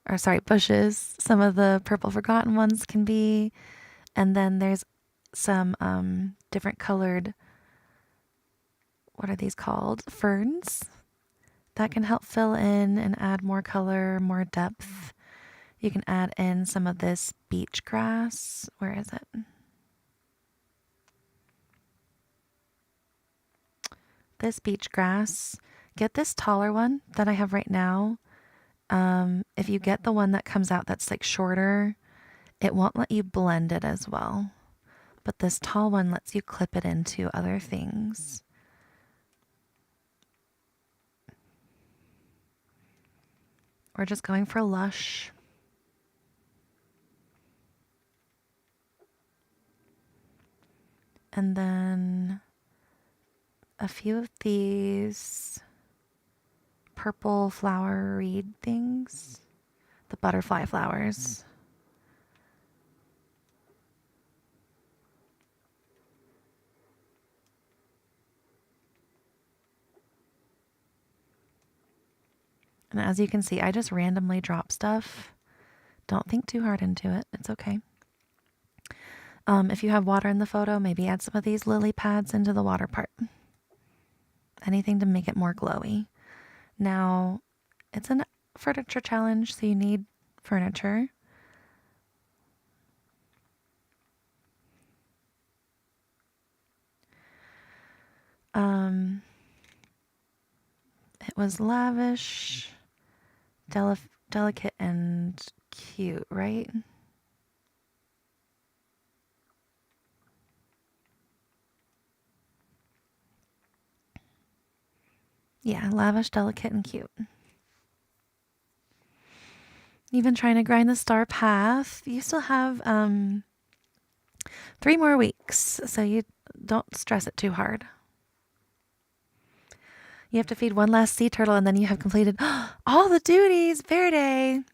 Or sorry, bushes. Some of the purple forgotten ones can be. And then there's some different colored, what are these called? Ferns that can help fill in and add more color, more depth. You can add in some of this beach grass. Where is it? This beach grass. Get this taller one that I have right now. If you get the one that comes out that's like shorter, it won't let you blend it as well. But this tall one lets you clip it into other things. We're just going for lush. And then a few of these purple flower reed things, the butterfly flowers. And as you can see, I just randomly drop stuff. Don't think too hard into it. It's okay. If you have water in the photo, maybe add some of these lily pads into the water part. Anything to make it more glowy. Now, it's a furniture challenge, so you need furniture. It was lavish, delicate, and cute, right? Yeah, lavish, delicate, and cute. You've been trying to grind the star path. You still have 3 more weeks, so you don't stress it too hard. You have to feed one last sea turtle, and then you have completed all the duties. Verde.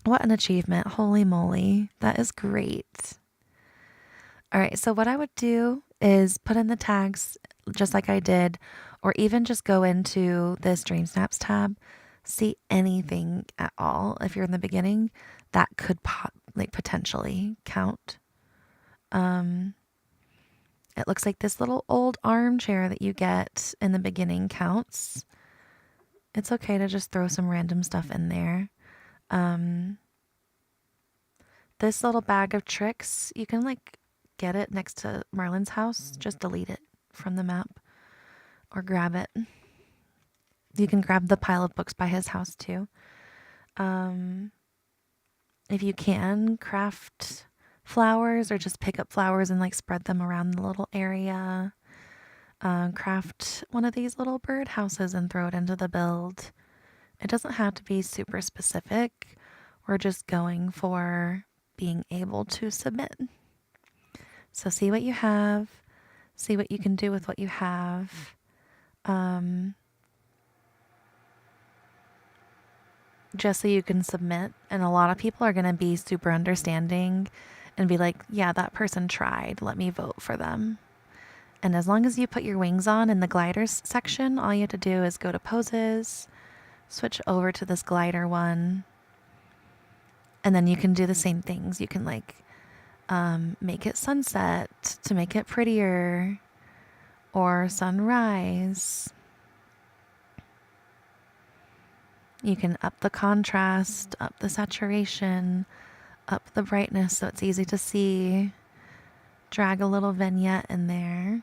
What an achievement. Holy moly. That is great. All right, so what I would do is put in the tags just like I did, or even just go into this Dreamsnaps tab, see anything at all. If you're in the beginning, that could potentially count. It looks like this little old armchair that you get in the beginning counts. It's okay to just throw some random stuff in there. This little bag of tricks, you can get it next to Merlin's house. Just delete it from the map or grab it. You can grab the pile of books by his house too. If you can, craft flowers or just pick up flowers and spread them around the little area. craft one of these little bird houses and throw it into the build. It doesn't have to be super specific. We're just going for being able to submit. So see what you have, see what you can do with what you have. Just so you can submit. And a lot of people are going to be super understanding and be like, yeah, that person tried. Let me vote for them. And as long as you put your wings on in the gliders section, all you have to do is go to poses, switch over to this glider one, and then you can do the same things. You can like make it sunset to make it prettier, or sunrise. You can up the contrast, up the saturation, up the brightness so it's easy to see. Drag a little vignette in there.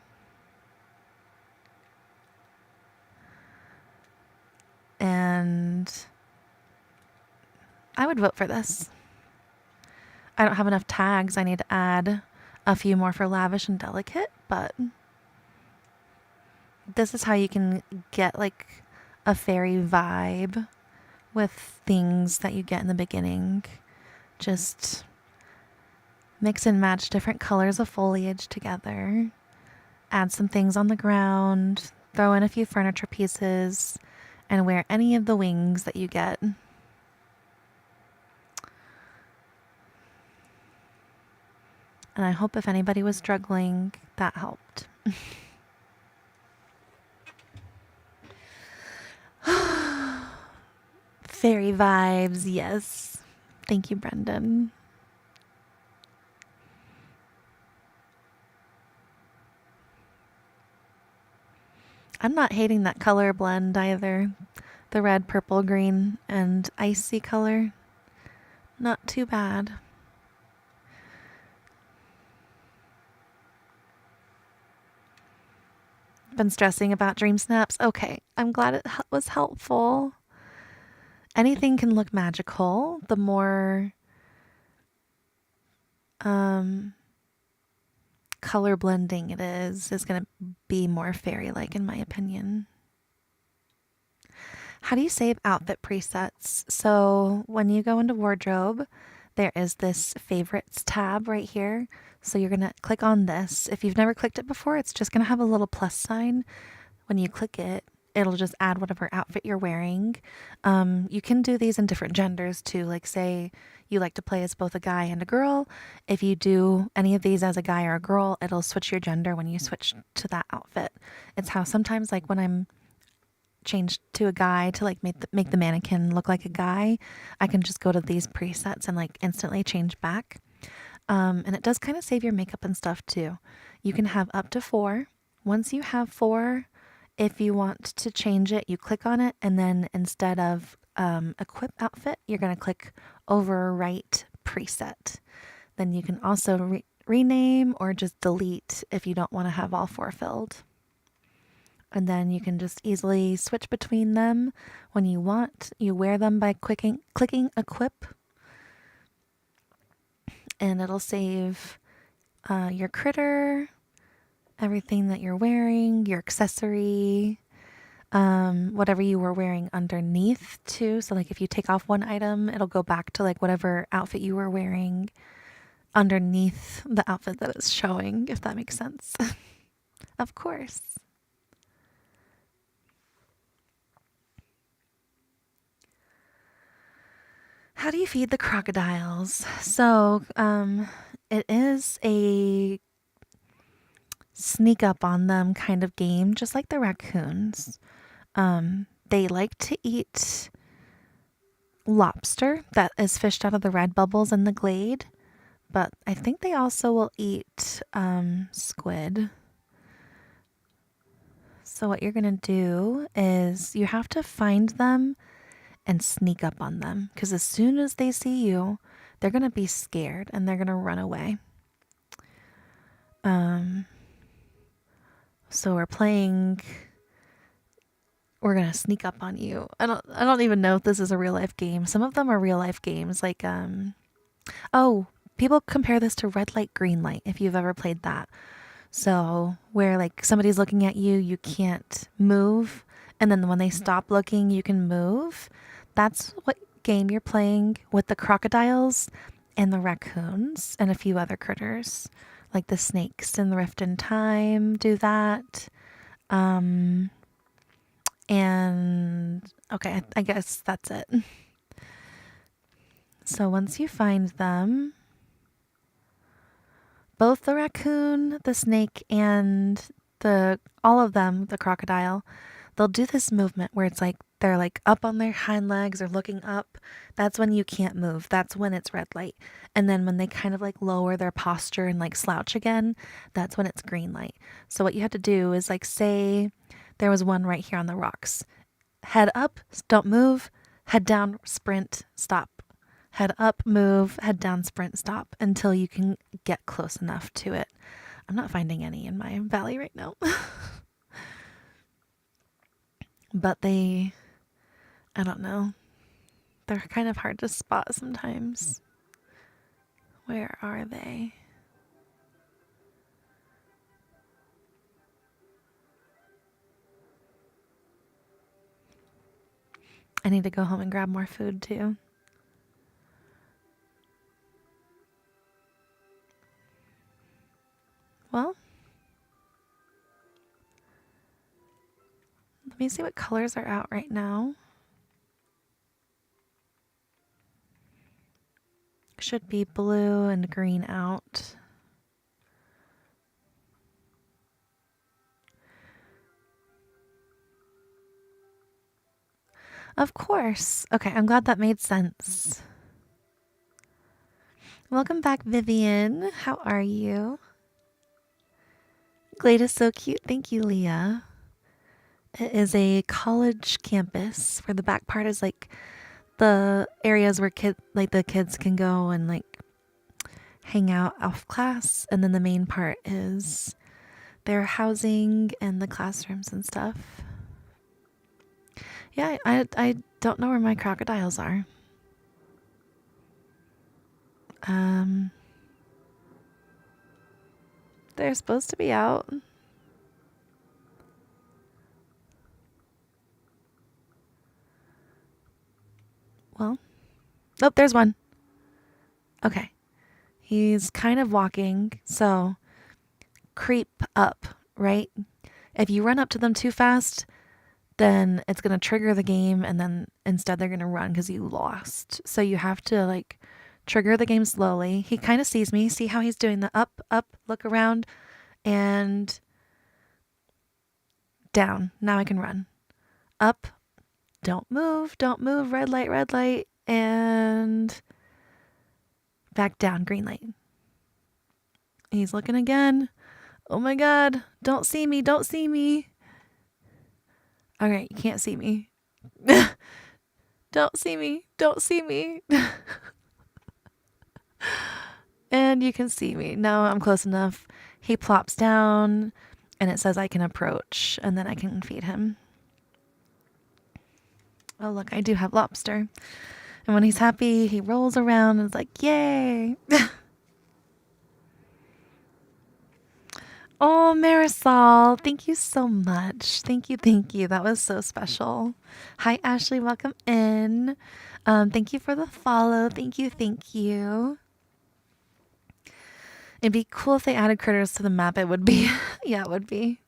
And I would vote for this. I don't have enough tags. I need to add a few more for lavish and delicate, but this is how you can get like a fairy vibe with things that you get in the beginning. Just mix and match different colors of foliage together. Add some things on the ground. Throw in a few furniture pieces. And wear any of the wings that you get. And I hope if anybody was struggling, that helped. Fairy vibes, yes. Thank you, Brendan. I'm not hating that color blend either. The red, purple, green, and icy color. Not too bad. Been stressing about Dreamsnaps? Okay, I'm glad it was helpful. Anything can look magical. The more color blending it is going to be more fairy-like in my opinion. How do you save outfit presets? So when you go into wardrobe, there is this favorites tab right here. So you're going to click on this. If you've never clicked it before, it's just going to have a little plus sign. When you click it, it'll just add whatever outfit you're wearing. You can do these in different genders too. Like say you like to play as both a guy and a girl. If you do any of these as a guy or a girl, it'll switch your gender when you switch to that outfit. It's how sometimes like when I'm changed to a guy to like make the mannequin look like a guy, I can just go to these presets and like instantly change back. And it does kind of save your makeup and stuff too. You can have up to 4. Once you have 4, if you want to change it, you click on it, and then instead of equip outfit, you're going to click overwrite preset. Then you can also rename or just delete if you don't want to have all 4 filled. And then you can just easily switch between them when you want. You wear them by clicking equip, and it'll save your critter, everything that you're wearing, your accessory, whatever you were wearing underneath too. So like if you take off one item, it'll go back to like whatever outfit you were wearing underneath the outfit that it's showing, if that makes sense. Of course. How do you feed the crocodiles? So, it is a sneak up on them kind of game, just like the raccoons. They like to eat lobster that is fished out of the red bubbles in the glade, but I think they also will eat squid. So what you're going to do is you have to find them and sneak up on them, because as soon as they see you, they're going to be scared and they're going to run away. So we're going to sneak up on you. I don't even know if this is a real life game. Some of them are real life games like people compare this to red light, green light if you've ever played that. So where like somebody's looking at you, you can't move. And then when they stop looking, you can move. That's what game you're playing with the crocodiles and the raccoons and a few other critters. Like the snakes in the Rift in Time do that. And okay, I guess that's it. So once you find them, both the raccoon, the snake, and all of them, the crocodile, they'll do this movement where it's like they're like up on their hind legs or looking up. That's when you can't move. That's when it's red light. And then when they kind of like lower their posture and like slouch again, that's when it's green light. So what you have to do is like say there was one right here on the rocks. Head up, don't move. Head down, sprint, stop. Head up, move, head down, sprint, stop until you can get close enough to it. I'm not finding any in my valley right now. But I don't know. They're kind of hard to spot sometimes. Where are they? I need to go home and grab more food too. Well, let me see what colors are out right now. Should be blue and green out. Of course. Okay, I'm glad that made sense. Welcome back, Vivian. How are you? Glade is so cute. Thank you, Leah. It is a college campus where the back part is like the areas where the kids can go and like hang out off class, and then the main part is their housing and the classrooms and stuff. Yeah, I don't know where my crocodiles are. They're supposed to be out. Well, oh, there's one. Okay. He's kind of walking, so creep up, right? If you run up to them too fast, then it's going to trigger the game, and then instead they're going to run because you lost. So you have to like trigger the game slowly. He kind of sees me. See how he's doing the up, look around, and down. Now I can run. Up, don't move, red light, and back down, green light. He's looking again. Oh my God, don't see me. All right, you can't see me. Don't see me. And you can see me. No, I'm close enough. He plops down and it says I can approach, and then I can feed him. Oh, look, I do have lobster. And when he's happy, he rolls around and is like, yay. Oh, Marisol, thank you so much. Thank you. That was so special. Hi, Ashley. Welcome in. Thank you for the follow. Thank you. It'd be cool if they added critters to the map. It would be. Yeah, it would be.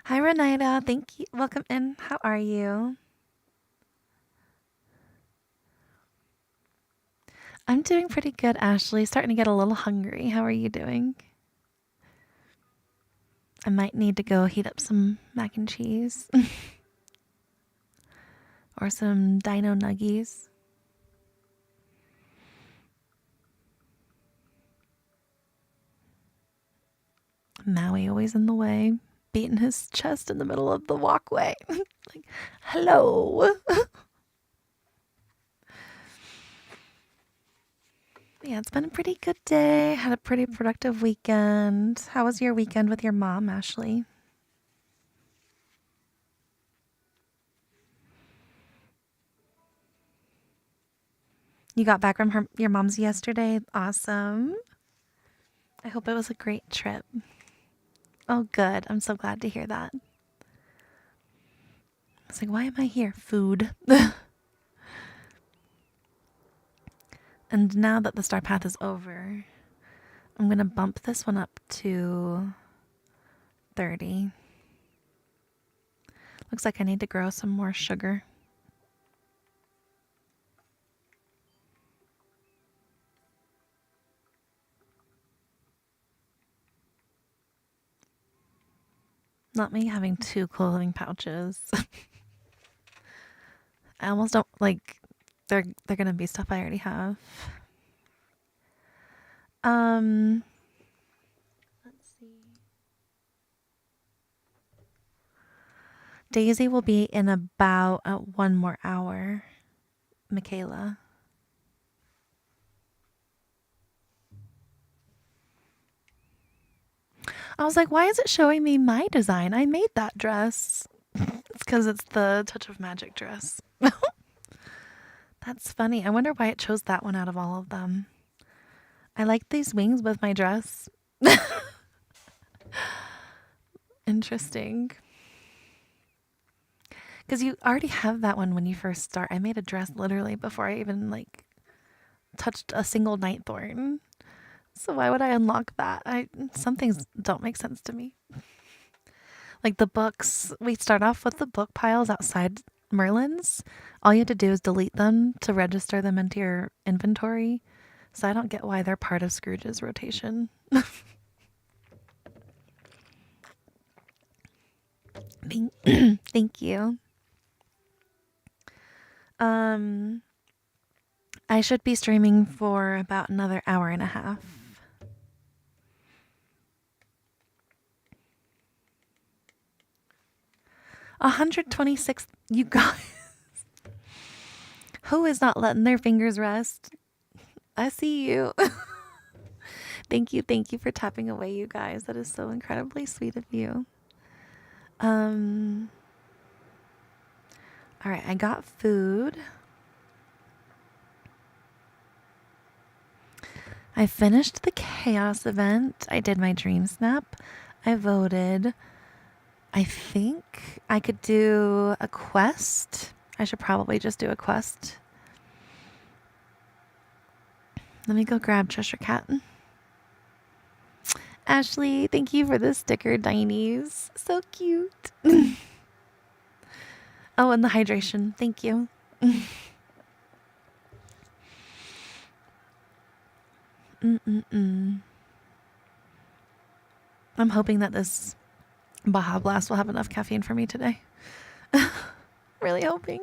Hi, Renata. Thank you. Welcome in. How are you? I'm doing pretty good, Ashley. Starting to get a little hungry. How are you doing? I might need to go heat up some mac and cheese. Or some dino nuggies. Maui always in the way, beating his chest in the middle of the walkway. Like, hello. Yeah, it's been a pretty good day. Had a pretty productive weekend. How was your weekend with your mom, Ashley? You got back from your mom's yesterday? Awesome. I hope it was a great trip. Oh, good. I'm so glad to hear that. It's like, why am I here? Food. And now that the star path is over, I'm going to bump this one up to 30. Looks like I need to grow some more sugar. Not me having 2 clothing pouches. I almost don't like they're gonna be stuff I already have. Let's see. Daisy will be in about 1 more hour. Michaela. I was like, why is it showing me my design? I made that dress. It's because it's the Touch of Magic dress. That's funny. I wonder why it chose that one out of all of them. I like these wings with my dress. Interesting. Because you already have that one when you first start. I made a dress literally before I even like touched a single night thorn. So why would I unlock that? Some things don't make sense to me. Like the books, we start off with the book piles outside Merlin's. All you have to do is delete them to register them into your inventory. So I don't get why they're part of Scrooge's rotation. Thank you. I should be streaming for about another hour and a half. 126, you guys. Who is not letting their fingers rest? I see you. Thank you for tapping away, you guys. That is so incredibly sweet of you. All right, I got food. I finished the chaos event. I did my Dreamsnap. I voted. I think I could do a quest. I should probably just do a quest. Let me go grab Cheshire Cat. Ashley, thank you for the sticker, Dinies. So cute. Oh, and the hydration. Thank you. I'm hoping that this Baja Blast will have enough caffeine for me today. Really hoping.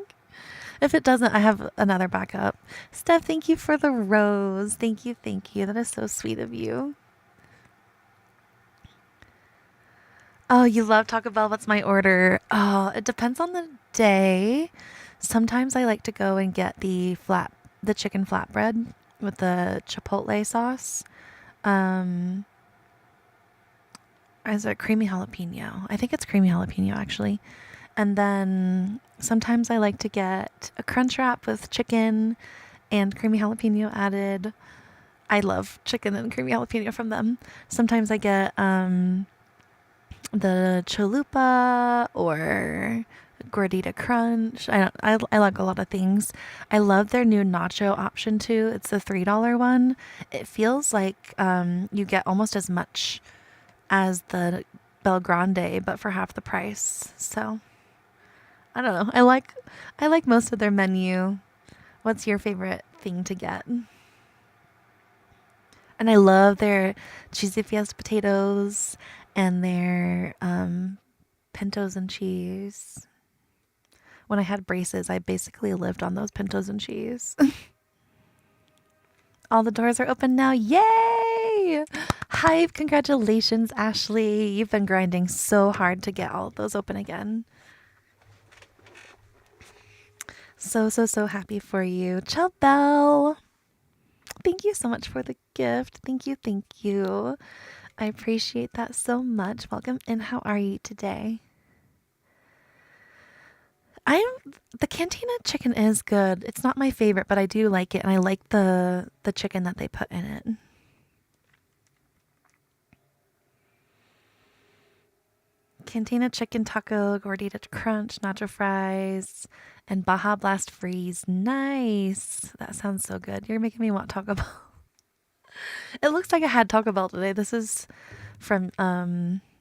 If it doesn't, I have another backup. Steph, thank you for the rose. Thank you. That is so sweet of you. Oh, you love Taco Bell. What's my order? Oh, it depends on the day. Sometimes I like to go and get the chicken flatbread with the chipotle sauce. Is it creamy jalapeno? I think it's creamy jalapeno actually. And then sometimes I like to get a crunch wrap with chicken and creamy jalapeno added. I love chicken and creamy jalapeno from them. Sometimes I get the chalupa or gordita crunch. I like a lot of things. I love their new nacho option too. It's the $3 one. It feels like you get almost as much as the Bel Grande, but for half the price. So I don't know. I like most of their menu. What's your favorite thing to get? And I love their cheesy fiesta potatoes and their pintos and cheese. When I had braces, I basically lived on those pintos and cheese. All the doors are open now. Yay! Hi, congratulations, Ashley. You've been grinding so hard to get all of those open again. So happy for you. Ciao, Belle. Thank you so much for the gift. Thank you. I appreciate that so much. Welcome in. How are you today? The cantina chicken is good. It's not my favorite, but I do like it, and I like the chicken that they put in it. Cantina chicken taco, gordita crunch, nacho fries, and Baja Blast freeze. Nice. That sounds so good. You're making me want Taco Bell. It looks like I had Taco Bell today. This is from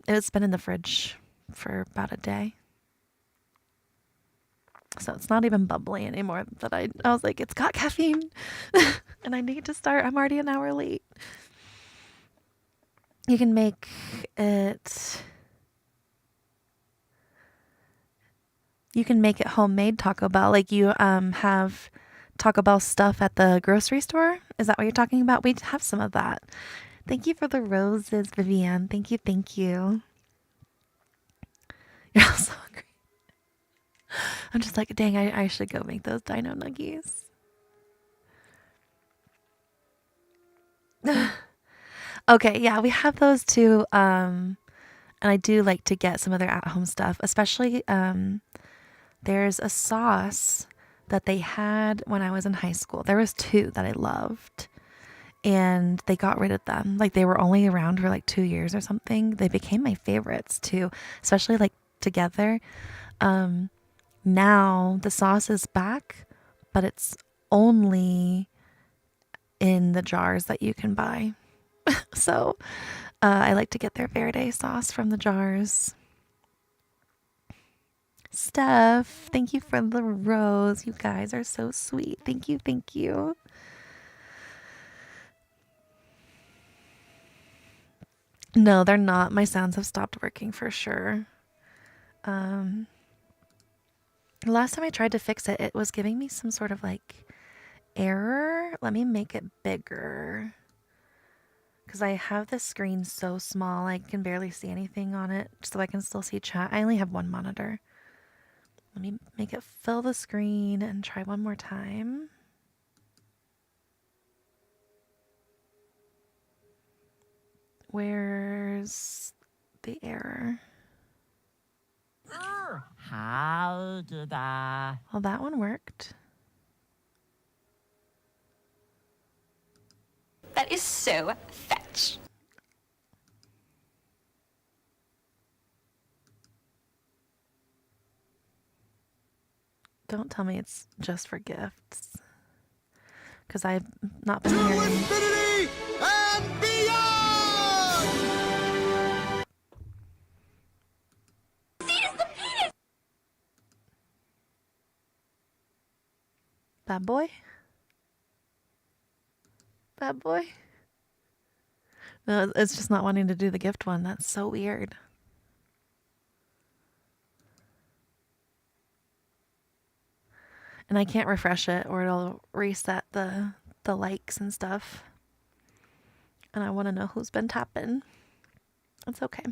it's been in the fridge for about a day. So it's not even bubbly anymore. But I was like, it's got caffeine and I need to start. I'm already an hour late. You can make it homemade Taco Bell. Like you have Taco Bell stuff at the grocery store. Is that what you're talking about? We have some of that. Thank you for the roses, Vivienne. Thank you, thank you. You're all so hungry. I'm just like, dang, I should go make those dino nuggies. Okay, yeah, we have those too. And I do like to get some of their at-home stuff, especially there's a sauce that they had when I was in high school. There was two that I loved, and they got rid of them. Like they were only around for like 2 years or something. They became my favorites too, especially like together. Now the sauce is back, but it's only in the jars that you can buy. So I like to get their Verde sauce from the jars. Steph, thank you for the rose. You guys are so sweet. Thank you, thank you. No, they're not. My sounds have stopped working for sure. Last time I tried to fix it, it was giving me some sort of like error. Let me make it bigger. Because I have this screen so small, I can barely see anything on it, so I can still see chat. I only have one monitor. Let me make it fill the screen and try one more time. Where's the error? How did I? Well, that one worked. That is so fetch. Don't tell me it's just for gifts. Because I've not been hearing. Infinity and beyond! Bad boy? Bad boy? No, it's just not wanting to do the gift one. That's so weird. And I can't refresh it or it'll reset the likes and stuff. And I want to know who's been tapping. It's okay.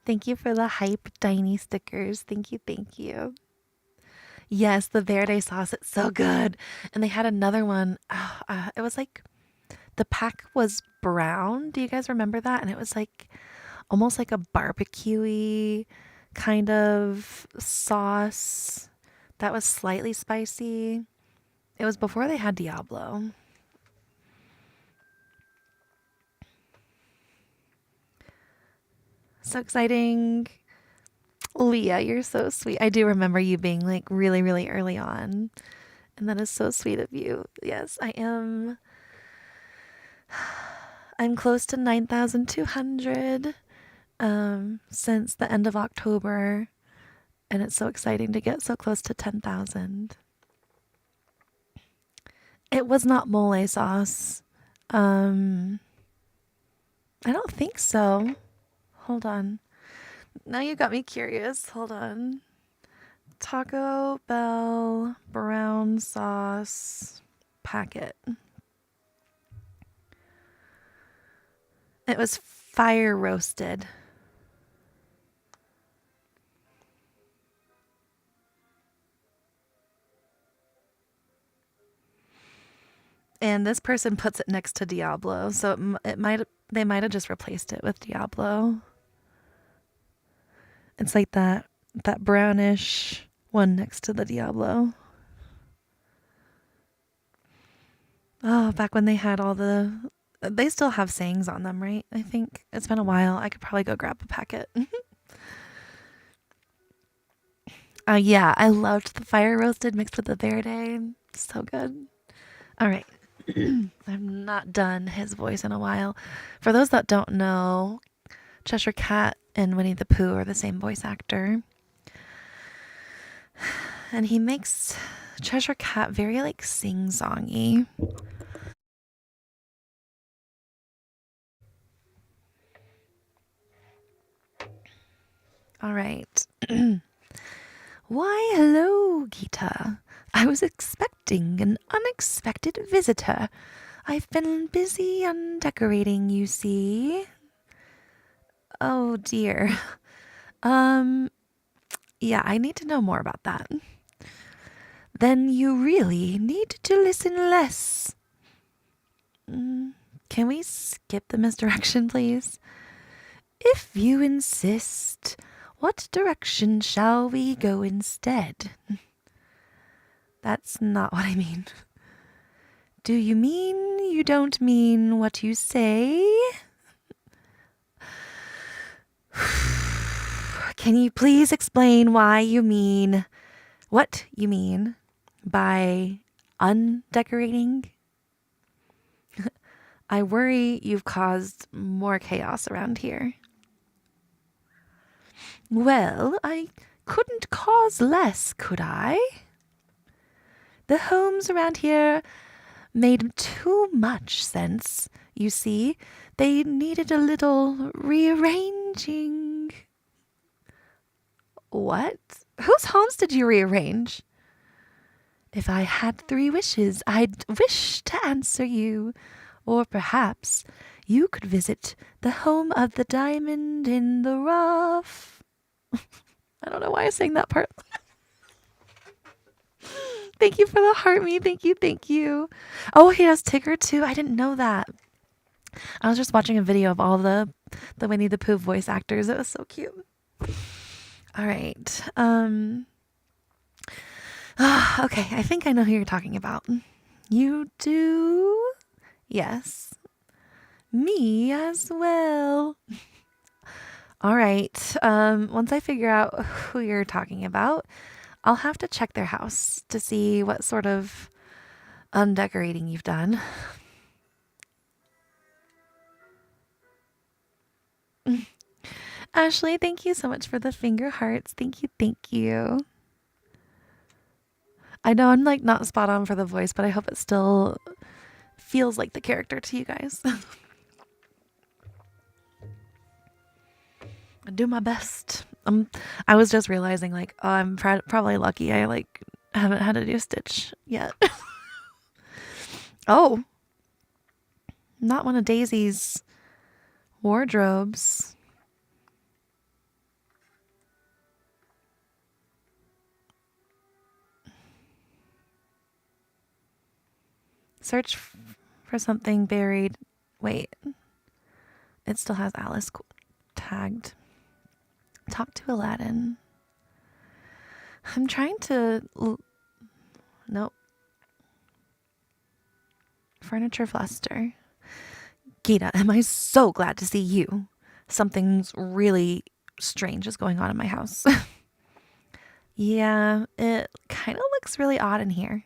Thank you for the hype tiny stickers. Thank you, thank you. Yes, the Verde sauce, it's so good. And they had another one. It was like, the pack was brown. Do you guys remember that? And it was like, almost like a barbecue-y kind of sauce that was slightly spicy. It was before they had Diablo. So exciting. Leah, you're so sweet. I do remember you being like really, really early on. And that is so sweet of you. Yes, I am. I'm close to 9,200 since the end of October. And it's so exciting to get so close to 10,000. It was not mole sauce. I don't think so. Hold on. Now you got me curious. Hold on. Taco Bell brown sauce packet. It was fire roasted. And this person puts it next to Diablo, so they might have just replaced it with Diablo. It's like that brownish one next to the Diablo. Oh, back when they had all the. They still have sayings on them, right? I think it's been a while. I could probably go grab a packet. Yeah, I loved the fire roasted mixed with the verde. So good. All right. I've not done his voice in a while. For those that don't know, Cheshire Cat and Winnie the Pooh are the same voice actor. And he makes Cheshire Cat very like sing-songy. All right. Why, hello, Gita. I was expecting an unexpected visitor. I've been busy undecorating, you see. Oh dear. Yeah, I need to know more about that. Then you really need to listen less. Can we skip the misdirection, please? If you insist, what direction shall we go instead? That's not what I mean. Do you mean you don't mean what you say? Can you please explain why you mean what you mean by undecorating? I worry you've caused more chaos around here. Well, I couldn't cause less, could I? The homes around here made too much sense, you see. They needed a little rearranging. What? Whose homes did you rearrange? If I had 3 wishes, I'd wish to answer you. Or perhaps you could visit the home of the diamond in the rough. I don't know why I sang that part. Thank you for the heart me. Thank you, thank you. Oh, he has Tigger too. I didn't know that. I was just watching a video of all the Winnie the Pooh voice actors. It was so cute. All right. Okay, I think I know who you're talking about. You do? Yes. Me as well. All right. Once I figure out who you're talking about, I'll have to check their house to see what sort of undecorating you've done. Ashley, thank you so much for the finger hearts. Thank you, thank you. I know I'm like not spot on for the voice, but I hope it still feels like the character to you guys. I do my best. I was just realizing like, oh, I'm probably lucky I like haven't had to do Stitch yet. Oh, not one of Daisy's wardrobes. Search for something buried. Wait. It still has Alice tagged. Talk to Aladdin. I'm trying to... Nope. Furniture fluster. Gita, am I so glad to see you. Something's really strange is going on in my house. Yeah, it kind of looks really odd in here.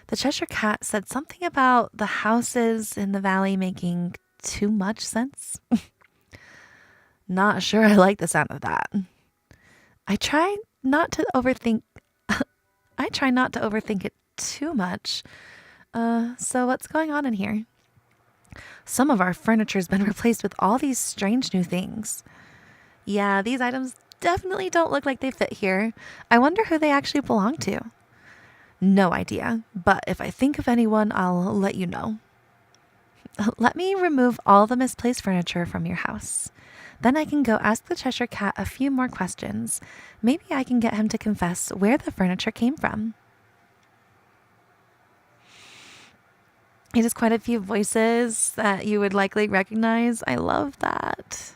The Cheshire Cat said something about the houses in the valley making too much sense. Not sure I like the sound of that. I try not to overthink it too much. So what's going on in here? Some of our furniture's been replaced with all these strange new things. Yeah, these items definitely don't look like they fit here. I wonder who they actually belong to. No idea, but if I think of anyone, I'll let you know. Let me remove all the misplaced furniture from your house. Then I can go ask the Cheshire Cat a few more questions. Maybe I can get him to confess where the furniture came from. It is quite a few voices that you would likely recognize. I love that.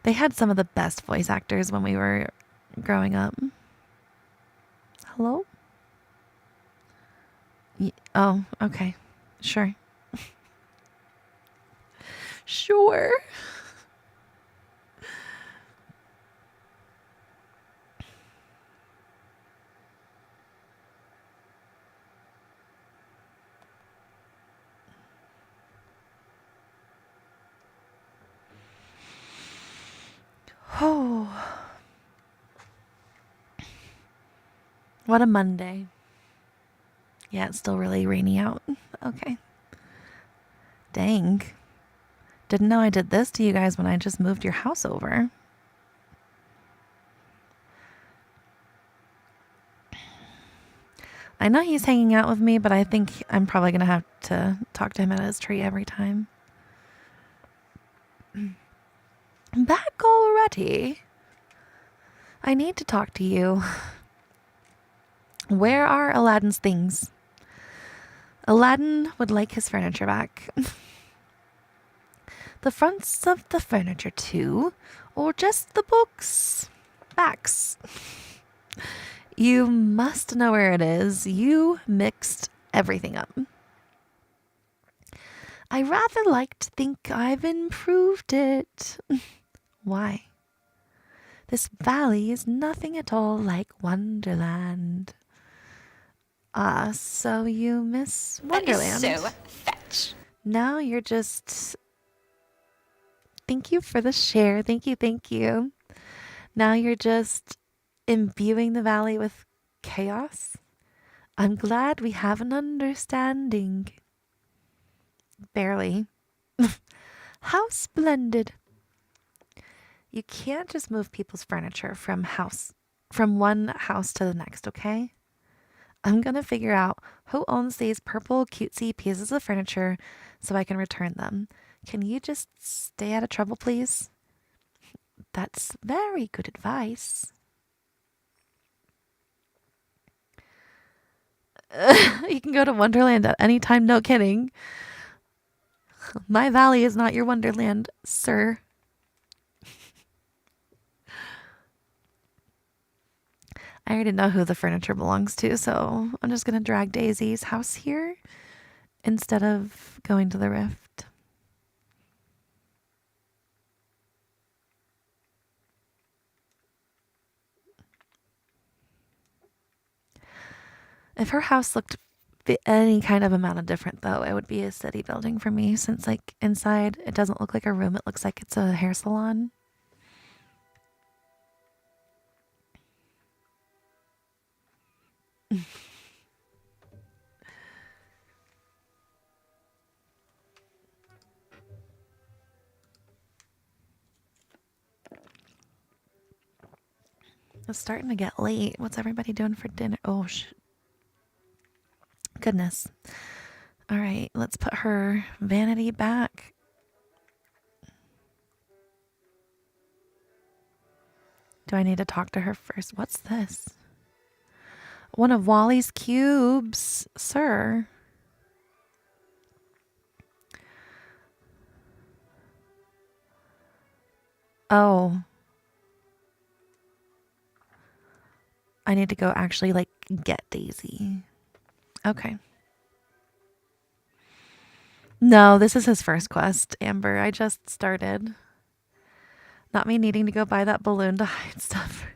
They had some of the best voice actors when we were growing up. Hello? Oh, okay. Sure. Sure. Oh, what a Monday. Yeah, it's still really rainy out. Okay. Dang. Didn't know I did this to you guys when I just moved your house over. I know he's hanging out with me, but I think I'm probably going to have to talk to him at his tree every time. Back already? I need to talk to you. Where are Aladdin's things? Aladdin would like his furniture back. The fronts of the furniture too, or just the books? Backs. You must know where it is. You mixed everything up. I rather like to think I've improved it. Why? This valley is nothing at all like Wonderland. Ah, so you miss That is Wonderland. so fetch. Now you're just... Thank you for the share. Thank you, thank you. Now you're just imbuing the valley with chaos. I'm glad we have an understanding. Barely. How splendid. You can't just move people's furniture from one house to the next, okay? I'm gonna figure out who owns these purple cutesy pieces of furniture so I can return them. Can you just stay out of trouble, please? That's very good advice. You can go to Wonderland at any time, no kidding. My valley is not your Wonderland, sir. I already know who the furniture belongs to, so I'm just going to drag Daisy's house here instead of going to the Rift. If her house looked any kind of amount of different, though, it would be a city building for me, since, like, inside it doesn't look like a room. It looks like it's a hair salon. It's starting to get late. What's everybody doing for dinner? Oh, goodness. All right, let's put her vanity back. Do I need to talk to her first? What's this? One of Wally's cubes, sir. Oh. I need to go actually, like, get Daisy. Okay. No, this is his first quest, Amber. I just started. Not me needing to go buy that balloon to hide stuff.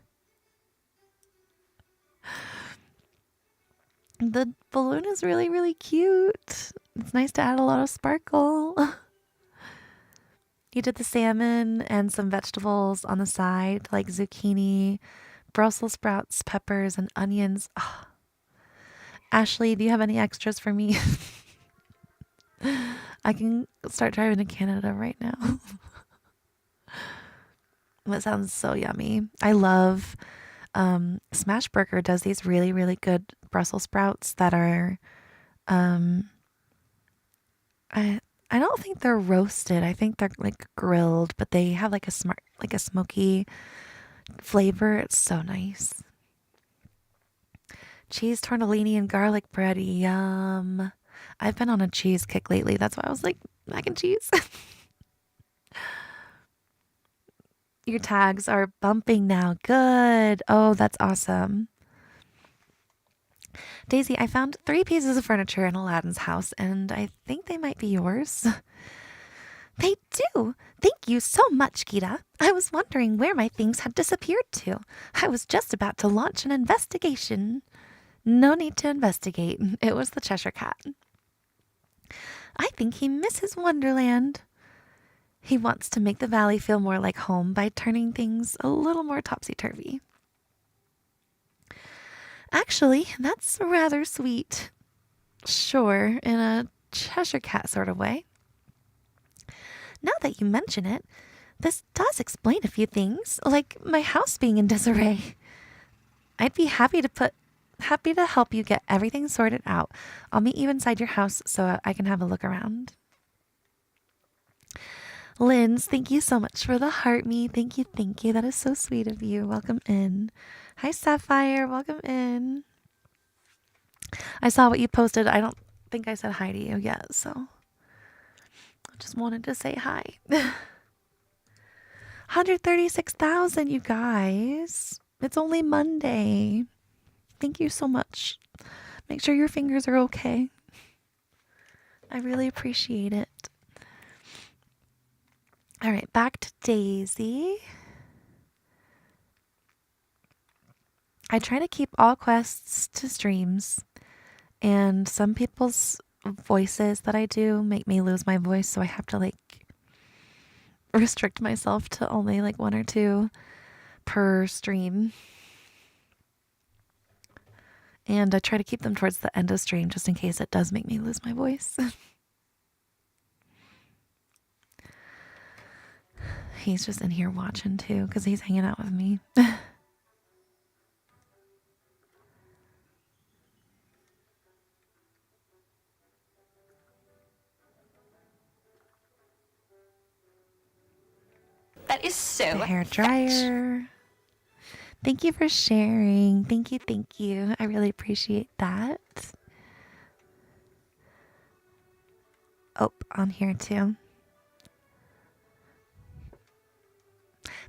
The balloon is really, really cute. It's nice to add a lot of sparkle. You did the salmon and some vegetables on the side, like zucchini, Brussels sprouts, peppers, and onions. Oh. Ashley, do you have any extras for me? I can start driving to Canada right now. That sounds so yummy. I love Smashburger does these really, really good Brussels sprouts that are I don't think they're roasted. I think they're like grilled, but they have like a smoky flavor. It's so nice. Cheese tortellini and garlic bread. Yum. I've been on a cheese kick lately. That's why I was like, mac and cheese. Your tags are bumping now. Good. Oh, that's awesome. Daisy, I found 3 pieces of furniture in Aladdin's house, and I think they might be yours. They do. Thank you so much, Gita. I was wondering where my things had disappeared to. I was just about to launch an investigation. No need to investigate. It was the Cheshire Cat. I think he misses Wonderland. He wants to make the valley feel more like home by turning things a little more topsy-turvy. Actually, that's rather sweet. Sure, in a Cheshire Cat sort of way. Now that you mention it, this does explain a few things, like my house being in disarray. I'd be happy to help you get everything sorted out. I'll meet you inside your house so I can have a look around. Linz, thank you so much for the heart me. Thank you, thank you. That is so sweet of you. Welcome in. Hi, Sapphire. Welcome in. I saw what you posted. I don't think I said hi to you yet, so I just wanted to say hi. 136,000, you guys. It's only Monday. Thank you so much. Make sure your fingers are okay. I really appreciate it. All right, back to Daisy. I try to keep all quests to streams, and some people's voices that I do make me lose my voice, so I have to like restrict myself to only like 1 or 2 per stream. And I try to keep them towards the end of stream just in case it does make me lose my voice. He's just in here watching too because he's hanging out with me. That is so The hair fetch. dryer. Thank you for sharing. Thank you, thank you. I really appreciate that. Oh, on here too.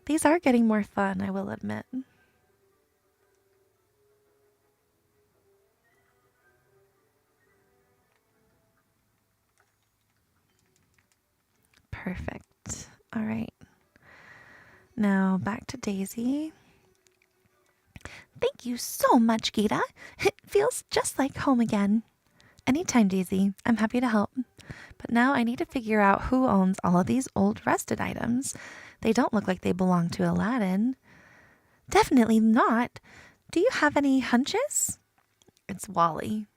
These are getting more fun, I will admit. Perfect. All right. Now back to Daisy. Thank you so much, Gita. It feels just like home again. Anytime, Daisy. I'm happy to help. But now I need to figure out who owns all of these old rusted items. They don't look like they belong to Aladdin. Definitely not. Do you have any hunches? It's Wally.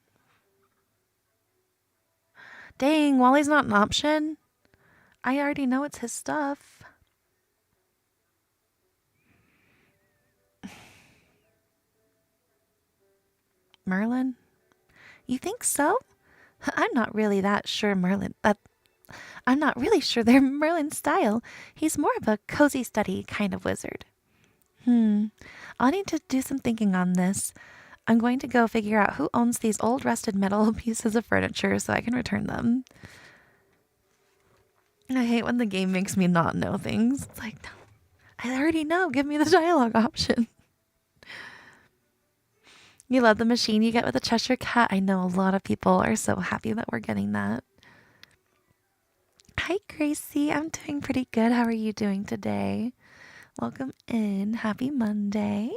Dang, Wally's not an option. I already know it's his stuff. Merlin? You think so? I'm not really that sure I'm not really sure they're Merlin's style. He's more of a cozy study kind of wizard. I'll need to do some thinking on this. I'm going to go figure out who owns these old rusted metal pieces of furniture so I can return them. I hate when the game makes me not know things. It's like, no, I already know. Give me the dialogue option. You love the machine you get with the Cheshire Cat. I know a lot of people are so happy that we're getting that. Hi, Gracie. I'm doing pretty good. How are you doing today? Welcome in. Happy Monday.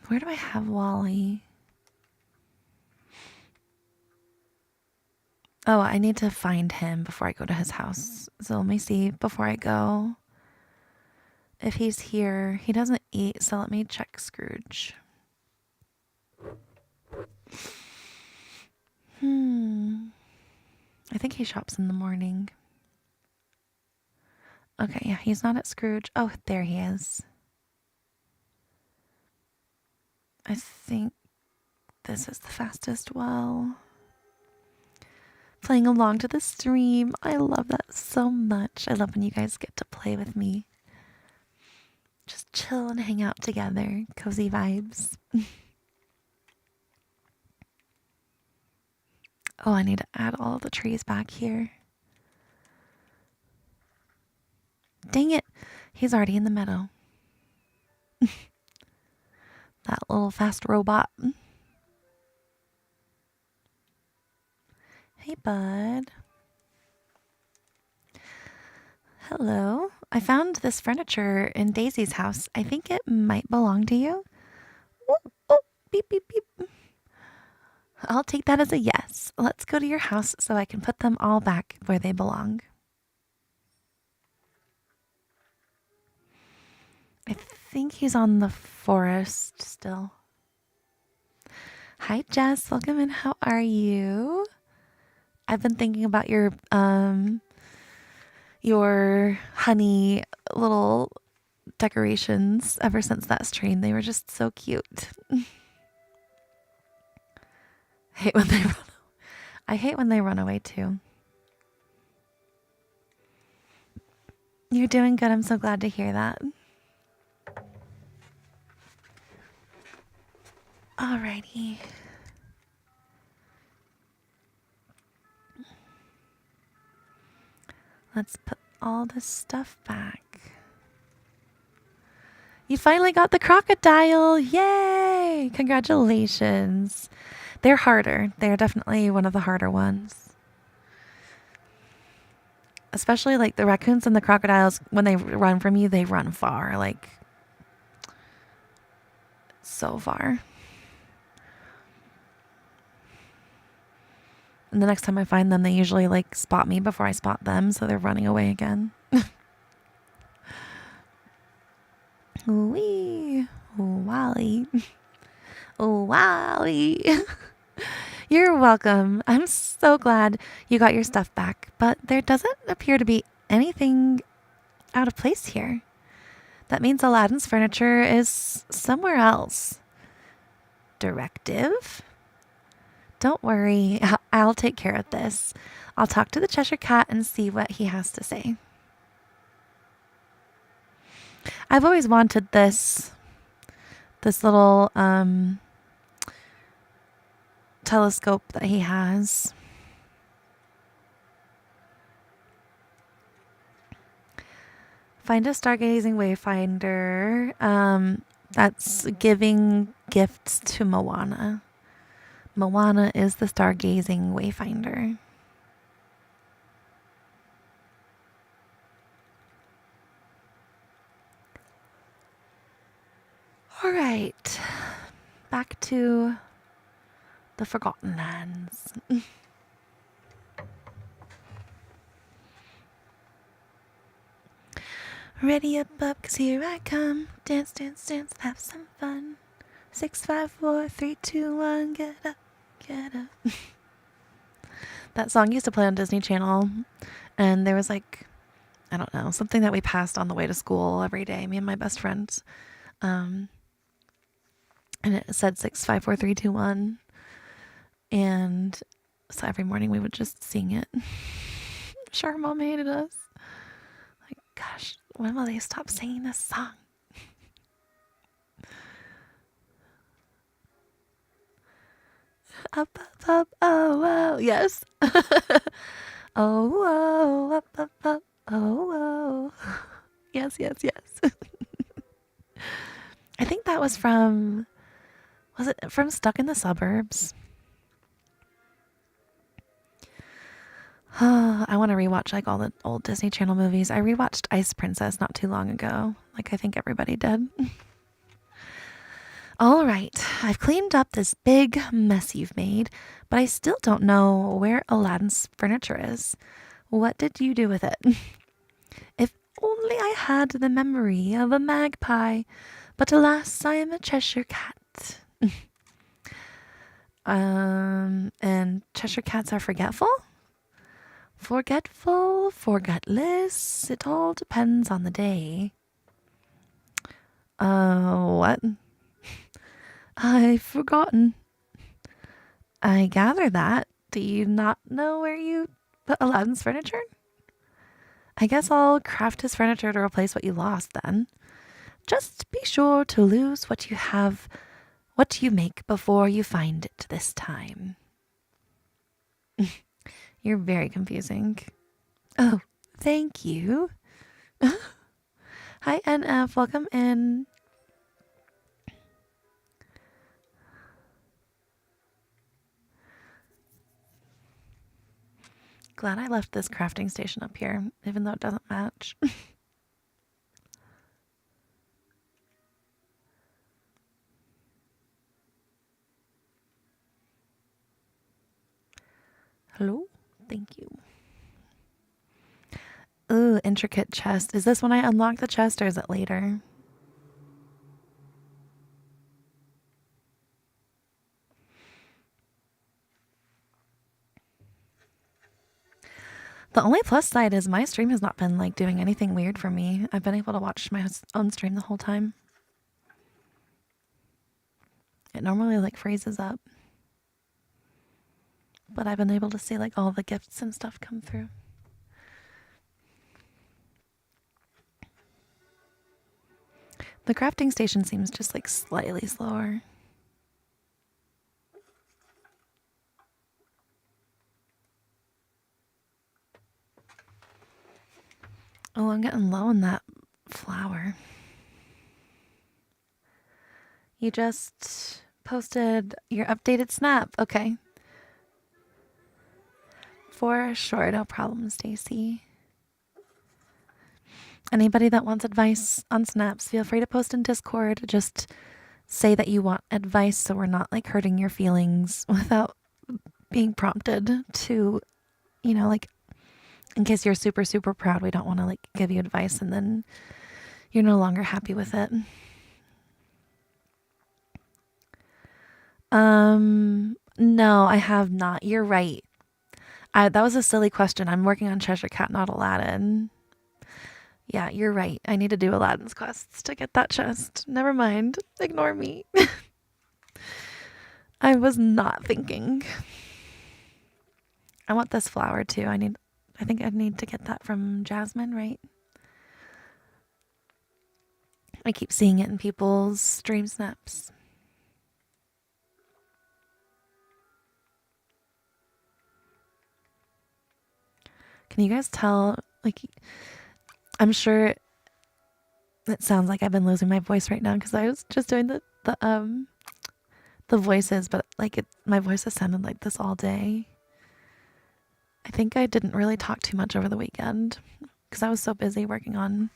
Where do I have Wally? Oh, I need to find him before I go to his house. So let me see before I go if he's here. He doesn't eat, so let me check Scrooge. I think he shops in the morning. Okay, yeah, he's not at Scrooge. Oh, there he is. I think this is the fastest well. Playing along to the stream. I love that so much. I love when you guys get to play with me. Just chill and hang out together. Cozy vibes. Oh, I need to add all the trees back here. Dang it. He's already in the meadow. That little fast robot. Hey, bud. Hello. I found this furniture in Daisy's house. I think it might belong to you. Oh, oh, beep, beep, beep. I'll take that as a yes. Let's go to your house so I can put them all back where they belong. I think he's on the forest still. Hi, Jess. Welcome in. How are you? I've been thinking about your honey little decorations ever since that stream. They were just so cute. I hate when they run away too. You're doing good. I'm so glad to hear that. Alrighty. Let's put all this stuff back. You finally got the crocodile. Yay! Congratulations. They're harder. They're definitely one of the harder ones. Especially like the raccoons and the crocodiles, when they run from you, they run far. Like, so far. And the next time I find them, they usually like spot me before I spot them, so they're running away again. Wee, Wally. Wally. You're welcome. I'm so glad you got your stuff back, but there doesn't appear to be anything out of place here. That means Aladdin's furniture is somewhere else. Directive? Don't worry, I'll take care of this. I'll talk to the Cheshire Cat and see what he has to say. I've always wanted this little telescope that he has. Find a stargazing wayfinder. That's giving gifts to Moana. Moana is the stargazing wayfinder. All right, back to the Forgotten Lands. Ready up, 'cause here I come. Dance, dance, dance, have some fun. 6, 5, 4, 3, 2, 1, get up, get up. That song used to play on Disney Channel, and there was like, I don't know, something that we passed on the way to school every day, me and my best friends. And it said 6, 5, 4, 3, 2, 1. And so every morning we would just sing it. I'm sure her mom hated us. Like, gosh, when will they stop singing this song? Up, up, up, oh, whoa, yes. Oh, whoa, up, up, up, oh, whoa. Yes, yes, yes. I think that was was it from Stuck in the Suburbs? I want to rewatch like all the old Disney Channel movies. I rewatched Ice Princess not too long ago. Like I think everybody did. All right, I've cleaned up this big mess you've made, but I still don't know where Aladdin's furniture is. What did you do with it? If only I had the memory of a magpie, but alas, I am a Cheshire Cat. And Cheshire Cats are forgetful? Forgetful, forgetless, it all depends on the day. What? I've forgotten. I gather that. Do you not know where you put Aladdin's furniture? I guess I'll craft his furniture to replace what you lost then. Just be sure to lose what you have, what you make before you find it this time. You're very confusing. Oh, thank you. Hi, NF. Welcome in. Glad I left this crafting station up here, even though it doesn't match. Hello? Thank you. Ooh, intricate chest. Is this when I unlock the chest or is it later? The only plus side is my stream has not been like doing anything weird for me. I've been able to watch my own stream the whole time. It normally like freezes up. But I've been able to see like all the gifts and stuff come through. The crafting station seems just like slightly slower. Oh, I'm getting low on that flour. You just posted your updated snap. Okay. For sure, no problem, Stacy. Anybody that wants advice on snaps, feel free to post in Discord. Just say that you want advice so we're not like hurting your feelings without being prompted to, you know, like in case you're super, super proud, we don't want to like give you advice and then you're no longer happy with it. No, I have not. You're right. That was a silly question. I'm working on Cheshire Cat, not Aladdin. Yeah, you're right. I need to do Aladdin's quests to get that chest. Never mind. Ignore me. I was not thinking. I want this flower too. I think I need to get that from Jasmine, right? I keep seeing it in people's dream snaps. Can you guys tell, like, I'm sure it sounds like I've been losing my voice right now because I was just doing the voices, but like my voice has sounded like this all day. I think I didn't really talk too much over the weekend because I was so busy working on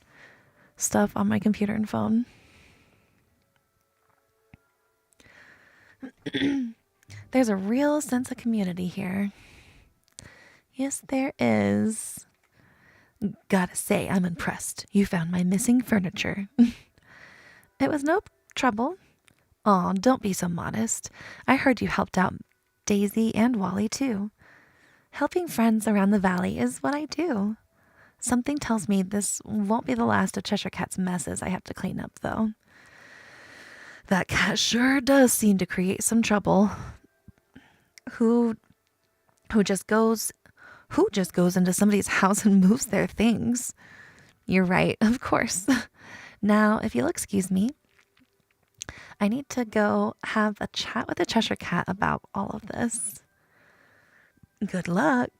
stuff on my computer and phone. There's a real sense of community here. Yes, there is. Gotta say, I'm impressed. You found my missing furniture. It was no trouble. Aw, don't be so modest. I heard you helped out Daisy and Wally too. Helping friends around the valley is what I do. Something tells me this won't be the last of Cheshire Cat's messes I have to clean up, though. That cat sure does seem to create some trouble. Who just goes into somebody's house and moves their things? You're right, of course. Now, if you'll excuse me, I need to go have a chat with the Cheshire Cat about all of this. Good luck.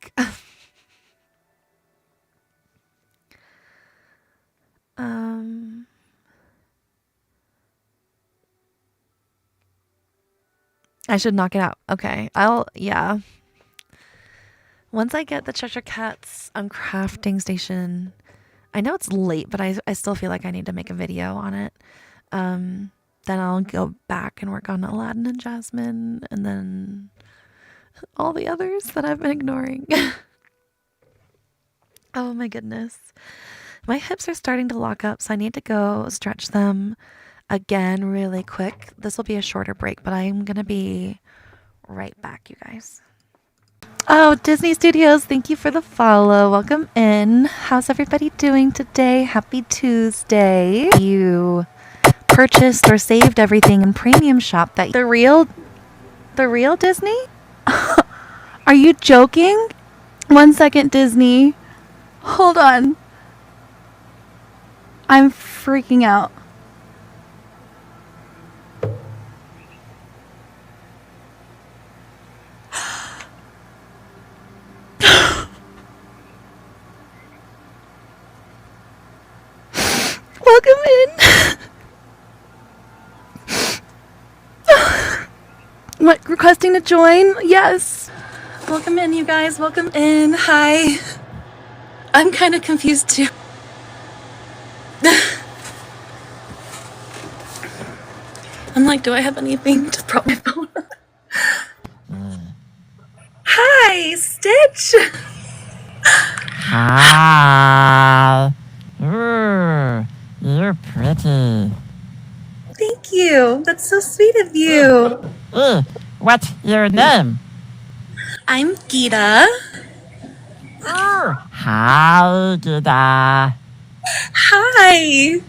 I should knock it out. Okay, yeah. Once I get the Cheshire Cat's crafting station, I know it's late, but I still feel like I need to make a video on it. Then I'll go back and work on Aladdin and Jasmine, and then all the others that I've been ignoring. Oh my goodness. My hips are starting to lock up, so I need to go stretch them again really quick. This will be a shorter break, but I'm going to be right back, you guys. Oh, Disney Studios, thank you for the follow. Welcome in. How's everybody doing today? Happy Tuesday. You purchased or saved everything in Premium Shop that the real Disney? Are you joking? 1 second, Disney. Hold on. I'm freaking out. Welcome in. What, requesting to join? Yes. Welcome in, you guys. Welcome in. Hi. I'm kind of confused too. I'm like, do I have anything to prop my phone up? Hi, Stitch. Hi. Ooh, you're pretty. Thank you. That's so sweet of you. What's your name? I'm Gita. Hi, Gita. Hi.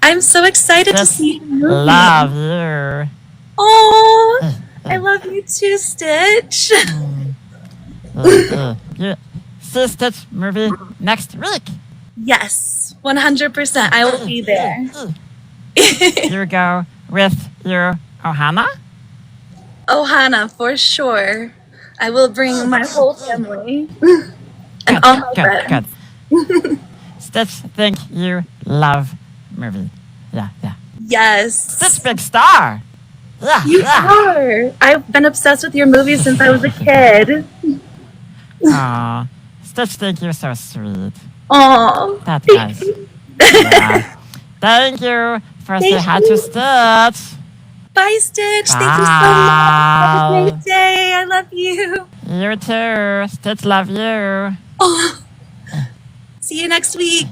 I'm so excited to Just see your movie. love you. Oh, I love you too, Stitch. You see Stitch movie next week. Yes, 100%. I will be there. You go with your Ohana? Ohana, for sure. I will bring my whole family and all my friends. Good. Stitch think you love movie. Yeah. Yes. Stitch big star. You are. I've been obsessed with your movies since I was a kid. Aw, Stitch think you're so sweet. Aw. That's nice. Yeah. Thank you for saying hi to Stitch. Bye, Stitch. Thank you so much. Have a great day. I love you. You too. Stitch love you. Oh. See you next week.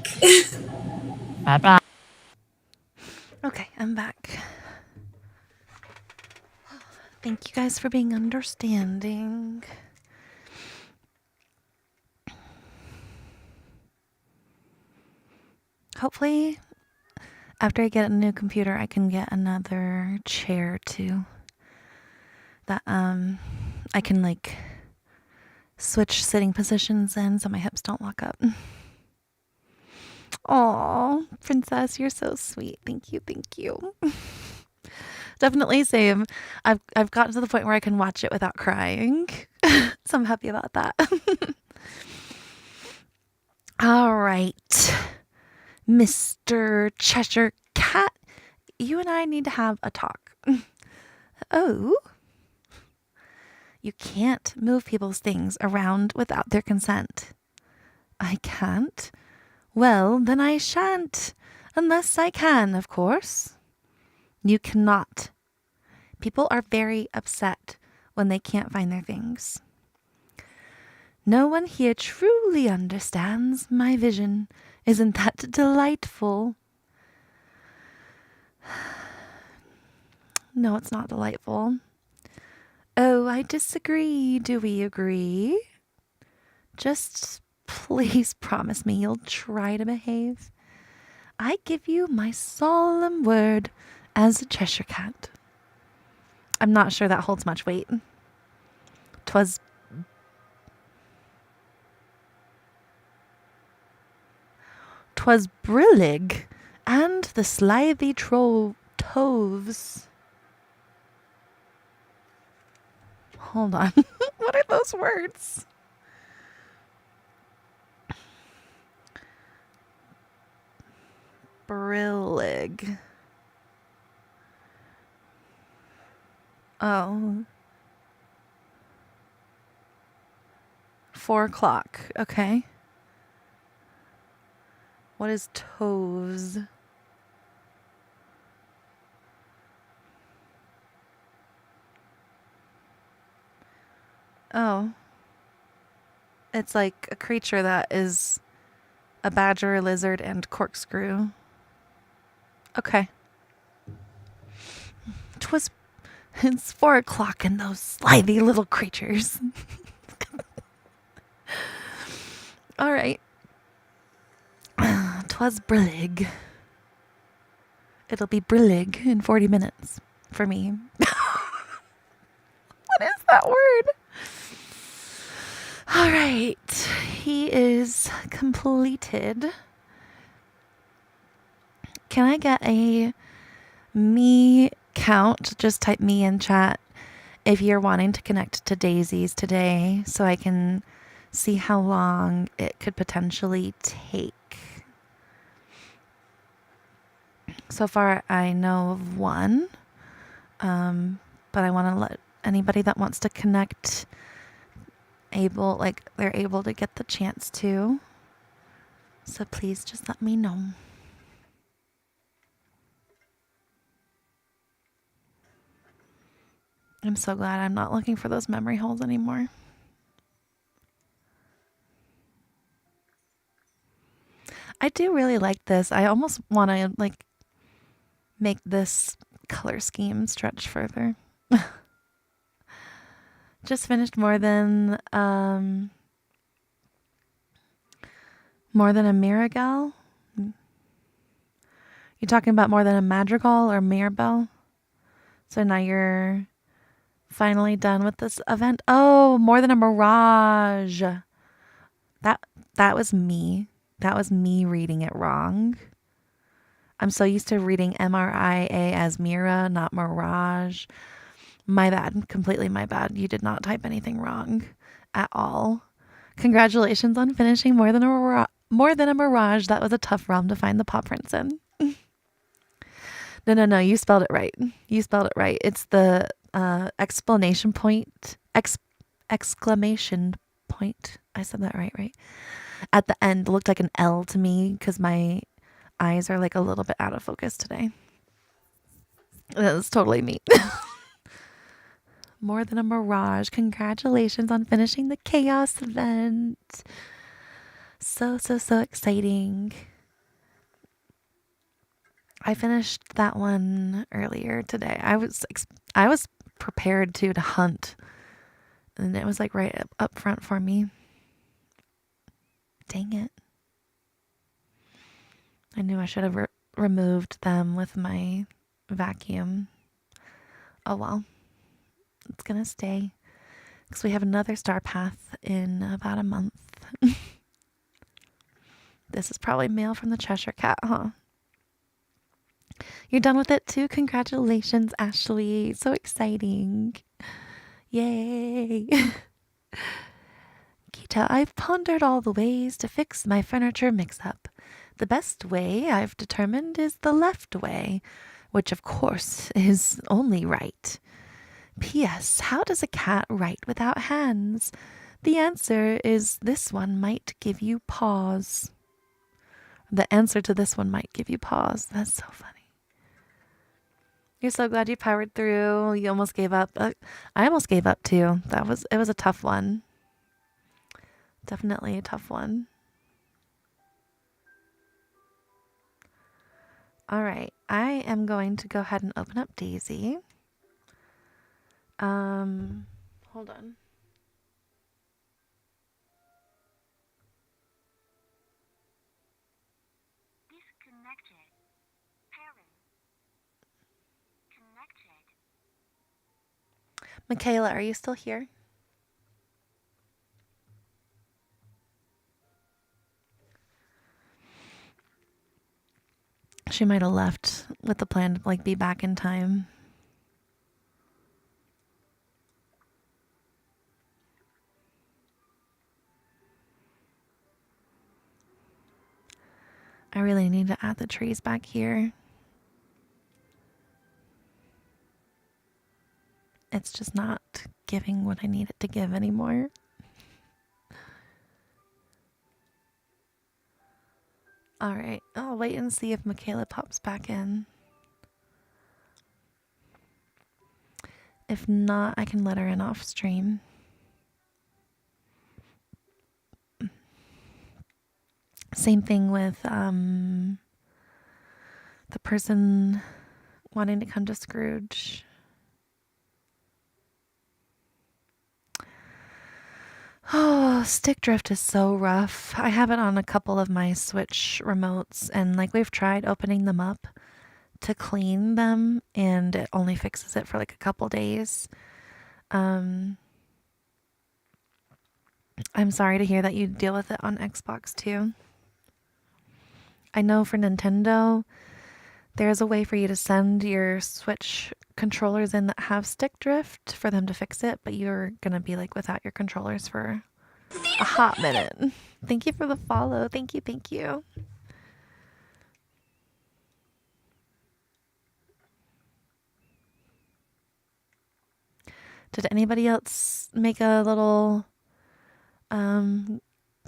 Bye-bye. Okay, I'm back. Thank you guys for being understanding. Hopefully, after I get a new computer, I can get another chair too. That I can like switch sitting positions in so my hips don't lock up. Aw, princess, you're so sweet. Thank you. Definitely same. I've gotten to the point where I can watch it without crying. So I'm happy about that. All right. Mr. Cheshire Cat, you and I need to have a talk. Oh. You can't move people's things around without their consent. I can't? Well, then I shan't. Unless I can, of course. You cannot. People are very upset when they can't find their things. No one here truly understands my vision. Isn't that delightful? No, it's not delightful. Oh, I disagree. Do we agree? Just please promise me you'll try to behave. I give you my solemn word as a Cheshire Cat. I'm not sure that holds much weight. 'Twas brillig, and the slithy toves. Hold on. What are those words? Brillig. Oh. 4 o'clock. Okay. What is toves? Oh. It's like a creature that is a badger, a lizard, and corkscrew. Okay. It's 4 o'clock and those slithy little creatures. All right. 'Twas brillig. It'll be brillig in 40 minutes for me. What is that word? All right. He is completed. Can I get a me count? Just type me in chat if you're wanting to connect to Daisies today so I can see how long it could potentially take. So far, I know of one, but I want to let anybody that wants to connect they're able to get the chance to. So please just let me know. I'm so glad I'm not looking for those memory holes anymore. I do really like this. I almost want to make this color scheme stretch further. Just finished more than a Mirabelle. You talking about more than a madrigal or mirabelle? So now you're finally done with this event. Oh, more than a mirage. That was me. That was me reading it wrong. I'm so used to reading MRIA as Mira, not Mirage. My bad. Completely my bad. You did not type anything wrong at all. Congratulations on finishing more than a Mirage. That was a tough ROM to find the paw prints in. No. You spelled it right. You spelled it right. It's the exclamation point. Exclamation point. I said that right? At the end, looked like an L to me because my eyes are like a little bit out of focus today. That's totally me. More than a mirage. Congratulations on finishing the chaos event. So exciting. I finished that one earlier today. I was prepared to hunt, and it was like right up front for me. Dang it. I knew I should have removed them with my vacuum. Oh well. It's gonna stay. Because we have another star path in about a month. This is probably mail from the Cheshire Cat, huh? You're done with it too? Congratulations, Ashley. So exciting. Yay. Gita, I've pondered all the ways to fix my furniture mix-up. The best way I've determined is the left way, which of course is only right. P.S. How does a cat write without hands? The answer is this one might give you pause. The answer to this one might give you pause. That's so funny. You're so glad you powered through. You almost gave up. I almost gave up too. It was a tough one. Definitely a tough one. All right. I am going to go ahead and open up Daisy. Hold on. Disconnected. Parent. Connected. Michaela, are you still here? She might have left with the plan to be back in time. I really need to add the trees back here. It's just not giving what I need it to give anymore. All right, I'll wait and see if Michaela pops back in. If not, I can let her in off stream. Same thing with the person wanting to come to Scrooge. Oh, stick drift is so rough. I have it on a couple of my Switch remotes, and we've tried opening them up to clean them, and it only fixes it for a couple days. I'm sorry to hear that you deal with it on Xbox too. I know for Nintendo, there's a way for you to send your Switch controllers in that have stick drift for them to fix it, but you're gonna be without your controllers for a hot minute. Thank you for the follow. Thank you. Did anybody else make a little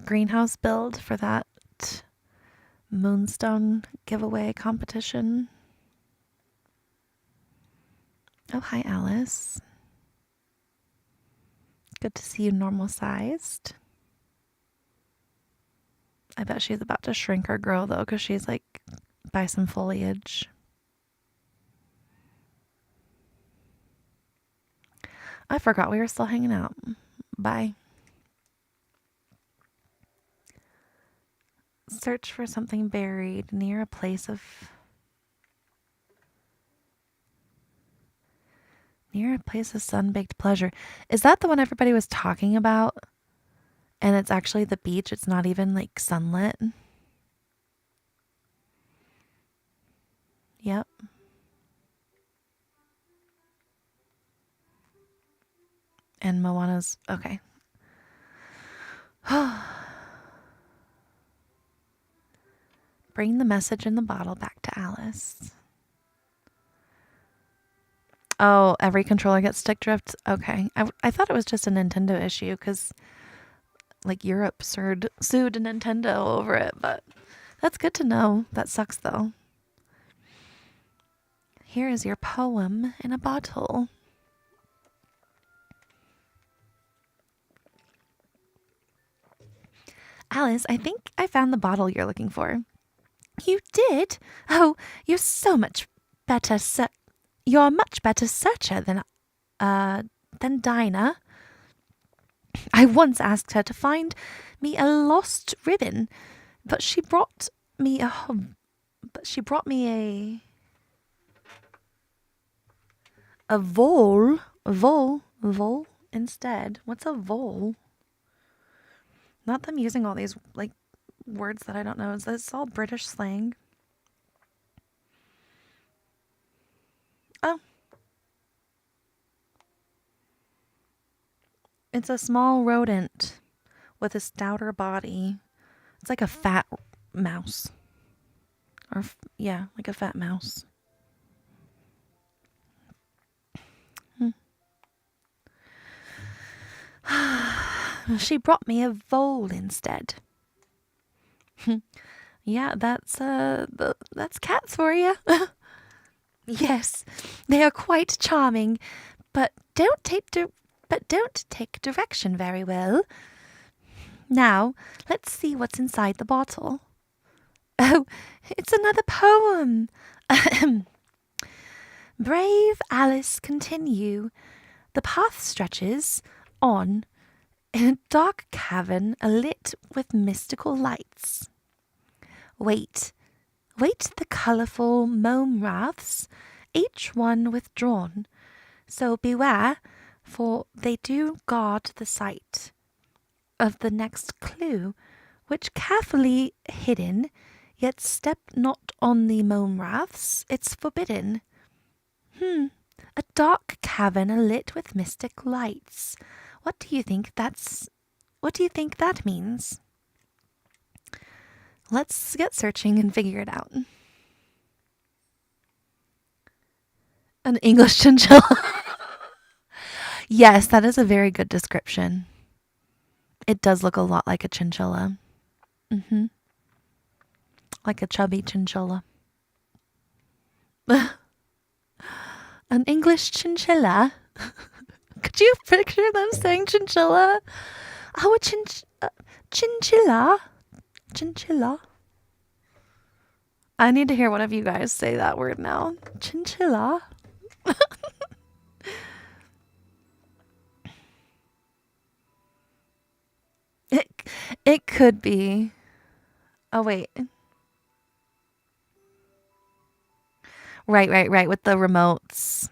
greenhouse build for that moonstone giveaway competition? Oh, hi, Alice. Good to see you normal sized. I bet she's about to shrink or grow though, because she's like by some foliage. I forgot we were still hanging out. Bye. Search for something buried near a place of sun-baked pleasure. Is that the one everybody was talking about? And it's actually the beach. It's not even like sunlit. Yep. And Moana's okay. Bring the message in the bottle back to Alice. Oh, every controller gets stick drift? Okay. I thought it was just a Nintendo issue because, like, Europe sued Nintendo over it, but that's good to know. That sucks, though. Here is your poem in a bottle. Alice, I think I found the bottle you're looking for. You did? Oh, you're so much better. You're a much better searcher than Dinah. I once asked her to find me a lost ribbon, but she brought me a vole instead. What's a vole? Not them using all these like words that I don't know. Is this all British slang? Oh. It's a small rodent with a stouter body. It's like a fat mouse. Or, yeah, like a fat mouse. She brought me a vole instead. Yeah, that's cats for you. Yes, they are quite charming, but don't take direction very well. Now, let's see what's inside the bottle. Oh, it's another poem. Brave Alice, continue. The path stretches on in a dark cavern alit with mystical lights. Wait the colourful mome wraiths, each one withdrawn. So beware, for they do guard the sight of the next clue, which carefully hidden, yet step not on the mome wraiths, it's forbidden. A dark cavern alit with mystic lights. What do you think that means? Let's get searching and figure it out. An English chinchilla. Yes, that is a very good description. It does look a lot like a chinchilla. Like a chubby chinchilla. An English chinchilla? Could you picture them saying chinchilla? Oh, a chinchilla? Chinchilla? I need to hear one of you guys say that word now. Chinchilla? It could be. Oh, wait. Right. With the remotes.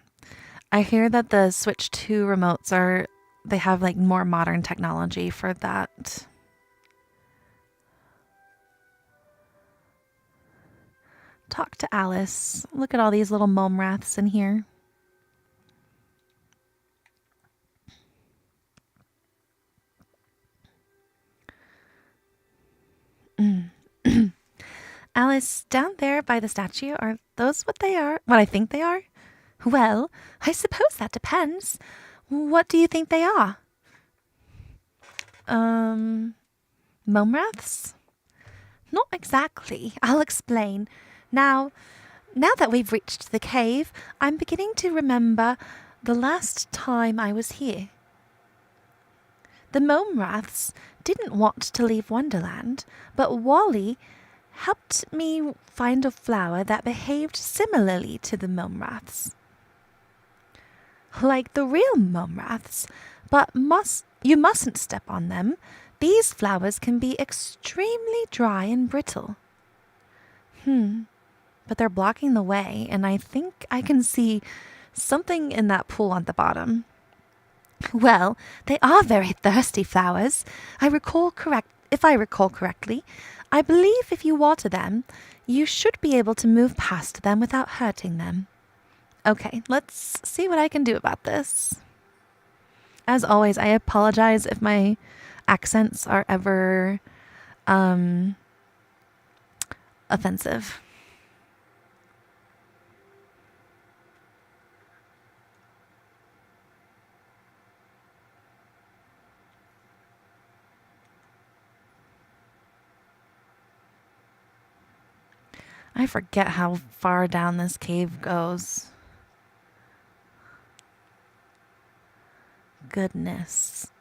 I hear that the Switch 2 remotes they have like more modern technology for that. Talk to Alice. Look at all these little mome wraiths in here. Alice, down there by the statue, are those what they are? What I think they are? Well, I suppose that depends. What do you think they are? Momraths? Not exactly. I'll explain. Now that we've reached the cave, I'm beginning to remember the last time I was here. The Momraths didn't want to leave Wonderland, but Wally helped me find a flower that behaved similarly to the Momraths. Like the real Momraths, but you mustn't step on them. These flowers can be extremely dry and brittle. But they're blocking the way, and I think I can see something in that pool on the bottom. Well, they are very thirsty flowers. If I recall correctly, I believe if you water them, you should be able to move past them without hurting them. Okay, let's see what I can do about this. As always, I apologize if my accents are ever offensive. I forget how far down this cave goes. Goodness.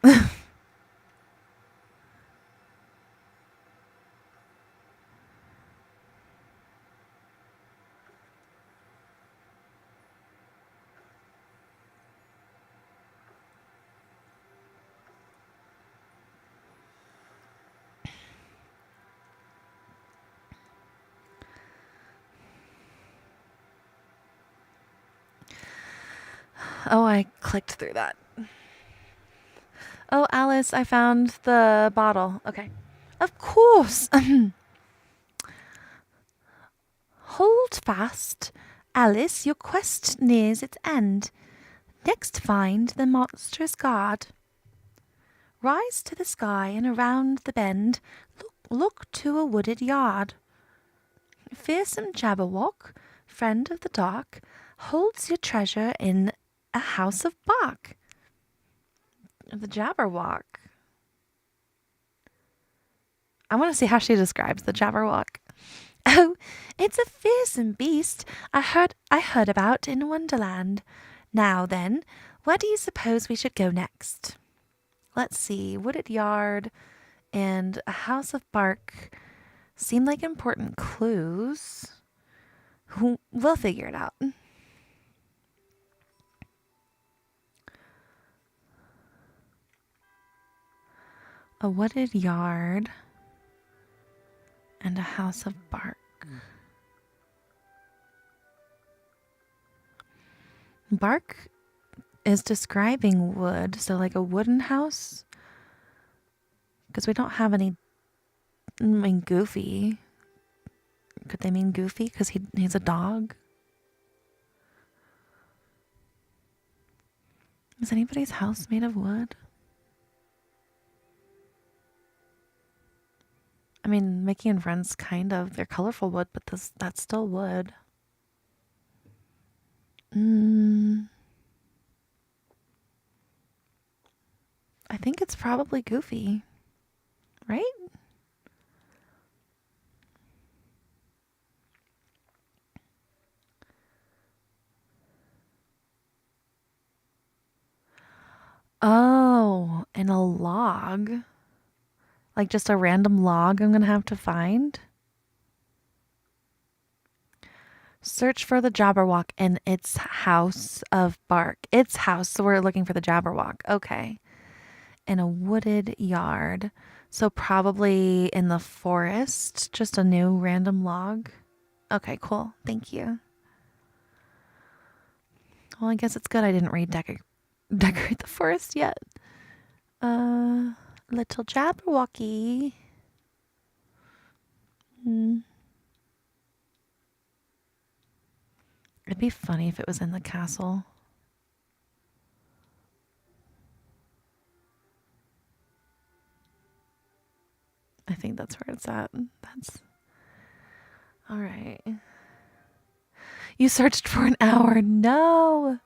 Oh, I clicked through that. Oh, Alice, I found the bottle. Okay. Of course. Hold fast. Alice, your quest nears its end. Next find the monstrous guard. Rise to the sky and around the bend. Look to a wooded yard. Fearsome Jabberwock, friend of the dark, holds your treasure in a house of bark. The Jabberwock. I want to see how she describes the Jabberwock. Oh, it's a fearsome beast I heard about in Wonderland. Now then, where do you suppose we should go next? Let's see, wooded yard and a house of bark seem like important clues. We'll figure it out. A wooded yard and a house of bark. Bark is describing wood, so like a wooden house. Because we don't have any. I mean, Goofy. Could they mean Goofy? Because he's a dog. Is anybody's house made of wood? I mean, Mickey and Friends kind of. They're colorful wood, but that's still wood. I think it's probably Goofy. Right? Oh, and a log. Like just a random log I'm going to have to find. Search for the Jabberwock in its house of bark. Its house, so we're looking for the Jabberwock. Okay. In a wooded yard. So probably in the forest. Just a new random log. Okay, cool. Thank you. Well, I guess it's good I didn't read Decorate the Forest yet. Little Jabberwocky. It'd be funny if it was in the castle. I think that's where it's at. That's all right. You searched for an hour. No.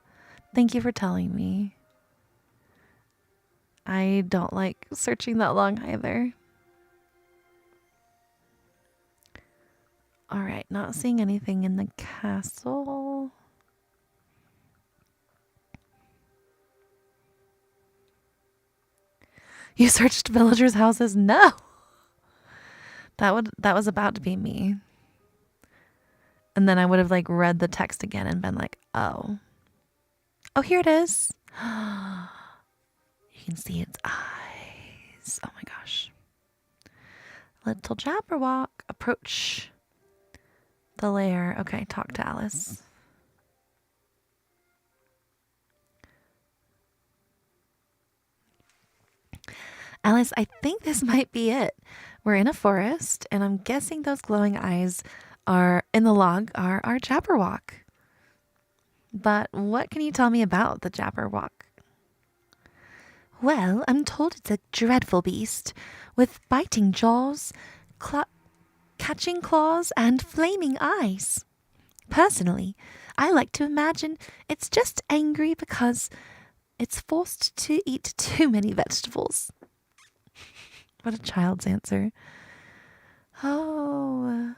Thank you for telling me. I don't like searching that long either. All right, not seeing anything in the castle. You searched villagers' houses? No. That was about to be me. And then I would have like read the text again and been like, "Oh. Oh, here it is." You can see its eyes. Oh my gosh. Little Jabberwock, approach the lair. Okay, talk to Alice. Alice, I think this might be it. We're in a forest, and I'm guessing those glowing eyes are in the log are our Jabberwock. But what can you tell me about the Jabberwock? Well, I'm told it's a dreadful beast with biting jaws, catching claws, and flaming eyes. Personally, I like to imagine it's just angry because it's forced to eat too many vegetables. What a child's answer. Oh.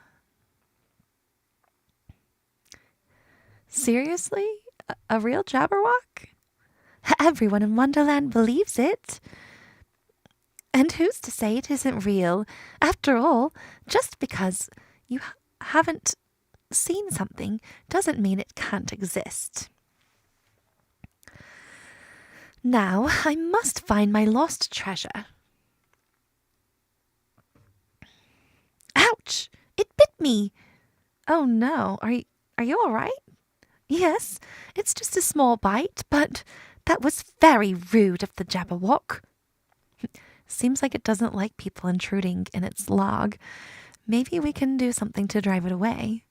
Seriously? A real Jabberwock? Everyone in Wonderland believes it. And who's to say it isn't real? After all, just because you haven't seen something doesn't mean it can't exist. Now, I must find my lost treasure. Ouch! It bit me! Oh no, are you all right? Yes, it's just a small bite, but that was very rude of the Jabberwock. Seems like it doesn't like people intruding in its log. Maybe we can do something to drive it away.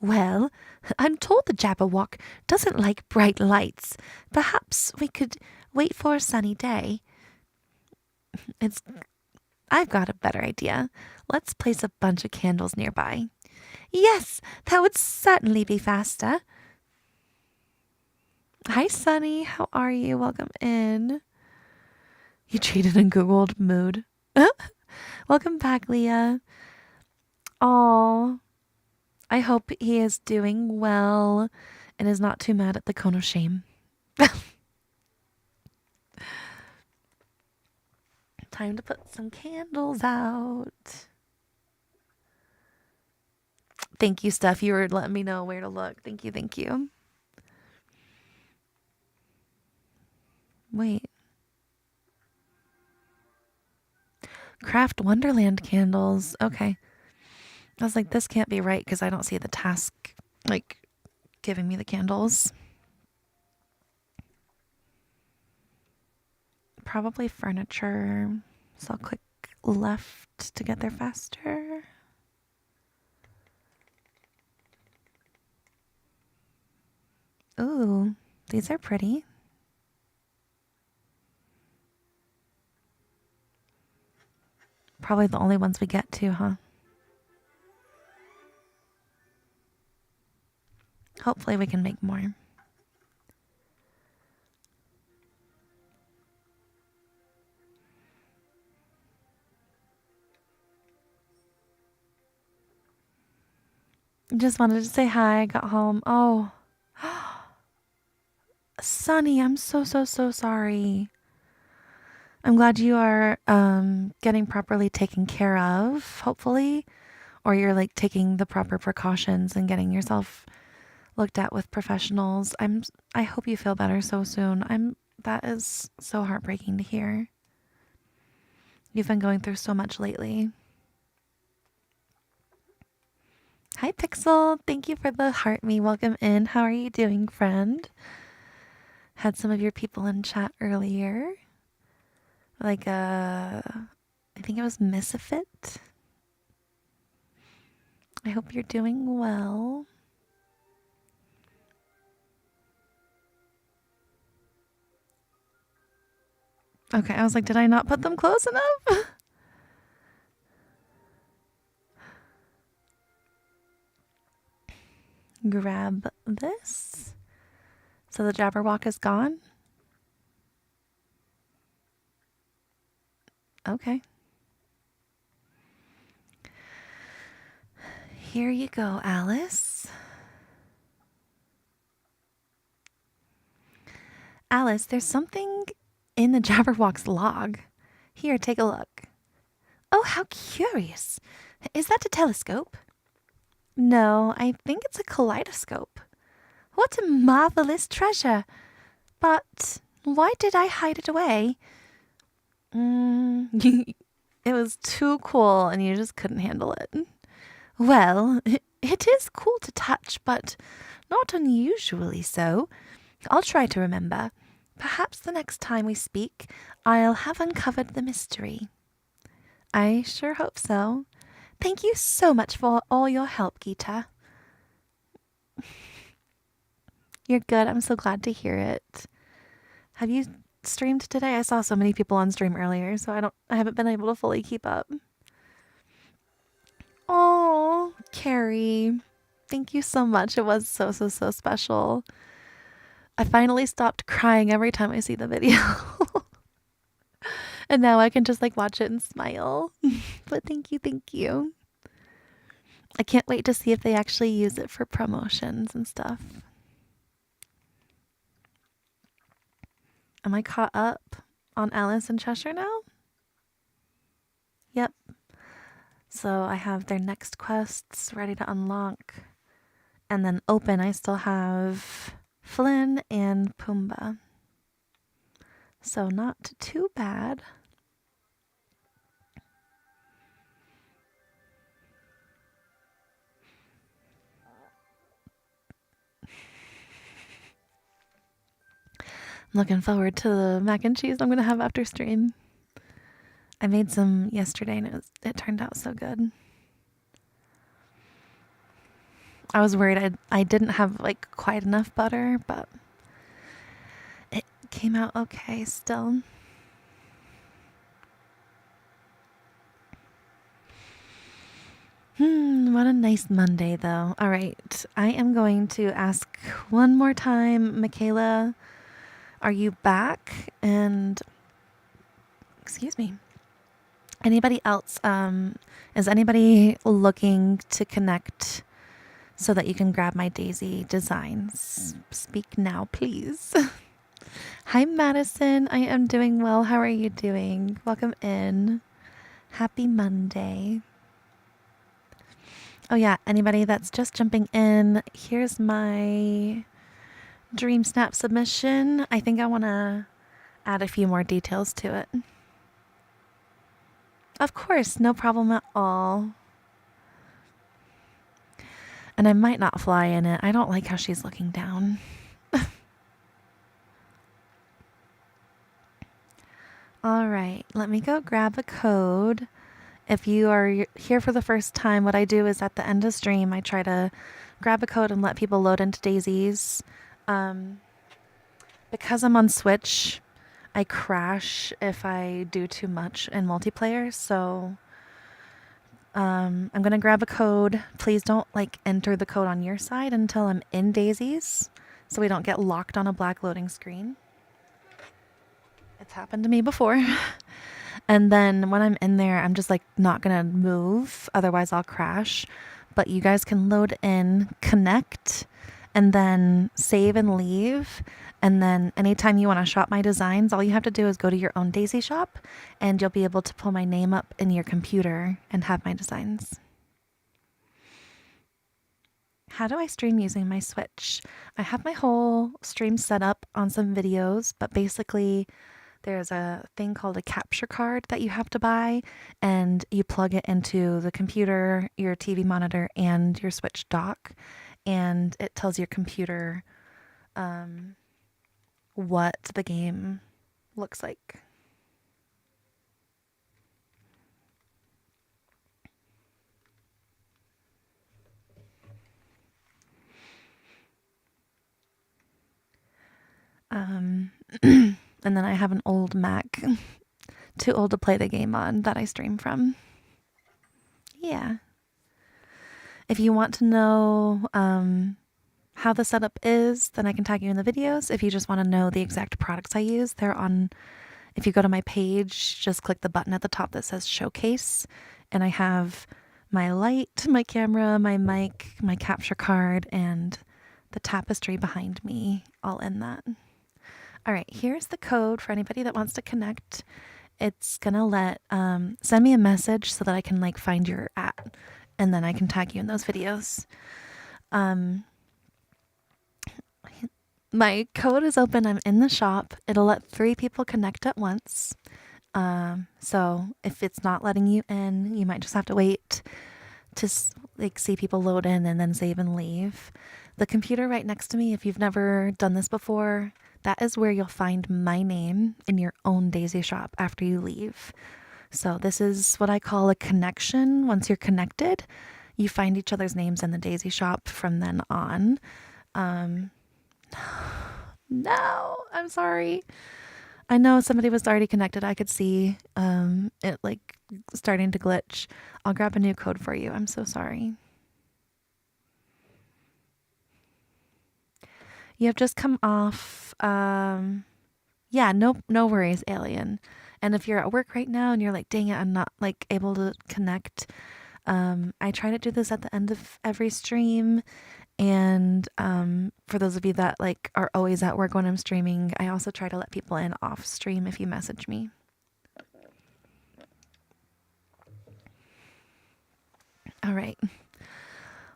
Well, I'm told the Jabberwock doesn't like bright lights. Perhaps we could wait for a sunny day. I've got a better idea. Let's place a bunch of candles nearby. Yes, that would certainly be faster. Hi, Sunny. How are you? Welcome in. You cheated in Googled mood. Welcome back, Leah. Aw. I hope he is doing well and is not too mad at the cone of shame. Time to put some candles out. Thank you, Steph. You were letting me know where to look. Thank you, thank you. Wait. Craft Wonderland candles. Okay. I was like, this can't be right because I don't see the task, like, giving me the candles. Probably furniture. So I'll click left to get there faster. Ooh, these are pretty. Probably the only ones we get to, huh? Hopefully we can make more. Just wanted to say hi. I got home. Oh. Sunny, I'm so sorry. I'm glad you are getting properly taken care of, hopefully. Or you're like taking the proper precautions and getting yourself looked at with professionals. I hope you feel better so soon. That is so heartbreaking to hear. You've been going through so much lately. Hi, Pixel. Thank you for the heart me. Welcome in. How are you doing, friend? Had some of your people in chat earlier. Like, I think it was Missafit. I hope you're doing well. Okay, I was like, did I not put them close enough? Grab this. So the Jabberwock is gone. Okay. Here you go, Alice. Alice, there's something in the Jabberwock's log. Here, take a look. Oh, how curious. Is that a telescope? No, I think it's a kaleidoscope. What a marvelous treasure. But why did I hide it away? It was too cool and you just couldn't handle it. Well, it is cool to touch, but not unusually so. I'll try to remember. Perhaps the next time we speak, I'll have uncovered the mystery. I sure hope so. Thank you so much for all your help, Geeta. You're good. I'm so glad to hear it. Have you streamed today? I saw so many people on stream earlier, so I haven't been able to fully keep up. Oh, Carrie. Thank you so much. It was so special. I finally stopped crying every time I see the video. And now I can just like watch it and smile. But thank you. I can't wait to see if they actually use it for promotions and stuff. Am I caught up on Alice in Cheshire now? Yep. So I have their next quests ready to unlock. And then open, I still have Flynn and Pumbaa. So not too bad. I'm looking forward to the mac and cheese I'm going to have after stream. I made some yesterday and it turned out so good. I was worried I didn't have like quite enough butter, but it came out okay still. What a nice Monday though. All right, I am going to ask one more time, Michaela, are you back? And excuse me. Anybody else, is anybody looking to connect so that you can grab my Daisy designs? Speak now, please. Hi, Madison. I am doing well. How are you doing? Welcome in. Happy Monday. Oh yeah, anybody that's just jumping in, here's my Dreamsnap submission. I think I want to add a few more details to it. Of course, no problem at all. And I might not fly in it. I don't like how she's looking down. All right, let me go grab a code. If you are here for the first time, what I do is at the end of stream, I try to grab a code and let people load into Daisies. Because I'm on Switch, I crash if I do too much in multiplayer, so I'm going to grab a code. Please don't like enter the code on your side until I'm in Daisies, so we don't get locked on a black loading screen. It's happened to me before. And then when I'm in there, I'm just like not going to move, otherwise I'll crash. But you guys can load in, connect, and then save and leave. And then anytime you want to shop my designs, all you have to do is go to your own Daisy shop and you'll be able to pull my name up in your computer and have my designs. How do I stream using my Switch? I have my whole stream set up on some videos, but basically there's a thing called a capture card that you have to buy, and you plug it into the computer, your TV monitor, and your Switch dock, and it tells your computer what the game looks like. And then I have an old Mac, too old to play the game on, that I stream from. Yeah. If you want to know how the setup is, then I can tag you in the videos. If you just want to know the exact products I use, they're on if you go to my page, just click the button at the top that says showcase. And I have my light, my camera, my mic, my capture card, and the tapestry behind me all in that. All right, here's the code for anybody that wants to connect. It's gonna send me a message so that I can like find your at, and then I can tag you in those videos. My code is open. I'm in the shop. It'll let 3 people connect at once. So if it's not letting you in, you might just have to wait to like see people load in and then save and leave. The computer right next to me, if you've never done this before, that is where you'll find my name in your own Daisy shop after you leave. So this is what I call a connection. Once you're connected, you find each other's names in the Daisy shop from then on. No, I'm sorry. I know somebody was already connected. I could see it like starting to glitch. I'll grab a new code for you. I'm so sorry. You have just come off. Yeah, no worries, Alien. And if you're at work right now and you're like, dang it, I'm not like able to connect. I try to do this at the end of every stream. And for those of you that like are always at work when I'm streaming, I also try to let people in off stream if you message me. All right.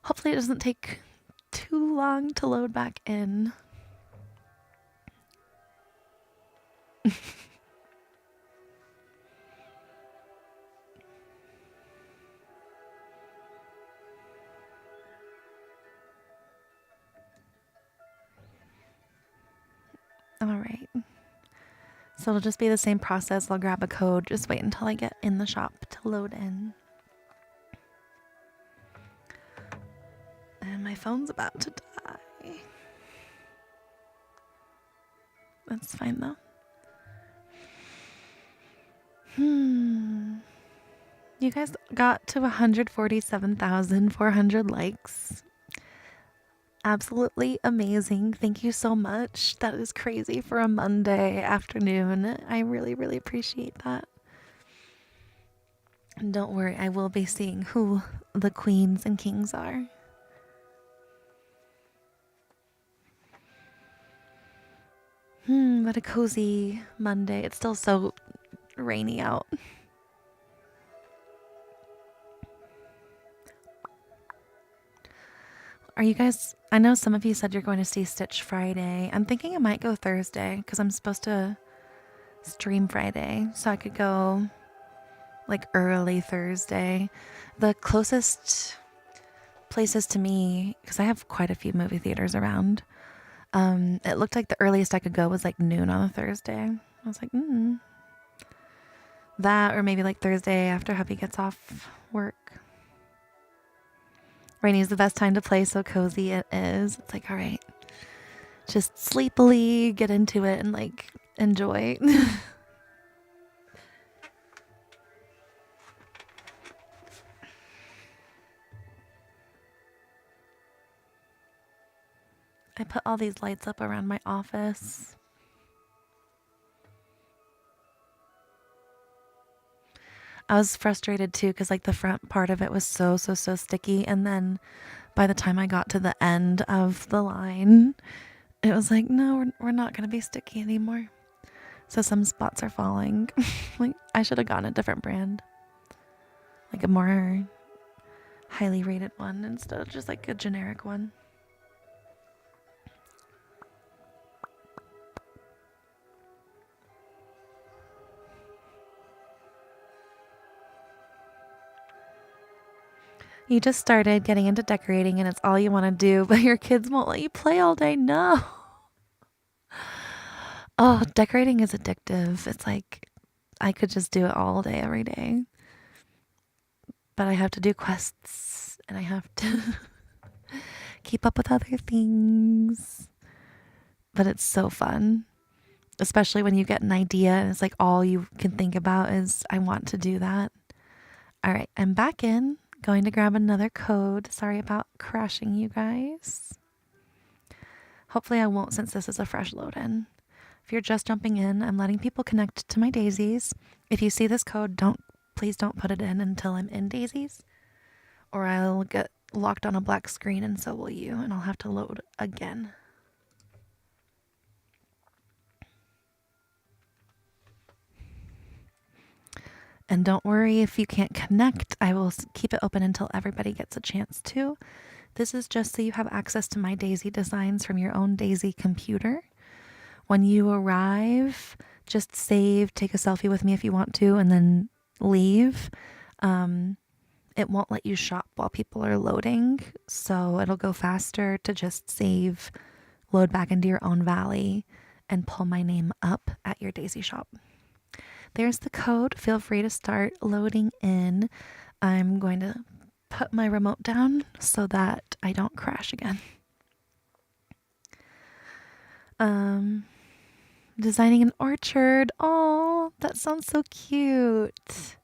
Hopefully it doesn't take too long to load back in. All right. So it'll just be the same process. I'll grab a code. Just wait until I get in the shop to load in. And my phone's about to die. That's fine though. You guys got to 147,400 likes. Absolutely amazing. Thank you so much. That is crazy for a Monday afternoon. I really, really appreciate that. And don't worry, I will be seeing who the queens and kings are. What a cozy Monday. It's still so rainy out. Are you guys, I know some of you said you're going to see Stitch Friday. I'm thinking I might go Thursday because I'm supposed to stream Friday. So I could go like early Thursday. The closest places to me, because I have quite a few movie theaters around, it looked like the earliest I could go was like noon on a Thursday. I was like, that or maybe like Thursday after hubby gets off work. Rainy is the best time to play, so cozy it is. It's like, all right, just sleepily get into it and like enjoy. I put all these lights up around my office. I was frustrated too because like the front part of it was so sticky, and then by the time I got to the end of the line, it was like, no, we're not gonna be sticky anymore. So some spots are falling. Like I should have gotten a different brand, like a more highly rated one instead of just like a generic one. You just started getting into decorating and it's all you want to do, but your kids won't let you play all day. No. Oh, decorating is addictive. It's like I could just do it all day, every day. But I have to do quests and I have to keep up with other things. But it's so fun, especially when you get an idea and it's like all you can think about is, I want to do that. All right, I'm back in. Going to grab another code. Sorry about crashing, you guys. Hopefully I won't, since this is a fresh load in. If you're just jumping in, I'm letting people connect to my daisies. If you see this code, please don't put it in until I'm in daisies, or I'll get locked on a black screen and so will you, and I'll have to load again. And don't worry if you can't connect. I will keep it open until everybody gets a chance to. This is just so you have access to my daisy designs from your own daisy computer. When you arrive, just save, take a selfie with me if you want to, and then leave. It won't let you shop while people are loading, so it'll go faster to just save, load back into your own valley, and pull my name up at your daisy shop. There's the code. Feel free to start loading in. I'm going to put my remote down so that I don't crash again. Designing an orchard. Oh, that sounds so cute.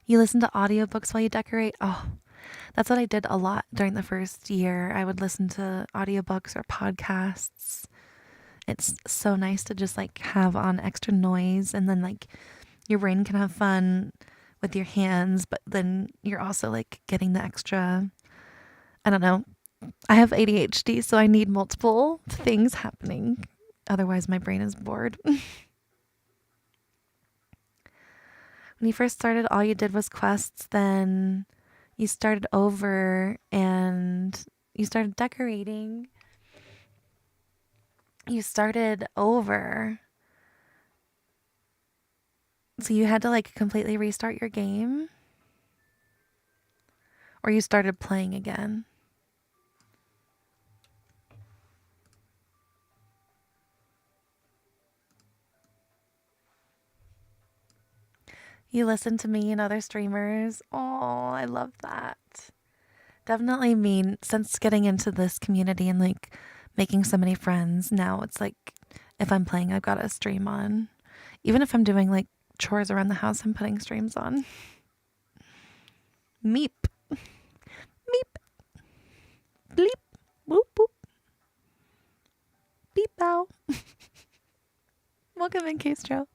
You listen to audiobooks while you decorate. Oh, that's what I did a lot during the first year. I would listen to audiobooks or podcasts. It's so nice to just like have on extra noise, and then like your brain can have fun with your hands, but then you're also like getting the extra, I don't know. I have ADHD, so I need multiple things happening. Otherwise, my brain is bored. When you first started, all you did was quests, then you started over and you started decorating. You started over. So you had to like completely restart your game? Or you started playing again? You listen to me and other streamers. Oh, I love that. Definitely mean, since getting into this community and like making so many friends, now it's like if I'm playing, I've got a stream on. Even if I'm doing like chores around the house, I'm putting streams on. Meep. Meep. Bleep. Whoop whoop. Beep bow. Welcome in, Castro.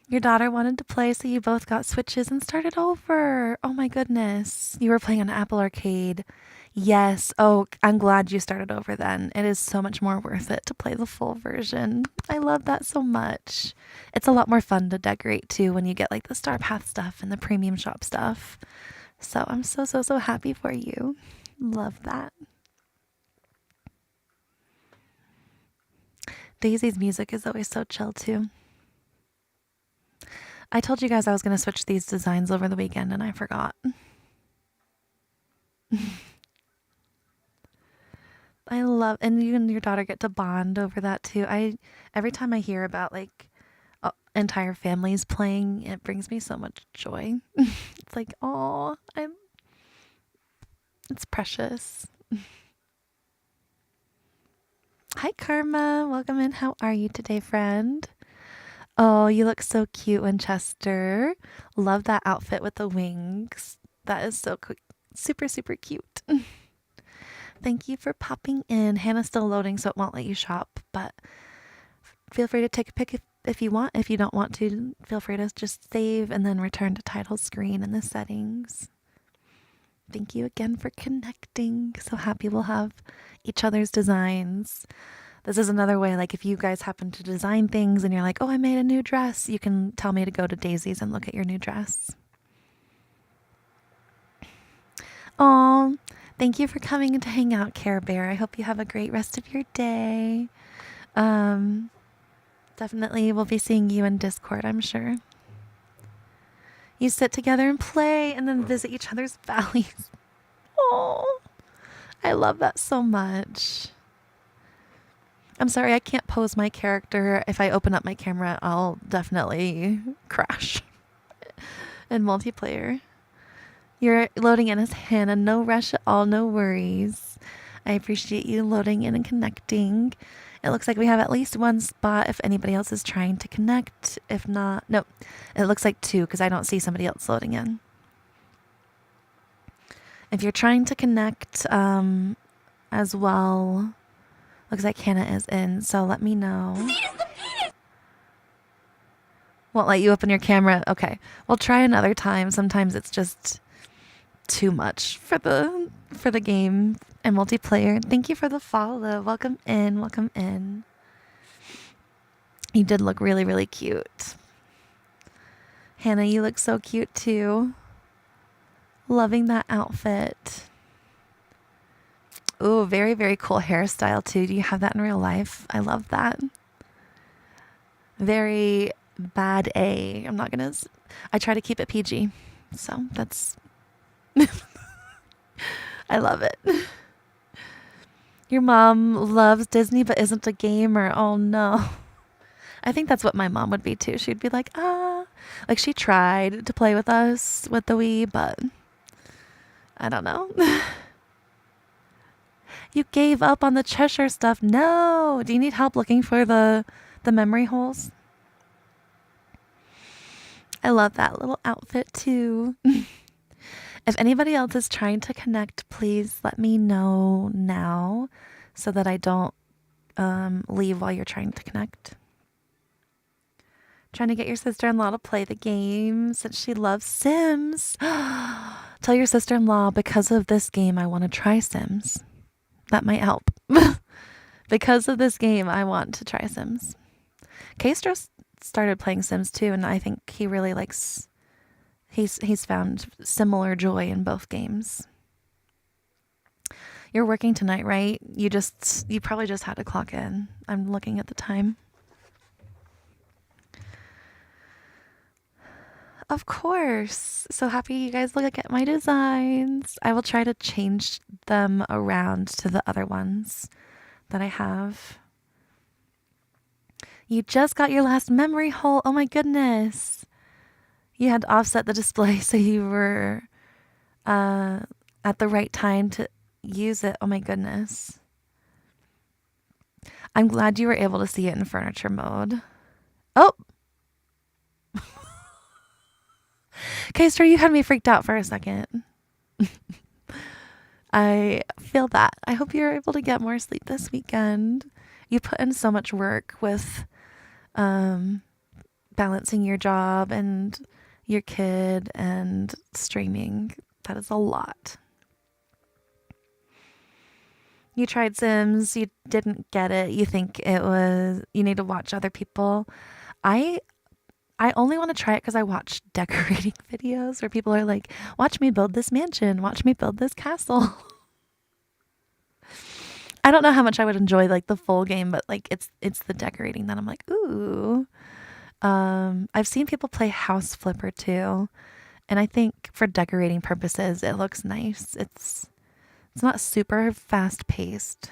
Your daughter wanted to play, so you both got Switches and started over. Oh my goodness. You were playing on Apple Arcade. Yes. Oh, I'm glad you started over then. It is so much more worth it to play the full version. I love that so much. It's a lot more fun to decorate too when you get like the Star Path stuff and the premium shop stuff. So I'm so happy for you. Love that. Daisy's music is always so chill too. I told you guys I was going to switch these designs over the weekend and I forgot. I love, and you and your daughter get to bond over that too. Every time I hear about like entire families playing, it brings me so much joy. It's like, oh, it's precious. Hi, Karma. Welcome in. How are you today, friend? Oh, you look so cute, Winchester. Love that outfit with the wings. That is so super cute. Thank you for popping in. Hannah's still loading, so it won't let you shop, but feel free to take a pic if you want. If you don't want to, feel free to just save and then return to title screen in the settings. Thank you again for connecting. So happy we'll have each other's designs. This is another way, like if you guys happen to design things and you're like, oh, I made a new dress, you can tell me to go to Daisy's and look at your new dress. Oh, thank you for coming in to hang out, Care Bear. I hope you have a great rest of your day. Definitely we'll be seeing you in Discord, I'm sure. You sit together and play and then visit each other's valleys. Oh, I love that so much. I'm sorry, I can't pose my character. If I open up my camera, I'll definitely crash in multiplayer. You're loading in as Hannah. No rush at all, no worries. I appreciate you loading in and connecting. It looks like we have at least one spot if anybody else is trying to connect. If not, no, it looks like two because I don't see somebody else loading in. If you're trying to connect as well, Looks like Hannah is in, so let me know. Won't let you open your camera. Okay. We'll try another time. Sometimes it's just too much for the game and multiplayer. Thank you for the follow. Welcome in. Welcome in. You did look really, really cute. Hannah, you look so cute too. Loving that outfit. Ooh, very, very cool hairstyle too. Do you have that in real life? I love that. Very bad A. I'm not gonna. I try to keep it PG. So that's. I love it. Your mom loves Disney but isn't a gamer. Oh no. I think that's what my mom would be too. She'd be like, like she tried to play with us with the Wii, but I don't know. You gave up on the Cheshire stuff. No. Do you need help looking for the memory holes? I love that little outfit too. If anybody else is trying to connect, please let me know now so that I don't leave while you're trying to connect. Trying to get your sister-in-law to play the game since she loves Sims. Tell your sister-in-law, because of this game, I want to try Sims. That might help. Because of this game, I want to try Sims. Castro started playing Sims too, and I think he really likes... He's found similar joy in both games. You're working tonight, right? You probably just had to clock in. I'm looking at the time. Of course. So happy you guys look at my designs. I will try to change them around to the other ones that I have. You just got your last memory hole. Oh my goodness. You had to offset the display so you were at the right time to use it. Oh my goodness. I'm glad you were able to see it in furniture mode. Oh! Keister, you had me freaked out for a second. I feel that. I hope you're able to get more sleep this weekend. You put in so much work with balancing your job and your kid and streaming. That is a lot. You tried Sims, you didn't get it. You think it was, you need to watch other people. I only want to try it because I watch decorating videos where people are like, watch me build this mansion, watch me build this castle. I don't know how much I would enjoy like the full game, but like it's the decorating that I'm like, ooh. I've seen people play House Flipper too, and I think for decorating purposes it looks nice. It's not super fast paced.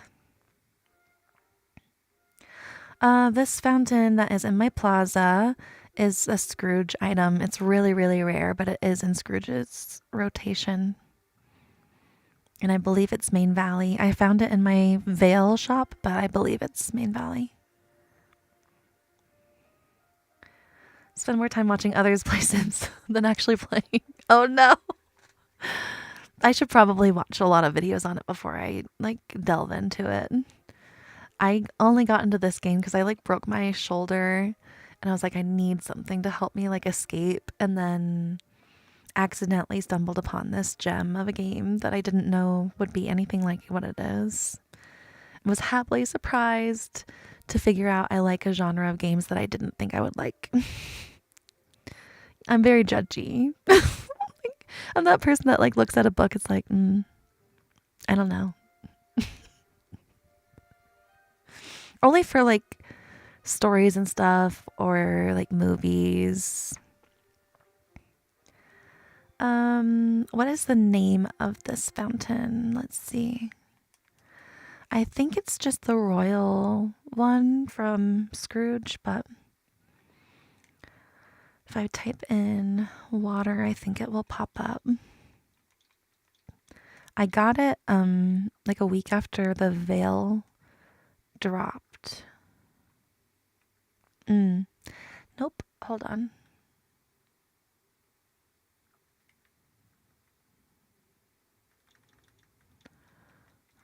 This fountain that is in my plaza is a Scrooge item. It's really, really rare, but it is in Scrooge's rotation. And I believe it's Main Valley. I found it in my Vale shop, but I believe it's Main Valley. Spend more time watching others play Sims than actually playing. Oh no. I should probably watch a lot of videos on it before I like delve into it. I only got into this game because I like broke my shoulder and I was like, I need something to help me like escape, and then accidentally stumbled upon this gem of a game that I didn't know would be anything like what it is. Was happily surprised to figure out I like a genre of games that I didn't think I would like. I'm very judgy. I'm that person that like looks at a book, it's like, I don't know. Only for like stories and stuff or like movies. What is the name of this fountain? Let's see. I think it's just the royal one from Scrooge, but if I type in water, I think it will pop up. I got it like a week after the Veil dropped. Nope, hold on.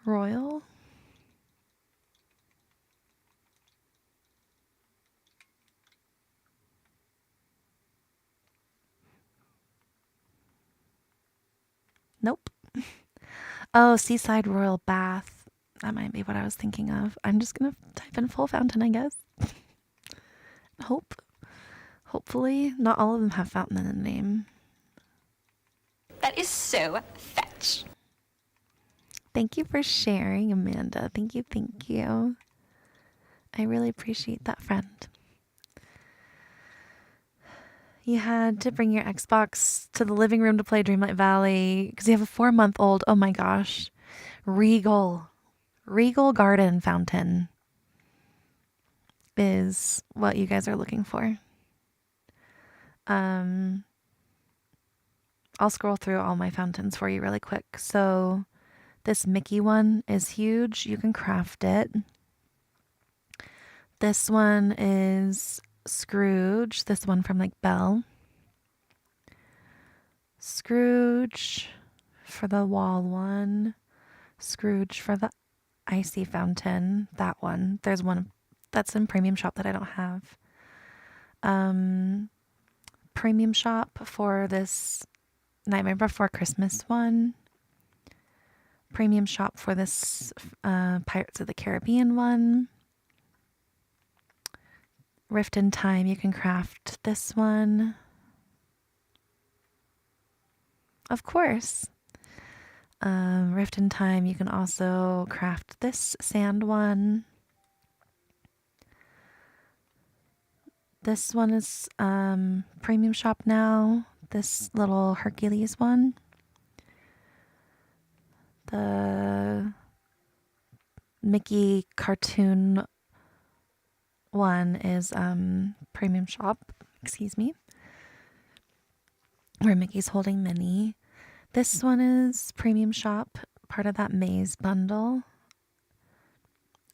Royal? Nope. Oh, Seaside Royal Bath. That might be what I was thinking of. I'm just gonna type in full fountain, I guess. Hopefully, not all of them have fountain in the name. That is so fetch. Thank you for sharing, Amanda. Thank you, thank you. I really appreciate that, friend. You had to bring your Xbox to the living room to play Dreamlight Valley because you have a 4-month-old. Oh my gosh. Regal Garden Fountain is what you guys are looking for. I'll scroll through all my fountains for you really quick. So this Mickey one is huge. You can craft it. This one is Scrooge. This one from like Belle. Scrooge for the wall one. Scrooge for the icy fountain. That one. There's one that's in Premium Shop that I don't have. Premium Shop for this Nightmare Before Christmas one. Premium Shop for this Pirates of the Caribbean one. Rift in Time, you can craft this one. Of course. Rift in Time, you can also craft this sand one. This one is Premium Shop now. This little Hercules one. The Mickey cartoon one is Premium Shop, excuse me, where Mickey's holding Minnie. This one is Premium Shop, part of that Maze bundle.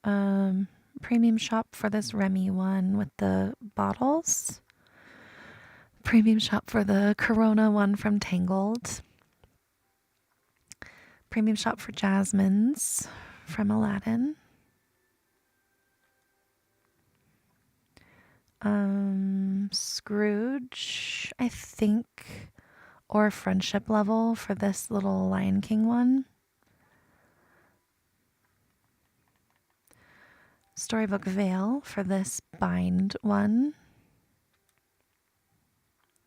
Premium Shop for this Remy one with the bottles. Premium Shop for the Corona one from Tangled. Premium Shop for Jasmine's from Aladdin. Scrooge, I think, or Friendship Level for this little Lion King one. Storybook Veil for this bind one.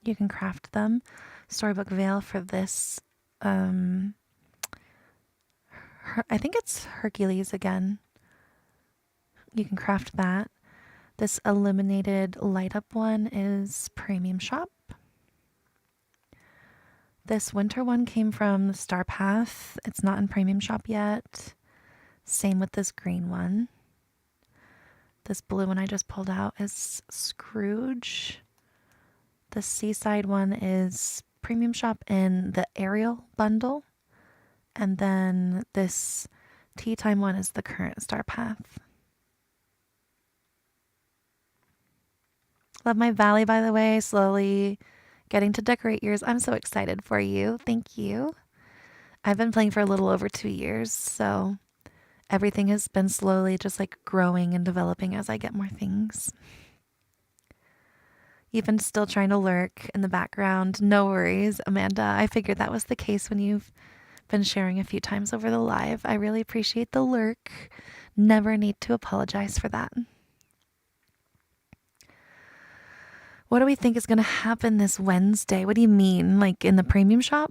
You can craft them. Storybook Veil for this, I think it's Hercules again. You can craft that. This illuminated light up one is Premium Shop. This winter one came from the Star Path. It's not in Premium Shop yet. Same with this green one. This blue one I just pulled out is Scrooge. The Seaside one is Premium Shop in the Ariel bundle. And then this Tea Time one is the current Star Path. Love my valley, by the way. Slowly getting to decorate yours. I'm so excited for you. Thank you. I've been playing for a little over 2 years, so everything has been slowly just like growing and developing as I get more things. You've been still trying to lurk in the background. No worries, Amanda. I figured that was the case when you've been sharing a few times over the live. I really appreciate the lurk. Never need to apologize for that. What do we think is going to happen this Wednesday? What do you mean? Like in the Premium Shop?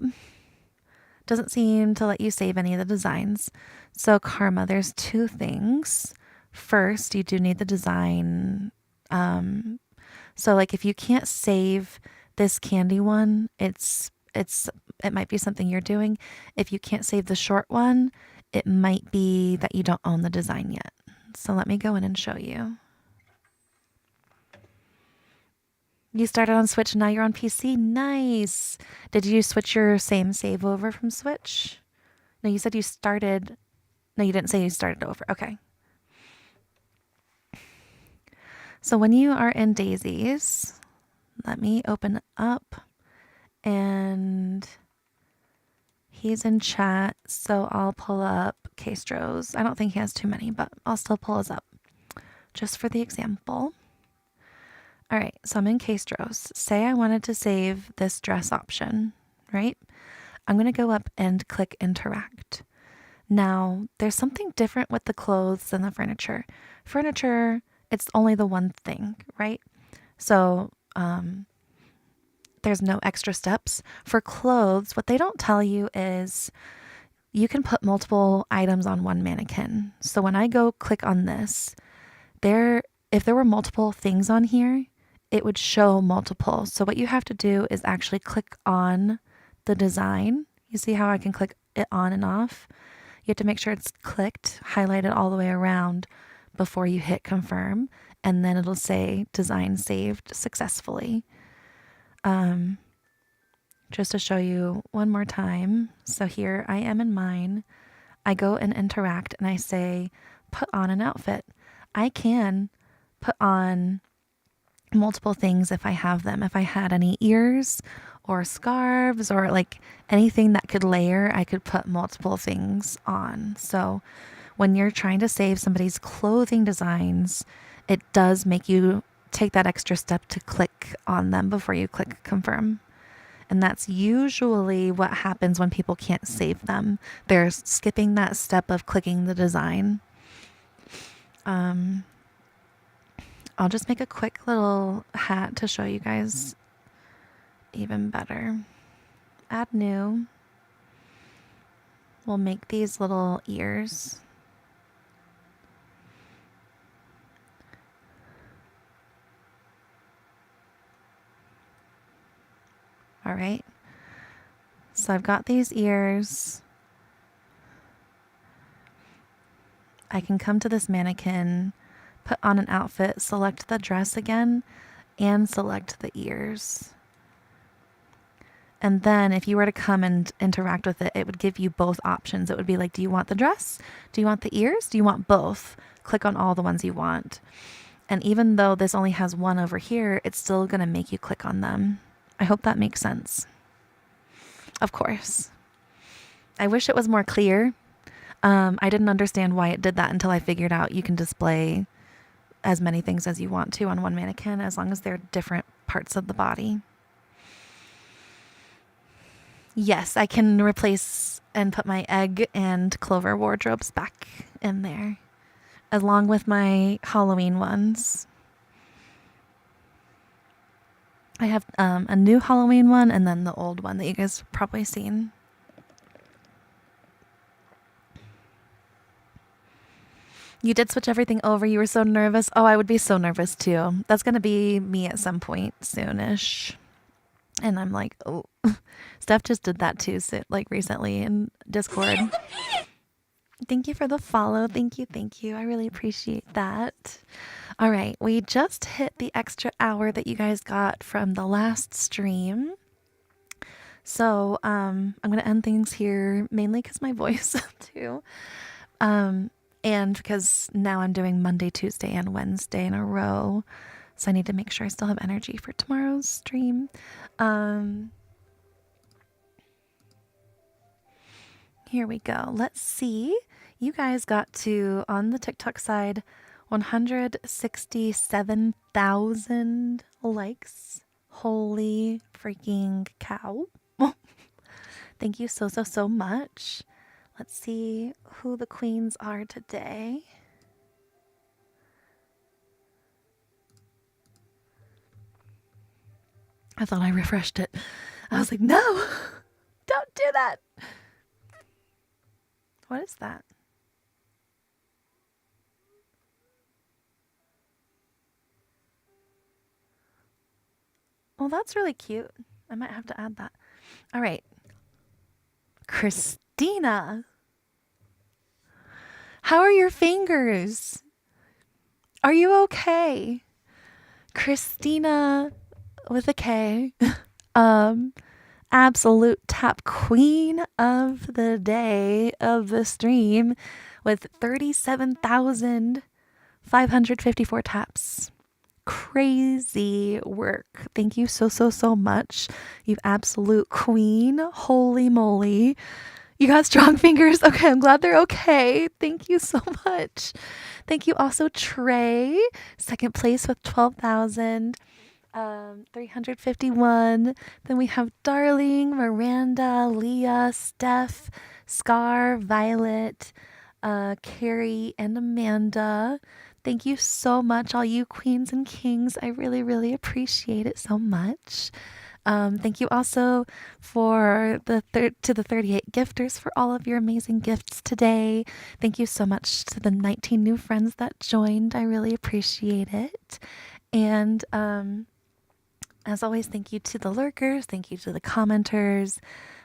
Doesn't seem to let you save any of the designs. So Karma, there's 2 things. First, you do need the design. So like if you can't save this candy one, it might be something you're doing. If you can't save the short one, it might be that you don't own the design yet. So let me go in and show you. You started on Switch, now you're on PC. Nice. Did you switch your same save over from Switch? No, you said you started. No, you didn't say you started over. Okay. So when you are in Daisies, let me open up, and he's in chat. So I'll pull up Castros. I don't think he has too many, but I'll still pull his up just for the example. All right, so I'm in Castros. Say I wanted to save this dress option, right? I'm going to go up and click interact. Now, there's something different with the clothes than the furniture. Furniture, it's only the one thing, right? So, there's no extra steps. For clothes, what they don't tell you is you can put multiple items on one mannequin. So when I go click on this, if there were multiple things on here, it would show multiple. So what you have to do is actually click on the design. You see how I can click it on and off? You have to make sure it's clicked, highlighted all the way around before you hit confirm, and then it'll say design saved successfully. Just to show you one more time. So here I am in mine. I go and interact and I say, put on an outfit. I can put on multiple things if I have them. If I had any ears or scarves or like anything that could layer, I could put multiple things on. So when you're trying to save somebody's clothing designs, it does make you take that extra step to click on them before you click confirm. And that's usually what happens when people can't save them. They're skipping that step of clicking the design. I'll just make a quick little hat to show you guys even better. Add new. We'll make these little ears. All right. So I've got these ears. I can come to this mannequin, put on an outfit, select the dress again, and select the ears. And then if you were to come and interact with it, it would give you both options. It would be like, do you want the dress? Do you want the ears? Do you want both? Click on all the ones you want. And even though this only has one over here, it's still going to make you click on them. I hope that makes sense. Of course. I wish it was more clear. I didn't understand why it did that until I figured out you can display as many things as you want to on one mannequin as long as they're different parts of the body. Yes, I can replace and put my egg and clover wardrobes back in there, along with my Halloween ones. I have a new Halloween one and then the old one that you guys have probably seen. You did switch everything over. You were so nervous. Oh, I would be so nervous too. That's going to be me at some point soonish. And I'm like, oh, Steph just did that too, like recently in Discord. Thank you for the follow. Thank you. Thank you. I really appreciate that. All right. We just hit the extra hour that you guys got from the last stream. So I'm going to end things here mainly because my voice too. And because now I'm doing Monday, Tuesday, and Wednesday in a row. So I need to make sure I still have energy for tomorrow's stream. Here we go. Let's see. You guys got to, on the TikTok side, 167,000 likes. Holy freaking cow. Thank you so much. Let's see who the queens are today. I thought I refreshed it. I was like, no, don't do that. What is that? Well, that's really cute. I might have to add that. All right. Christina. How are your fingers? Are you okay? Christina with a K. Absolute top queen of the day of the stream with 37,554 taps. Crazy work. Thank you so much. You absolute queen. Holy moly. You got strong fingers. Okay, I'm glad they're okay. Thank you so much. Thank you also, Trey. Second place with 12,000. 351. Then we have Darling, Miranda, Leah, Steph, Scar, Violet, Carrie, and Amanda. Thank you so much, all you queens and kings. I really, really appreciate it so much. Thank you also for the 38 gifters for all of your amazing gifts today. Thank you so much to the 19 new friends that joined. I really appreciate it. And as always, thank you to the lurkers. Thank you to the commenters.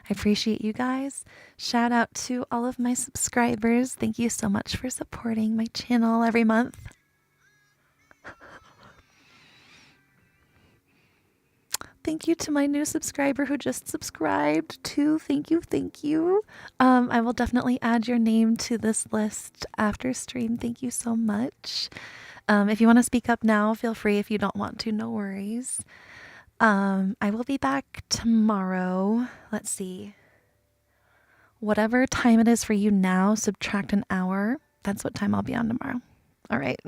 I appreciate you guys. Shout out to all of my subscribers. Thank you so much for supporting my channel every month. Thank you to my new subscriber who just subscribed too. Thank you, thank you. I will definitely add your name to this list after stream. Thank you so much. If you want to speak up now, feel free. If you don't want to, no worries. I will be back tomorrow. Let's see. Whatever time it is for you now, subtract an hour. That's what time I'll be on tomorrow. All right.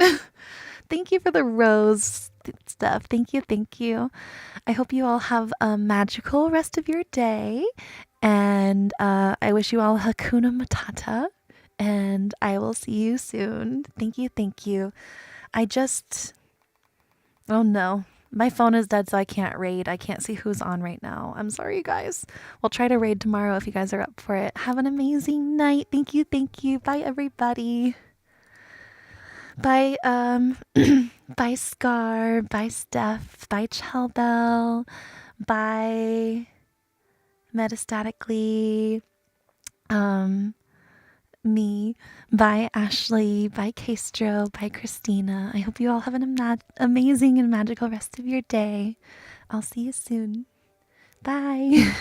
Thank you for the rose stuff. Thank you. Thank you. I hope you all have a magical rest of your day. And I wish you all Hakuna Matata. And I will see you soon. Thank you. Thank you. Oh no. My phone is dead, so I can't raid. I can't see who's on right now. I'm sorry, you guys. We'll try to raid tomorrow if you guys are up for it. Have an amazing night. Thank you. Thank you. Bye, everybody. Bye, bye Scar, bye Steph, bye Chelbell, bye Metastatically, me, bye Ashley, bye Castro, bye Christina. I hope you all have an amazing and magical rest of your day. I'll see you soon. Bye.